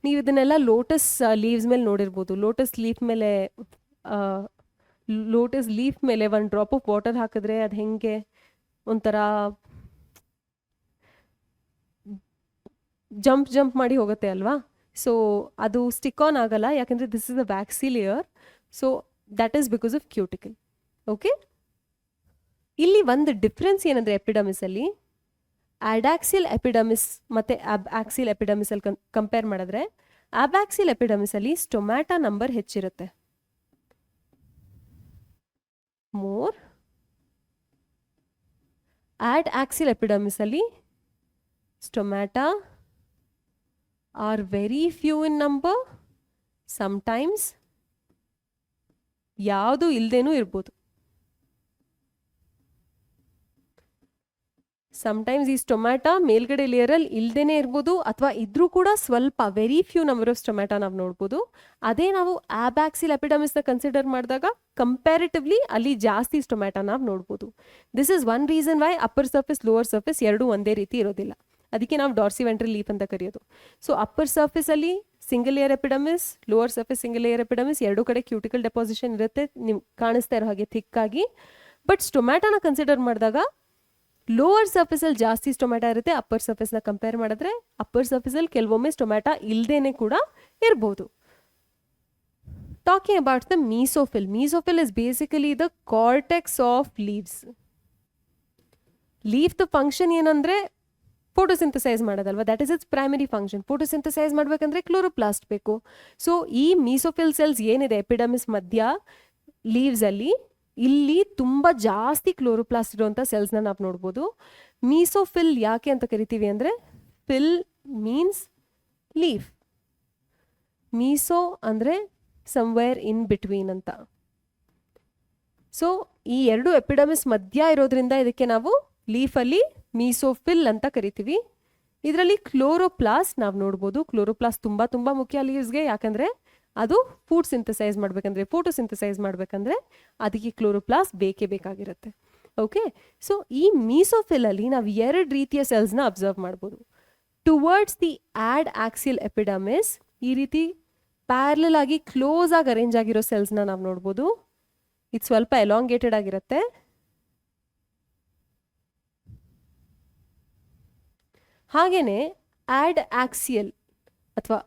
ನೀವು ಇದನ್ನೆಲ್ಲ ಲೋಟಸ್ ಲೀವ್ಸ್ ಮೇಲೆ ನೋಡಿರ್ಬೋದು. ಲೋಟಸ್ ಲೀಫ್ ಮೇಲೆ ಒಂದು ಡ್ರಾಪ್ ಆಫ್ ವಾಟರ್ ಹಾಕಿದ್ರೆ ಅದು ಹೆಂಗೆ ಒಂಥರ ಜಂಪ್ ಮಾಡಿ ಹೋಗುತ್ತೆ ಅಲ್ವಾ. ಸೊ ಅದು ಸ್ಟಿಕ್ ಆನ್ ಆಗಲ್ಲ, ಯಾಕಂದರೆ this is a ವ್ಯಾಕ್ಸಿ layer. So that is because of cuticle. Okay, ಇಲ್ಲಿ ಒಂದು ಡಿಫ್ರೆನ್ಸ್ ಏನಂದರೆ ಎಪಿಡಮಿಸಲ್ಲಿ ಅಡಾಕ್ಸಿಲ್ ಎಪಿಡಮಿಸ್ ಮತ್ತು ಅಬ್ಆಕ್ಸಿಲ್ ಎಪಿಡಮಿಸಲ್ಲಿ ಕಂಪೇರ್ ಮಾಡಿದ್ರೆ ಅಬ್ಆಕ್ಸಿಲ್ ಎಪಿಡಮಿಸಲ್ಲಿ ಸ್ಟೊಮ್ಯಾಟಾ ನಂಬರ್ ಹೆಚ್ಚಿರುತ್ತೆ. ಮೋರ್ ಅಡ್ಆಕ್ಸಿಲ್ ಎಪಿಡಮಿಸಲ್ಲಿ stomata are very few in number. Sometimes ಯಾವುದು ಇಲ್ಲದೇನೂ ಇರ್ಬೋದು. ಸಮ್ಟೈಮ್ಸ್ ಈ ಸ್ಟೊಮ್ಯಾಟಾ ಮೇಲ್ಗಡೆ ಲೇಯರಲ್ಲಿ ಇಲ್ದೇನೆ ಇರ್ಬೋದು, ಅಥವಾ ಇದ್ರೂ ಕೂಡ ಸ್ವಲ್ಪ very few number of stomata ನಾವು ನೋಡ್ಬೋದು. ಅದೇ ನಾವು ಅಬ್ಆಕ್ಸಿಲ್ ಎಪಿಡಮಿಸ್ನ ಕನ್ಸಿಡರ್ ಮಾಡಿದಾಗ ಕಂಪ್ಯಾರಿಟಿವ್ಲಿ ಅಲ್ಲಿ ಜಾಸ್ತಿ ಸ್ಟೊಮ್ಯಾಟಾ ನಾವು ನೋಡ್ಬೋದು. This is one reason why upper surface lower surface ಎರಡೂ ಒಂದೇ ರೀತಿ ಇರೋದಿಲ್ಲ. ಅದಕ್ಕೆ ನಾವು ಡಾರ್ಸಿವೆಂಟ್ರಲ್ ಲೀಫ್ ಅಂತ ಕರೆಯೋದು. ಸೊ ಅಪ್ಪರ್ ಸರ್ಫೇಸಲ್ಲಿ single layer epidermis, lower surface single layer epidermis, ಎರಡೂ ಕಡೆ ಕ್ಯೂಟಿಕಲ್ ಡೆಪಾಸಿಷನ್ ಇರುತ್ತೆ, ನಿಮ್ಗೆ ಕಾಣಿಸ್ತಾ ಇರೋ ಹಾಗೆ ಥಿಕ್ಕಾಗಿ. ಬಟ್ ಸ್ಟೊಮ್ಯಾಟಾನ ಕನ್ಸಿಡರ್ ಮಾಡಿದಾಗ ಲೋವರ್ ಸರ್ಫೇಸಲ್ಲಿ ಜಾಸ್ತಿ ಸ್ಟೊಮ್ಯಾಟಾ ಇರುತ್ತೆ. ಅಪ್ಪರ್ ಸರ್ಫೇಸ್ನ ಕಂಪೇರ್ ಮಾಡಿದ್ರೆ ಅಪ್ಪರ್ ಸರ್ಫೇಸಲ್ಲಿ ಕೆಲವೊಮ್ಮೆ ಸ್ಟೊಮ್ಯಾಟಾ ಇಲ್ಲದೇನೆ ಕೂಡ ಇರ್ಬೋದು. Talking about the mesophyll. Mesophyll is basically the cortex of leaves. ಲೀಫ್ದು ಫಂಕ್ಷನ್ ಏನಂದರೆ ಫೋಟೋಸಿಂಥಸೈಸ್ ಮಾಡೋದಲ್ವ, that is its primary function. Photosynthesise ಮಾಡಬೇಕಂದ್ರೆ ಕ್ಲೋರೋಪ್ಲಾಸ್ಟ್ ಬೇಕು. ಸೊ ಈ ಮೀಸೋಫಿಲ್ ಸೆಲ್ಸ್ ಏನಿದೆ ಎಪಿಡಮಿಸ್ ಮಧ್ಯ ಲೀವ್ಸಲ್ಲಿ, ಇಲ್ಲಿ ತುಂಬ ಜಾಸ್ತಿ ಕ್ಲೋರೋಪ್ಲಾಸ್ಟ್ ಇರುವಂಥ ಸೆಲ್ಸ್ನ ನಾವು ನೋಡ್ಬೋದು. ಮೀಸೋಫಿಲ್ ಯಾಕೆ ಅಂತ ಕರಿತೀವಿ ಅಂದರೆ ಫಿಲ್ ಮೀನ್ಸ್ ಲೀಫ್, ಮೀಸೋ ಅಂದರೆ ಸಮ್ವೇರ್ ಇನ್ ಬಿಟ್ವೀನ್ ಅಂತ. ಸೊ ಈ ಎರಡು ಎಪಿಡಮಿಸ್ ಮಧ್ಯ ಇರೋದ್ರಿಂದ ಇದಕ್ಕೆ ನಾವು ಲೀಫಲ್ಲಿ ಮೀಸೋಫಿಲ್ ಅಂತ ಕರಿತೀವಿ. ಇದರಲ್ಲಿ ಕ್ಲೋರೋಪ್ಲಾಸ್ಟ್ ನಾವು ನೋಡ್ಬೋದು. ಕ್ಲೋರೋಪ್ಲಾಸ್ಟ್ ತುಂಬ ತುಂಬ ಮುಖ್ಯ ಲೀವ್ಸ್ಗೆ, ಯಾಕಂದರೆ ಅದು ಫುಡ್ ಸಿಂಥಸೈಸ್ ಮಾಡಬೇಕಂದ್ರೆ, ಫೋಟೋಸಿಂಥಸೈಸ್ ಮಾಡಬೇಕಂದ್ರೆ ಅದಕ್ಕೆ ಕ್ಲೋರೋಪ್ಲಾಸ್ಟ್ ಬೇಕೇ ಬೇಕಾಗಿರುತ್ತೆ. ಓಕೆ, ಸೊ ಈ ಮೀಸೋಫಿಲಲ್ಲಿ ನಾವು ಎರಡು ರೀತಿಯ ಸೆಲ್ಸ್ನ ಅಬ್ಸರ್ವ್ ಮಾಡ್ಬೋದು. ಟುವರ್ಡ್ಸ್ ದಿ ಅಡ್ಆಕ್ಸಿಲ್ ಎಪಿಡಮಿಸ್ ಈ ರೀತಿ ಪ್ಯಾರಲಲ್ ಆಗಿ ಕ್ಲೋಸ್ ಆಗಿ ಅರೇಂಜ್ ಆಗಿರೋ ಸೆಲ್ಸ್ನ ನಾವು ನೋಡ್ಬೋದು. ಇದು ಸ್ವಲ್ಪ ಎಲಾಂಗೇಟೆಡ್ ಆಗಿರುತ್ತೆ. ಹಾಗೆಯೇ ಅಡ್ಆಕ್ಸಿಯಲ್ ಅಥವಾ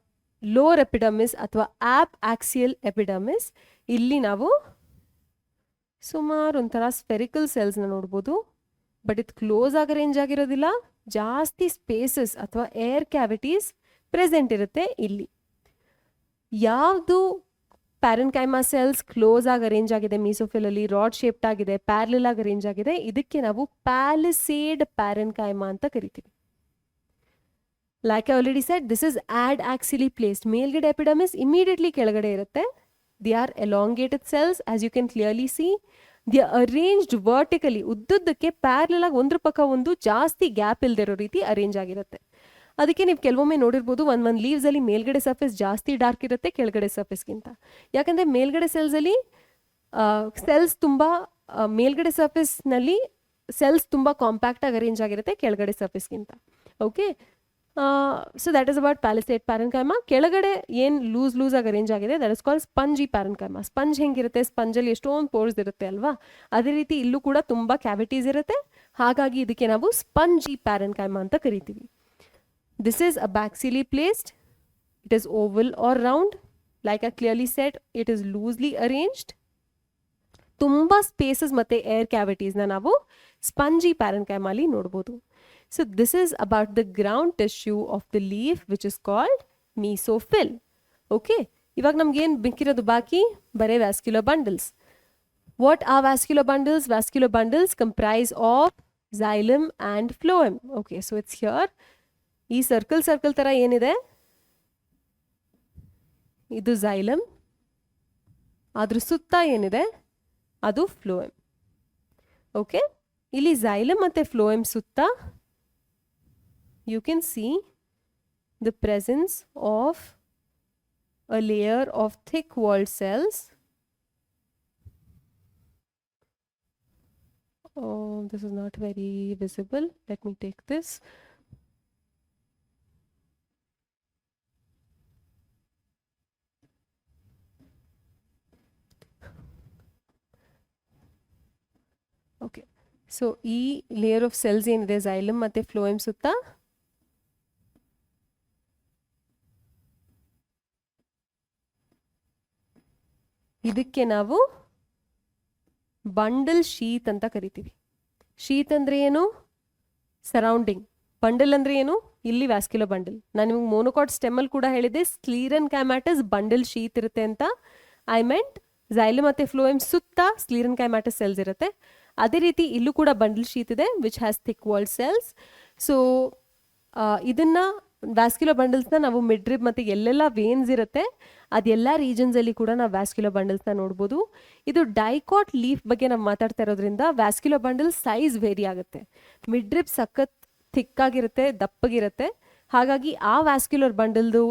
ಲೋವರ್ ಎಪಿಡಮಿಸ್ ಅಥವಾ ಅಬ್ಆಕ್ಸಿಯಲ್ ಎಪಿಡಮಿಸ್, ಇಲ್ಲಿ ನಾವು ಸುಮಾರು ಒಂಥರ ಸ್ಪೆರಿಕಲ್ ಸೆಲ್ಸ್ನ ನೋಡ್ಬೋದು. ಬಟ್ ಇದು ಕ್ಲೋಸ್ ಆಗಿ ಅರೇಂಜ್ ಆಗಿರೋದಿಲ್ಲ, ಜಾಸ್ತಿ ಸ್ಪೇಸಸ್ ಅಥವಾ ಏರ್ ಕ್ಯಾವಿಟೀಸ್ ಪ್ರೆಸೆಂಟ್ ಇರುತ್ತೆ ಇಲ್ಲಿ. ಯಾವುದು ಪ್ಯಾರೆನ್ಕೈಮಾ ಸೆಲ್ಸ್ ಕ್ಲೋಸ್ ಆಗಿ ಅರೇಂಜ್ ಆಗಿದೆ ಮೀಸೋಫಿಲಲ್ಲಿ, ರಾಡ್ ಶೇಪ್ಡ್ ಆಗಿದೆ, ಪ್ಯಾರಲಲ್ ಆಗಿ ಅರೇಂಜ್ ಆಗಿದೆ, ಇದಕ್ಕೆ ನಾವು ಪ್ಯಾಲಿಸೇಡ್ ಪ್ಯಾರೆನ್ಕೈಮಾ ಅಂತ ಕರಿತೀವಿ. Like I already said, this is ad-axially placed. ಮೇಲ್ಗಡೆ ಎಪಿಡಮಿಸ್ ಇಮಿಡಿಯೇಟ್ಲಿ ಕೆಳಗಡೆ ಇರುತ್ತೆ. They are elongated cells, as you can clearly see. They are arranged vertically. ಉದ್ದುದ್ದಕ್ಕೆ ಪ್ಯಾರಲಲ್ ಆಗಿ ಒಂದ್ರ ಪಕ್ಕ ಒಂದು, ಜಾಸ್ತಿ ಗ್ಯಾಪ್ ಇಲ್ದಿರೋ ರೀತಿ ಅರೇಂಜ್ ಆಗಿರುತ್ತೆ. ಅದಕ್ಕೆ ನೀವು ಕೆಲವೊಮ್ಮೆ ನೋಡಿರ್ಬೋದು ಒಂದು ಲೀವ್ಸಲ್ಲಿ ಮೇಲ್ಗಡೆ ಸರ್ಫೇಸ್ ಜಾಸ್ತಿ ಡಾರ್ಕ್ ಇರುತ್ತೆ ಕೆಳಗಡೆ ಸರ್ಫೇಸ್ಗಿಂತ. ಯಾಕಂದರೆ ಮೇಲ್ಗಡೆ ಸೆಲ್ಸಲ್ಲಿ ಸೆಲ್ಸ್ ತುಂಬ ಮೇಲ್ಗಡೆ ಸರ್ಫೇಸ್ನಲ್ಲಿ ಸೆಲ್ಸ್ ತುಂಬ ಕಾಂಪ್ಯಾಕ್ಟಾಗಿ ಅರೇಂಜ್ ಆಗಿರುತ್ತೆ ಕೆಳಗಡೆ ಸರ್ಫೇಸ್ಗಿಂತ. Okay, so that is about palisade parenchyma. ಕೆಳಗಡೆ ಏನು ಲೂಸ್ ಆಗಿ ಅರೇಂಜ್ ಆಗಿದೆ that is called spongy parenchyma. Sponge ಹೆಂಗಿರುತ್ತೆ, ಸ್ಪಂಜಲ್ಲಿ ಎಷ್ಟೊಂದು ಪೋರ್ಸ್ ಇರುತ್ತೆ ಅಲ್ವಾ, ಅದೇ ರೀತಿ ಇಲ್ಲೂ ಕೂಡ ತುಂಬ ಕ್ಯಾವಿಟೀಸ್ ಇರುತ್ತೆ. ಹಾಗಾಗಿ ಇದಕ್ಕೆ ನಾವು ಸ್ಪಂಜಿ ಪ್ಯಾರೆನ್ಕೈಮಾ ಅಂತ ಕರಿತೀವಿ. This is abaxially placed. It is oval or round. Like I clearly said, it is loosely arranged. ತುಂಬ ಸ್ಪೇಸಸ್ ಮತ್ತು ಏರ್ ಕ್ಯಾವಿಟೀಸ್ನ ನಾವು ಸ್ಪಂಜಿ ಪ್ಯಾರೆನ್ಕೈಮಾಲಿ ನೋಡ್ಬೋದು. So this is about the ground tissue of the leaf, which is called mesophyll. Okay, ಇವಾಗ ನಮ್ಗೆ ಏನು ಬೇಕಿರೋದು ಬಾಕಿ ಬರೇ vascular bundles. What are vascular bundles? Vascular bundles comprise of xylem and phloem. Okay, so it's here. ಈ circle ತರ ಏನಿದೆ ಇದು xylem, ಅದ್ರ ಸುತ್ತ ಏನಿದೆ ಅದು phloem. ಓಕೆ, ಇಲ್ಲಿ xylem ಮತ್ತೆ phloem ಸುತ್ತ you can see the presence of a layer of thick walled cells. Oh, this is not very visible. Let me take this. Okay, so ಈ layer of cells ಏನಿದೆ xylem ಮತ್ತೆ phloem ಸುತ್ತ ಇದಕ್ಕೆ ನಾವು bundle sheath ಅಂತ ಕರಿತೀವಿ. Sheath ಅಂದರೆ ಏನು? ಸರೌಂಡಿಂಗ್. ಬಂಡಲ್ ಅಂದರೆ ಏನು? ಇಲ್ಲಿ ವ್ಯಾಸ್ಕ್ಯುಲರ್ ಬಂಡಲ್. ನಾನು ನಿಮಗೆ ಮೋನೋಕಾಟ್ ಸ್ಟೆಮ್ಮಲ್ಲಿ ಕೂಡ ಹೇಳಿದ್ದೆ ಸ್ಕ್ಲೀರನ್ ಕೈಮ್ಯಾಟಸ್ ಬಂಡಲ್ ಶೀತ್ ಇರುತ್ತೆ ಅಂತ. ಐ ಮೆಂಟ್ ಝೈಲಮ್ ಮತ್ತು ಫ್ಲೋಯಮ್ ಸುತ್ತ ಸ್ಕ್ಲೀರನ್ ಕೈಮ್ಯಾಟಸ್ ಸೆಲ್ಸ್ ಇರುತ್ತೆ. ಅದೇ ರೀತಿ ಇಲ್ಲೂ ಕೂಡ ಬಂಡಲ್ ಶೀತ್ ಇದೆ which has thick ವಾಲ್ಡ್ cells. So ಇದನ್ನು ವ್ಯಾಸ್ಕ್ಯುಲರ್ ಬಂಡಲ್ಸ್ನ ನಾವು ಮಿಡ್ರಿಬ್ ಮತ್ತು ಎಲ್ಲೆಲ್ಲ ವೇನ್ಸ್ ಇರುತ್ತೆ ಅದೆಲ್ಲ ರೀಜನ್ಸಲ್ಲಿ ಕೂಡ ನಾವು ವ್ಯಾಸ್ಕ್ಯುಲರ್ ಬಂಡಲ್ಸ್ನ ನೋಡ್ಬೋದು. ಇದು ಡೈಕಾಟ್ ಲೀಫ್ ಬಗ್ಗೆ ನಾವು ಮಾತಾಡ್ತಾ ಇರೋದ್ರಿಂದ ವ್ಯಾಸ್ಕ್ಯುಲರ್ ಬಂಡಲ್ ಸೈಜ್ ವೇರಿ ಆಗುತ್ತೆ. ಮಿಡ್ರಿಬ್ ಸಖತ್ ಥಿಕ್ಕಾಗಿರುತ್ತೆ, ದಪ್ಪಗಿರುತ್ತೆ. ಹಾಗಾಗಿ ಆ ವ್ಯಾಸ್ಕ್ಯುಲರ್ ಬಂಡಲ್ದು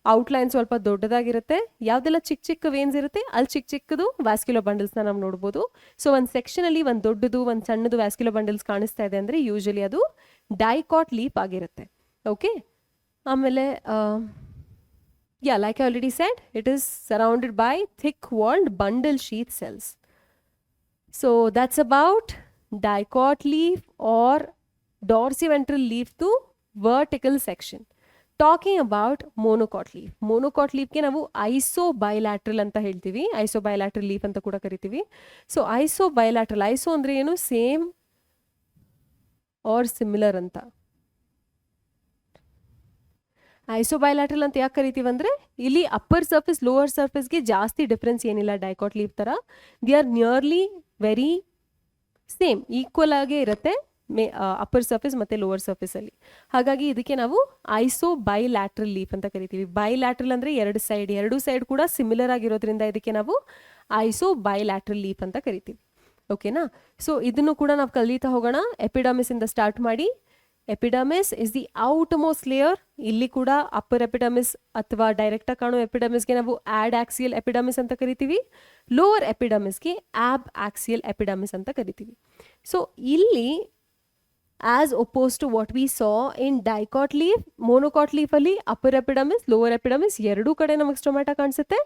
ಔಟ್ಲೈನ್ ಸ್ವಲ್ಪ ದೊಡ್ಡದಾಗಿರುತ್ತೆ. ಯಾವುದೆಲ್ಲ ಚಿಕ್ಕ ಚಿಕ್ಕ ವೇನ್ಸ್ ಇರುತ್ತೆ ಅಲ್ಲಿ ಚಿಕ್ಕ ಚಿಕ್ಕದು ವ್ಯಾಸ್ಕ್ಯುಲರ್ ಬಂಡಲ್ಸ್ನ ನಾವು ನೋಡ್ಬೋದು. ಸೊ ಒಂದು ಸೆಕ್ಷನಲ್ಲಿ ಒಂದು ದೊಡ್ಡದು ಒಂದು ಸಣ್ಣದು ವ್ಯಾಸ್ಕ್ಯುಲರ್ ಬಂಡಲ್ಸ್ ಕಾಣಿಸ್ತಾ ಇದೆ ಅಂದರೆ ಯೂಶಲಿ ಅದು ಡೈಕಾಟ್ ಲೀಫ್ ಆಗಿರುತ್ತೆ. ಓಕೆ, ಆಮೇಲೆ like I already shed it is surrounded by thick ವಾಲ್ಡ್ bundle sheath cells. So that's about dicot leaf or dorsiventral leaf to vertical section. Talking about monocot leaf. monocot leaf ಗೆ ನಾವು isobilateral ಅಂತ ಹೇಳ್ತೀವಿ. isobilateral leaf ಅಂತ ಕೂಡ ಕರಿತೀವಿ. So isobilateral, iso ಅಂದ್ರೆ ಏನು? Same R similar ಅಂತ. ಐಸೋಬೈಲ್ಯಾಟ್ರಲ್ ಅಂತ ಯಾಕೆ ಕರಿತೀವಿ ಅಂದರೆ ಇಲ್ಲಿ ಅಪ್ಪರ್ ಸರ್ಫೇಸ್ ಲೋವರ್ ಸರ್ಫೇಸ್ಗೆ ಜಾಸ್ತಿ ಡಿಫ್ರೆನ್ಸ್ ಏನಿಲ್ಲ. ಡೈಕಾಟ್ ಲೀಫ್ ಥರ they are nearly very same, equal ಆಗೇ ಇರುತ್ತೆ ಅಪ್ಪರ್ ಸರ್ಫೇಸ್ ಮತ್ತು ಲೋವರ್ ಸರ್ಫೇಸಲ್ಲಿ. ಹಾಗಾಗಿ ಇದಕ್ಕೆ ನಾವು ಐಸೋಬೈಲ್ಯಾಟ್ರಲ್ ಲೀಫ್ ಅಂತ ಕರಿತೀವಿ. ಬೈಲ್ಯಾಟ್ರಲ್ ಅಂದರೆ ಎರಡೂ ಸೈಡ್ ಕೂಡ ಸಿಮಿಲರ್ ಆಗಿರೋದ್ರಿಂದ ಇದಕ್ಕೆ ನಾವು ಐಸೋಬೈಲ್ಯಾಟ್ರಲ್ ಲೀಫ್ ಅಂತ ಕರಿತೀವಿ. ಓಕೆನಾ? ಸೊ ಇದನ್ನು ಕೂಡ ನಾವು ಕಲಿತಾ ಹೋಗೋಣ. ಎಪಿಡರ್ಮಿಸ್ ಇಂದ ಸ್ಟಾರ್ಟ್ ಮಾಡಿ. Epidermis is the outermost layer. ಇಲ್ಲಿ ಕೂಡ ಅಪ್ಪರ್ ಎಪಿಡರ್ಮಿಸ್ ಅಥವಾ ಡೈರೆಕ್ಟಾಗಿ ಕಾಣೋ ಎಪಿಡರ್ಮಿಸ್ಗೆ ನಾವು ಆಡ್ ಆಕ್ಸಿಯಲ್ ಎಪಿಡರ್ಮಿಸ್ ಅಂತ ಕರಿತೀವಿ. ಲೋವರ್ ಎಪಿಡರ್ಮಿಸ್ಗೆ ಆಬ್ ಆಕ್ಸಿಯಲ್ ಎಪಿಡರ್ಮಿಸ್ ಅಂತ ಕರಿತೀವಿ. ಸೊ ಇಲ್ಲಿ as opposed to what we saw in dicot leaf, monocot ಲೀಫಲ್ಲಿ ಅಪ್ಪರ್ ಎಪಿಡರ್ಮಿಸ್ ಲೋವರ್ ಎಪಿಡರ್ಮಿಸ್ ಎರಡೂ ಕಡೆ ನಮಗೆ ಸ್ಟೊಮ್ಯಾಟ ಕಾಣಿಸುತ್ತೆ.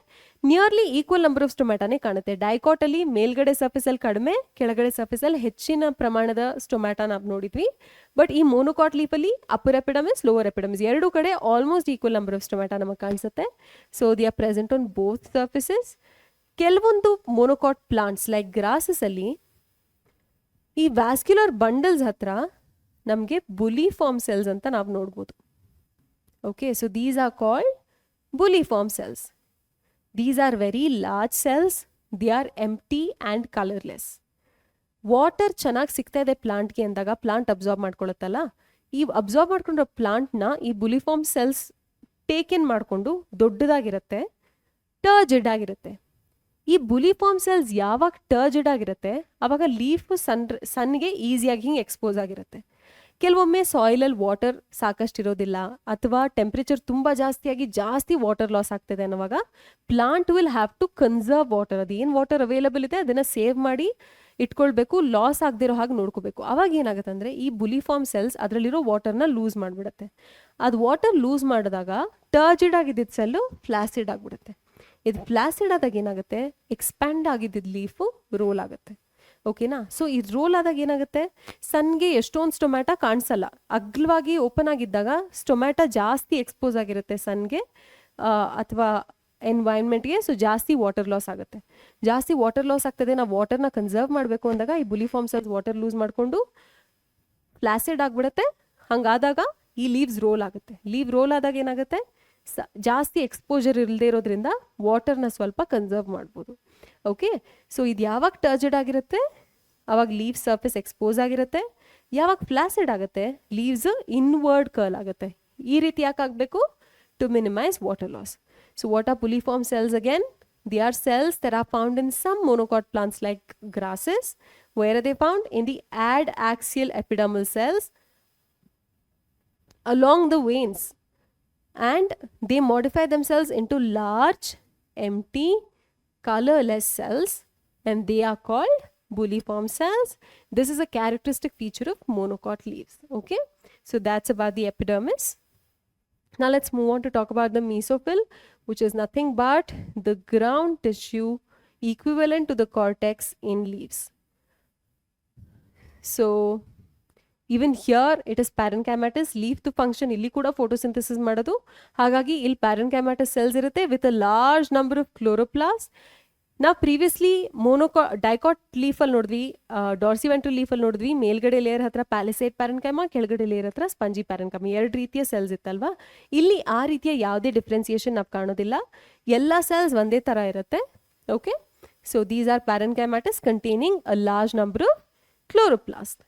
ನಿಯರ್ಲಿ ಈಕ್ವಲ್ ನಂಬರ್ ಆಫ್ ಸ್ಟೊಮ್ಯಾಟಾನೇ ಕಾಣುತ್ತೆ. ಡೈಕಾಟಲ್ಲಿ ಮೇಲ್ಗಡೆ ಸರ್ಫೇಸಲ್ಲಿ ಕಡಿಮೆ, ಕೆಳಗಡೆ ಸರ್ಫೇಸಲ್ಲಿ ಹೆಚ್ಚಿನ ಪ್ರಮಾಣದ ಸ್ಟೊಮ್ಯಾಟ ನಾವು ನೋಡಿದ್ವಿ. ಬಟ್ ಈ ಮೋನೋಕಾಟ್ ಲೀಫಲ್ಲಿ ಅಪ್ಪರ್ ಎಪಿಡರ್ಮಿಸ್ ಲೋವರ್ ಎಪಿಡರ್ಮಿಸ್ ಎರಡೂ ಕಡೆ almost equal number of stomata ನಮಗೆ ಕಾಣಿಸುತ್ತೆ. So they are present on both surfaces. ಕೆಲವೊಂದು ಮೋನೋಕಾಟ್ ಪ್ಲಾಂಟ್ಸ್ ಲೈಕ್ ಗ್ರಾಸಸ್ ಅಲ್ಲಿ ಈ ವ್ಯಾಸ್ಕ್ಯುಲರ್ ಬಂಡಲ್ಸ್ ಹತ್ರ ನಮಗೆ ಬುಲಿಫಾರ್ಮ್ ಸೆಲ್ಸ್ ಅಂತ ನಾವು ನೋಡ್ಬೋದು. Okay, so these are called bulliform cells. These are very large cells. They are empty and colourless. Water ಚೆನ್ನಾಗಿ ಸಿಗ್ತಾ ಇದೆ ಪ್ಲಾಂಟ್ಗೆ ಅಂದಾಗ ಪ್ಲಾಂಟ್ ಅಬ್ಸಾರ್ಬ್ ಮಾಡ್ಕೊಳುತ್ತಲ್ಲ, ಈ ಅಬ್ಸಾರ್ಬ್ ಮಾಡ್ಕೊಂಡಿರೋ ಪ್ಲಾಂಟ್ನ ಈ ಬುಲಿಫಾರ್ಮ್ ಸೆಲ್ಸ್ ಟೇಕೆನ್ ಮಾಡಿಕೊಂಡು ದೊಡ್ಡದಾಗಿರುತ್ತೆ, ಟರ್ಜಿಡ್ ಆಗಿರುತ್ತೆ. ಈ ಬುಲಿಫಾರ್ಮ್ ಸೆಲ್ಸ್ ಯಾವಾಗ ಟರ್ಜಿಡ್ ಆಗಿರುತ್ತೆ ಆವಾಗ ಲೀಫ್ ಸನ್ಗೆ ಈಸಿಯಾಗಿ ಹಿಂಗೆ ಎಕ್ಸ್ಪೋಸ್ ಆಗಿರುತ್ತೆ. ಕೆಲವೊಮ್ಮೆ ಸಾಯಿಲಲ್ಲಿ ವಾಟರ್ ಸಾಕಷ್ಟು ಇರೋದಿಲ್ಲ ಅಥವಾ ಟೆಂಪ್ರೇಚರ್ ತುಂಬ ಜಾಸ್ತಿ ವಾಟರ್ ಲಾಸ್ ಆಗ್ತಿದೆ ಅನ್ನೋವಾಗ plant will have to conserve water. ಅದು ಏನು ವಾಟರ್ ಅವೈಲಬಲ್ ಇದೆ ಅದನ್ನು ಸೇವ್ ಮಾಡಿ ಇಟ್ಕೊಳ್ಬೇಕು, ಲಾಸ್ ಆಗದಿರೋ ಹಾಗೆ ನೋಡ್ಕೋಬೇಕು. ಅವಾಗ ಏನಾಗುತ್ತೆ ಅಂದರೆ ಈ ಬುಲಿಫಾರ್ಮ್ ಸೆಲ್ಸ್ ಅದರಲ್ಲಿರೋ ವಾಟರ್ನ ಲೂಸ್ ಮಾಡಿಬಿಡುತ್ತೆ. ಅದು ವಾಟರ್ ಲೂಸ್ ಮಾಡಿದಾಗ ಟರ್ಜಿಡ್ ಆಗಿದ್ದಿದ್ದ ಸೆಲ್ಲು ಫ್ಲಾಸಿಡ್ ಆಗಿಬಿಡುತ್ತೆ. ಇದು ಫ್ಲಾಸಿಡ್ ಆದಾಗ ಏನಾಗುತ್ತೆ, ಎಕ್ಸ್ಪ್ಯಾಂಡ್ ಆಗಿದ್ದಿದ್ದು ಲೀಫು ರೋಲ್ ಆಗುತ್ತೆ. ಓಕೆನಾ? ಸೊ ಇದು ರೋಲ್ ಆದಾಗ ಏನಾಗುತ್ತೆ, ಸನ್ಗೆ ಎಷ್ಟೊಂದು ಸ್ಟೊಮ್ಯಾಟ ಕಾಣಿಸಲ್ಲ. ಅಗ್ಲವಾಗಿ ಓಪನ್ ಆಗಿದ್ದಾಗ ಸ್ಟೊಮ್ಯಾಟ ಜಾಸ್ತಿ ಎಕ್ಸ್ಪೋಸ್ ಆಗಿರುತ್ತೆ ಸನ್ಗೆ ಅಥವಾ ಎನ್ವೈರ್ನ್ಮೆಂಟ್ಗೆ. ಸೊ ಜಾಸ್ತಿ ವಾಟರ್ ಲಾಸ್ ಆಗುತ್ತೆ. ಜಾಸ್ತಿ ವಾಟರ್ ಲಾಸ್ ಆಗ್ತದೆ. ನಾವು ವಾಟರ್ನ ಕನ್ಸರ್ವ್ ಮಾಡಬೇಕು ಅಂದಾಗ ಈ ಬುಲಿಫಾರ್ಮ್ ಸೆಲ್ಸ್ ವಾಟರ್ ಲೂಸ್ ಮಾಡಿಕೊಂಡು ಫ್ಲಾಸಿಡ್ ಆಗಿಬಿಡುತ್ತೆ. ಹಂಗಾದಾಗ ಈ ಲೀವ್ಸ್ ರೋಲ್ ಆಗುತ್ತೆ. ಲೀವ್ ರೋಲ್ ಆದಾಗ ಏನಾಗುತ್ತೆ, ಜಾಸ್ತಿ ಎಕ್ಸ್ಪೋಜರ್ ಇಲ್ಲದೆ ಇರೋದ್ರಿಂದ ವಾಟರ್ನ ಸ್ವಲ್ಪ ಕನ್ಸರ್ವ್ ಮಾಡ್ಬೋದು. ಓಕೆ, ಸೊ ಇದು ಯಾವಾಗ ಟರ್ಜಿಡ್ ಆಗಿರುತ್ತೆ ಆವಾಗ ಲೀವ್ ಸರ್ಫೇಸ್ ಎಕ್ಸ್ಪೋಸ್ ಆಗಿರುತ್ತೆ. ಯಾವಾಗ ಫ್ಲಾಸಿಡ್ ಆಗುತ್ತೆ ಲೀವ್ಸ್ ಇನ್ವರ್ಡ್ ಕರ್ಲ್ ಆಗುತ್ತೆ. ಈ ರೀತಿ ಯಾಕೆ ಆಗಬೇಕು? To minimise water loss. So what are bulliform cells again? They are cells that are found in some monocot plants like grasses. Where are they found? In the adaxial epidermal cells along the veins. And they modify themselves into large, empty, colorless cells, and they are called bulliform cells. This is a characteristic feature of monocot leaves. Okay, so that's about the epidermis. Now let's move on to talk about the mesophyll, which is nothing but the ground tissue equivalent to the cortex in leaves. So even here it is parenchymatous, leaf ದ function ಇಲ್ಲಿ ಕೂಡ photosynthesis ಮಾಡೋದು. ಹಾಗಾಗಿ ಇಲ್ಲಿ parenchymatous cells ಇರುತ್ತೆ with a large number of chloroplast. ನಾವು previously dicot ಲೀಫಲ್ಲಿ ನೋಡಿದ್ವಿ, ಡಾರ್ಸಿವೆಂಟ್ರಲ್ ಲೀಫಲ್ಲಿ ನೋಡಿದ್ವಿ, ಮೇಲ್ಗಡೆ ಲೇಯರ್ ಹತ್ರ ಪ್ಯಾಲಿಸೇಡ್ ಪ್ಯಾರೆನ್ಕೈಮಾ, ಕೆಳಗಡೆ ಲೇಯರ್ ಹತ್ರ ಸ್ಪಂಜಿ ಪ್ಯಾರೆನ್ಕೈಮಾ, 2 ರೀತಿಯ ಸೆಲ್ಸ್ ಇತ್ತಲ್ವಾ. ಇಲ್ಲಿ ಆ ರೀತಿಯ ಯಾವುದೇ ಡಿಫ್ರೆನ್ಸಿಯೇಷನ್ ನಾವು ಕಾಣೋದಿಲ್ಲ, ಎಲ್ಲ ಸೆಲ್ಸ್ ಒಂದೇ ಥರ ಇರುತ್ತೆ. Okay, so these are parenchymatous containing a large number of chloroplast.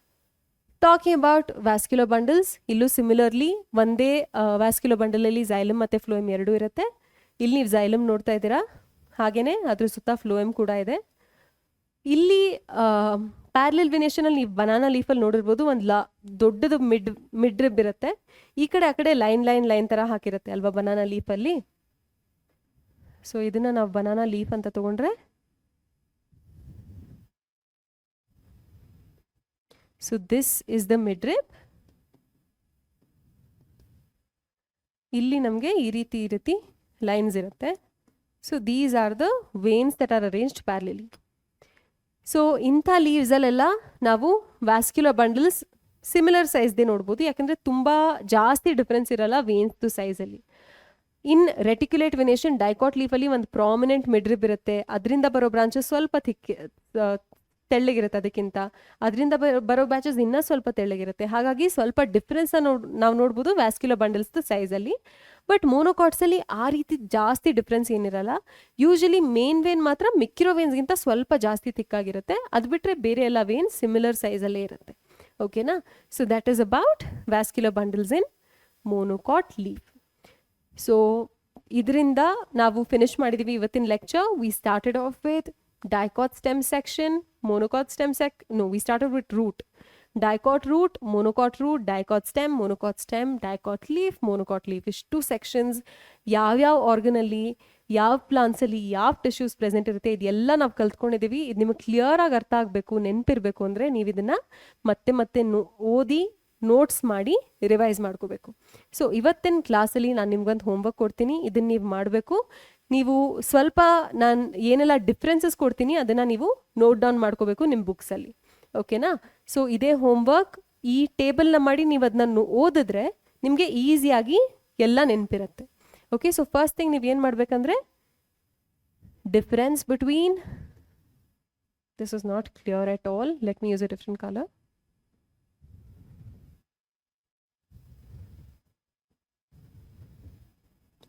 Talking about vascular bundles, ಇಲ್ಲೂ ಸಿಮಿಲರ್ಲಿ ಒಂದೇ ವ್ಯಾಸ್ಕ್ಯುಲರ್ ಬಂಡಲಲ್ಲಿ ಝೈಲಮ್ ಮತ್ತು ಫ್ಲೋಯಮ್ ಎರಡೂ ಇರುತ್ತೆ. ಇಲ್ಲಿ ನೀವು ಝೈಲಮ್ ನೋಡ್ತಾ ಇದ್ದೀರಾ, ಹಾಗೆಯೇ ಅದ್ರ ಸುತ್ತ ಫ್ಲೋಯಮ್ ಕೂಡ ಇದೆ. ಇಲ್ಲಿ ಪ್ಯಾರಲಲ್ ವೆನೇಷನಲ್ಲಿ ನೀವು ಬನಾನಾ ಲೀಫಲ್ಲಿ ನೋಡಿರ್ಬೋದು, ಒಂದು ದೊಡ್ಡದು ಮಿಡ್ ರಿಬ್ ಇರುತ್ತೆ. ಈ ಕಡೆ ಆ ಕಡೆ ಲೈನ್ ಥರ ಹಾಕಿರುತ್ತೆ ಅಲ್ವಾ ಬನಾನಾ ಲೀಫಲ್ಲಿ. ಸೊ ಇದನ್ನು ನಾವು ಬನಾನಾ ಲೀಫ್ ಅಂತ ತಗೊಂಡ್ರೆ, so this is the mid rib. ಇಲ್ಲಿ ನಮಗೆ ಈ ರೀತಿ ಲೈನ್ಸ್ ಇರುತ್ತೆ. So these are the veins that are arranged ಪ್ಯಾರಲಲಿ. So ಇಂಥ ಲೀವ್ಸಲ್ಲೆಲ್ಲ ನಾವು ವ್ಯಾಸ್ಕ್ಯುಲರ್ ಬಂಡಲ್ಸ್ ಸಿಮಿಲರ್ ಸೈಜ್ದೇ ನೋಡ್ಬೋದು, ಯಾಕಂದರೆ ತುಂಬ ಜಾಸ್ತಿ ಡಿಫ್ರೆನ್ಸ್ ಇರಲ್ಲ ವೇನ್ಸ್ದು ಸೈಜಲ್ಲಿ. ಇನ್ ರೆಟಿಕ್ಯುಲೇಟ್ ವೆನೇಷನ್ ಡೈಕಾಟ್ ಲೀಫಲ್ಲಿ ಒಂದು ಪ್ರಾಮಿನೆಂಟ್ ಮಿಡ್ರಿಬ್ ಇರುತ್ತೆ, ಅದರಿಂದ ಬರೋ ಬ್ರಾಂಚಸ್ ಸ್ವಲ್ಪ ತೆಳ್ಳಗಿರುತ್ತೆ, ಅದರಿಂದ ಬರೋ ಬ್ಯಾಚಸ್ ಇನ್ನೂ ಸ್ವಲ್ಪ ತೆಳ್ಳಗಿರುತ್ತೆ. ಹಾಗಾಗಿ ಸ್ವಲ್ಪ ಡಿಫ್ರೆನ್ಸ್ನ ನಾವು ನೋಡ್ಬೋದು ವ್ಯಾಸ್ಕ್ಯುಲರ್ ಬಂಡಲ್ಸ್ದು ಸೈಜಲ್ಲಿ. ಬಟ್ ಮೋನೋಕಾಟ್ಸಲ್ಲಿ ಆ ರೀತಿ ಜಾಸ್ತಿ ಡಿಫ್ರೆನ್ಸ್ ಏನಿರಲ್ಲ. ಯೂಶಲಿ ಮೇನ್ ವೇನ್ ಮಾತ್ರ ಮಿಕ್ಕಿರೋ ವೇನ್ಸ್ಗಿಂತ ಸ್ವಲ್ಪ ಜಾಸ್ತಿ ತಿಕ್ಕಾಗಿರುತ್ತೆ, ಅದು ಬಿಟ್ಟರೆ ಬೇರೆ ಎಲ್ಲ ವೇನ್ಸ್ ಸಿಮಿಲರ್ ಸೈಜಲ್ಲೇ ಇರುತ್ತೆ. ಓಕೆನಾ? So that is about vascular bundles in monocot leaf. So ಇದರಿಂದ ನಾವು ಫಿನಿಶ್ ಮಾಡಿದ್ದೀವಿ ಇವತ್ತಿನ lecture. We started of with dicot stem section, monocot stem we started with root. Dicot root, monocot root, dicot stem, dicot leaf, monocot leaf. ಇಷ್ಟು sections ಯಾವ್ಯಾವ ಆರ್ಗನಲ್ಲಿ, ಯಾವ ಪ್ಲಾಂಟ್ಸಲ್ಲಿ ಯಾವ tissues present ಇರುತ್ತೆ ಇದೆಲ್ಲ ನಾವು ಕಲ್ತ್ಕೊಂಡಿದ್ದೀವಿ. ಇದು ನಿಮಗೆ ಕ್ಲಿಯರಾಗಿ ಅರ್ಥ ಆಗಬೇಕು, ನೆನಪಿರಬೇಕು ಅಂದರೆ ನೀವು ಇದನ್ನು ಮತ್ತೆ ಓದಿ ನೋಟ್ಸ್ ಮಾಡಿ ರಿವೈಸ್ ಮಾಡ್ಕೋಬೇಕು. ಸೊ ಇವತ್ತಿನ ಕ್ಲಾಸಲ್ಲಿ ನಾನು ನಿಮ್ಗೊಂದು ಹೋಮ್ವರ್ಕ್ ಕೊಡ್ತೀನಿ, ಇದನ್ನು ನೀವು ಮಾಡಬೇಕು. ನೀವು ಸ್ವಲ್ಪ ನಾನು ಏನೆಲ್ಲ ಡಿಫ್ರೆನ್ಸಸ್ ಕೊಡ್ತೀನಿ ಅದನ್ನು ನೀವು ನೋಟ್ ಡೌನ್ ಮಾಡ್ಕೋಬೇಕು ನಿಮ್ಮ ಬುಕ್ಸಲ್ಲಿ. ಓಕೆನಾ? ಸೊ ಇದೇ ಹೋಮ್ವರ್ಕ್. ಈ ಟೇಬಲ್ನ ಮಾಡಿ ನೀವು ಅದನ್ನ ಓದಿದ್ರೆ ನಿಮಗೆ ಈಸಿಯಾಗಿ ಎಲ್ಲ ನೆನಪಿರುತ್ತೆ. ಓಕೆ, ಸೊ ಫಸ್ಟ್ ಥಿಂಗ್ ನೀವು ಏನು ಮಾಡಬೇಕಂದ್ರೆ difference between, this is not clear at all, let me use a different colour.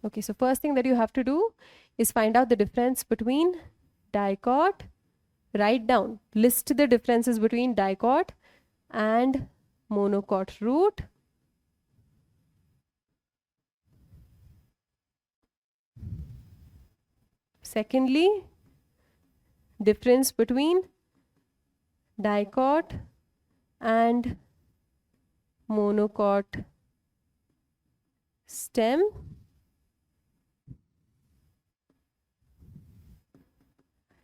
Okay, so first thing that you have to do is find out the difference between dicot. Write down, list the differences between dicot and monocot root. Secondly, difference between dicot and monocot stem.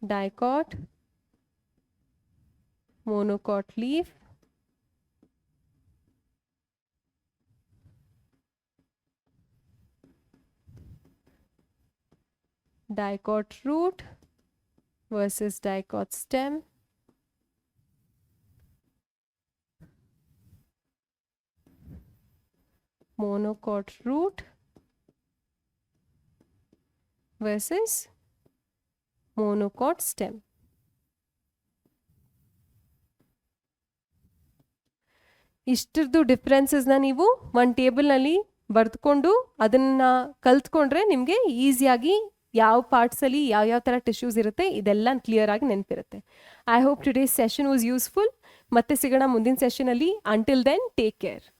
Dicot, monocot leaf, dicot root versus dicot stem, monocot root versus monocot stem. ಇಷ್ಟರದ್ದು ಡಿಫ್ರೆನ್ಸಸ್ನ ನೀವು ಒಂದು ಟೇಬಲ್ನಲ್ಲಿ ಬರೆದುಕೊಂಡು ಅದನ್ನು ಕಲ್ತ್ಕೊಂಡ್ರೆ ನಿಮಗೆ ಈಸಿಯಾಗಿ ಯಾವ ಪಾರ್ಟ್ಸಲ್ಲಿ ಯಾವ ಥರ tissues ಇರುತ್ತೆ ಇದೆಲ್ಲ ಕ್ಲಿಯರ್ ಆಗಿ ನೆನಪಿರುತ್ತೆ. I hope today's session was useful. ಮತ್ತೆ ಸಿಗೋಣ ಮುಂದಿನ ಸೆಷನಲ್ಲಿ. Until then take care.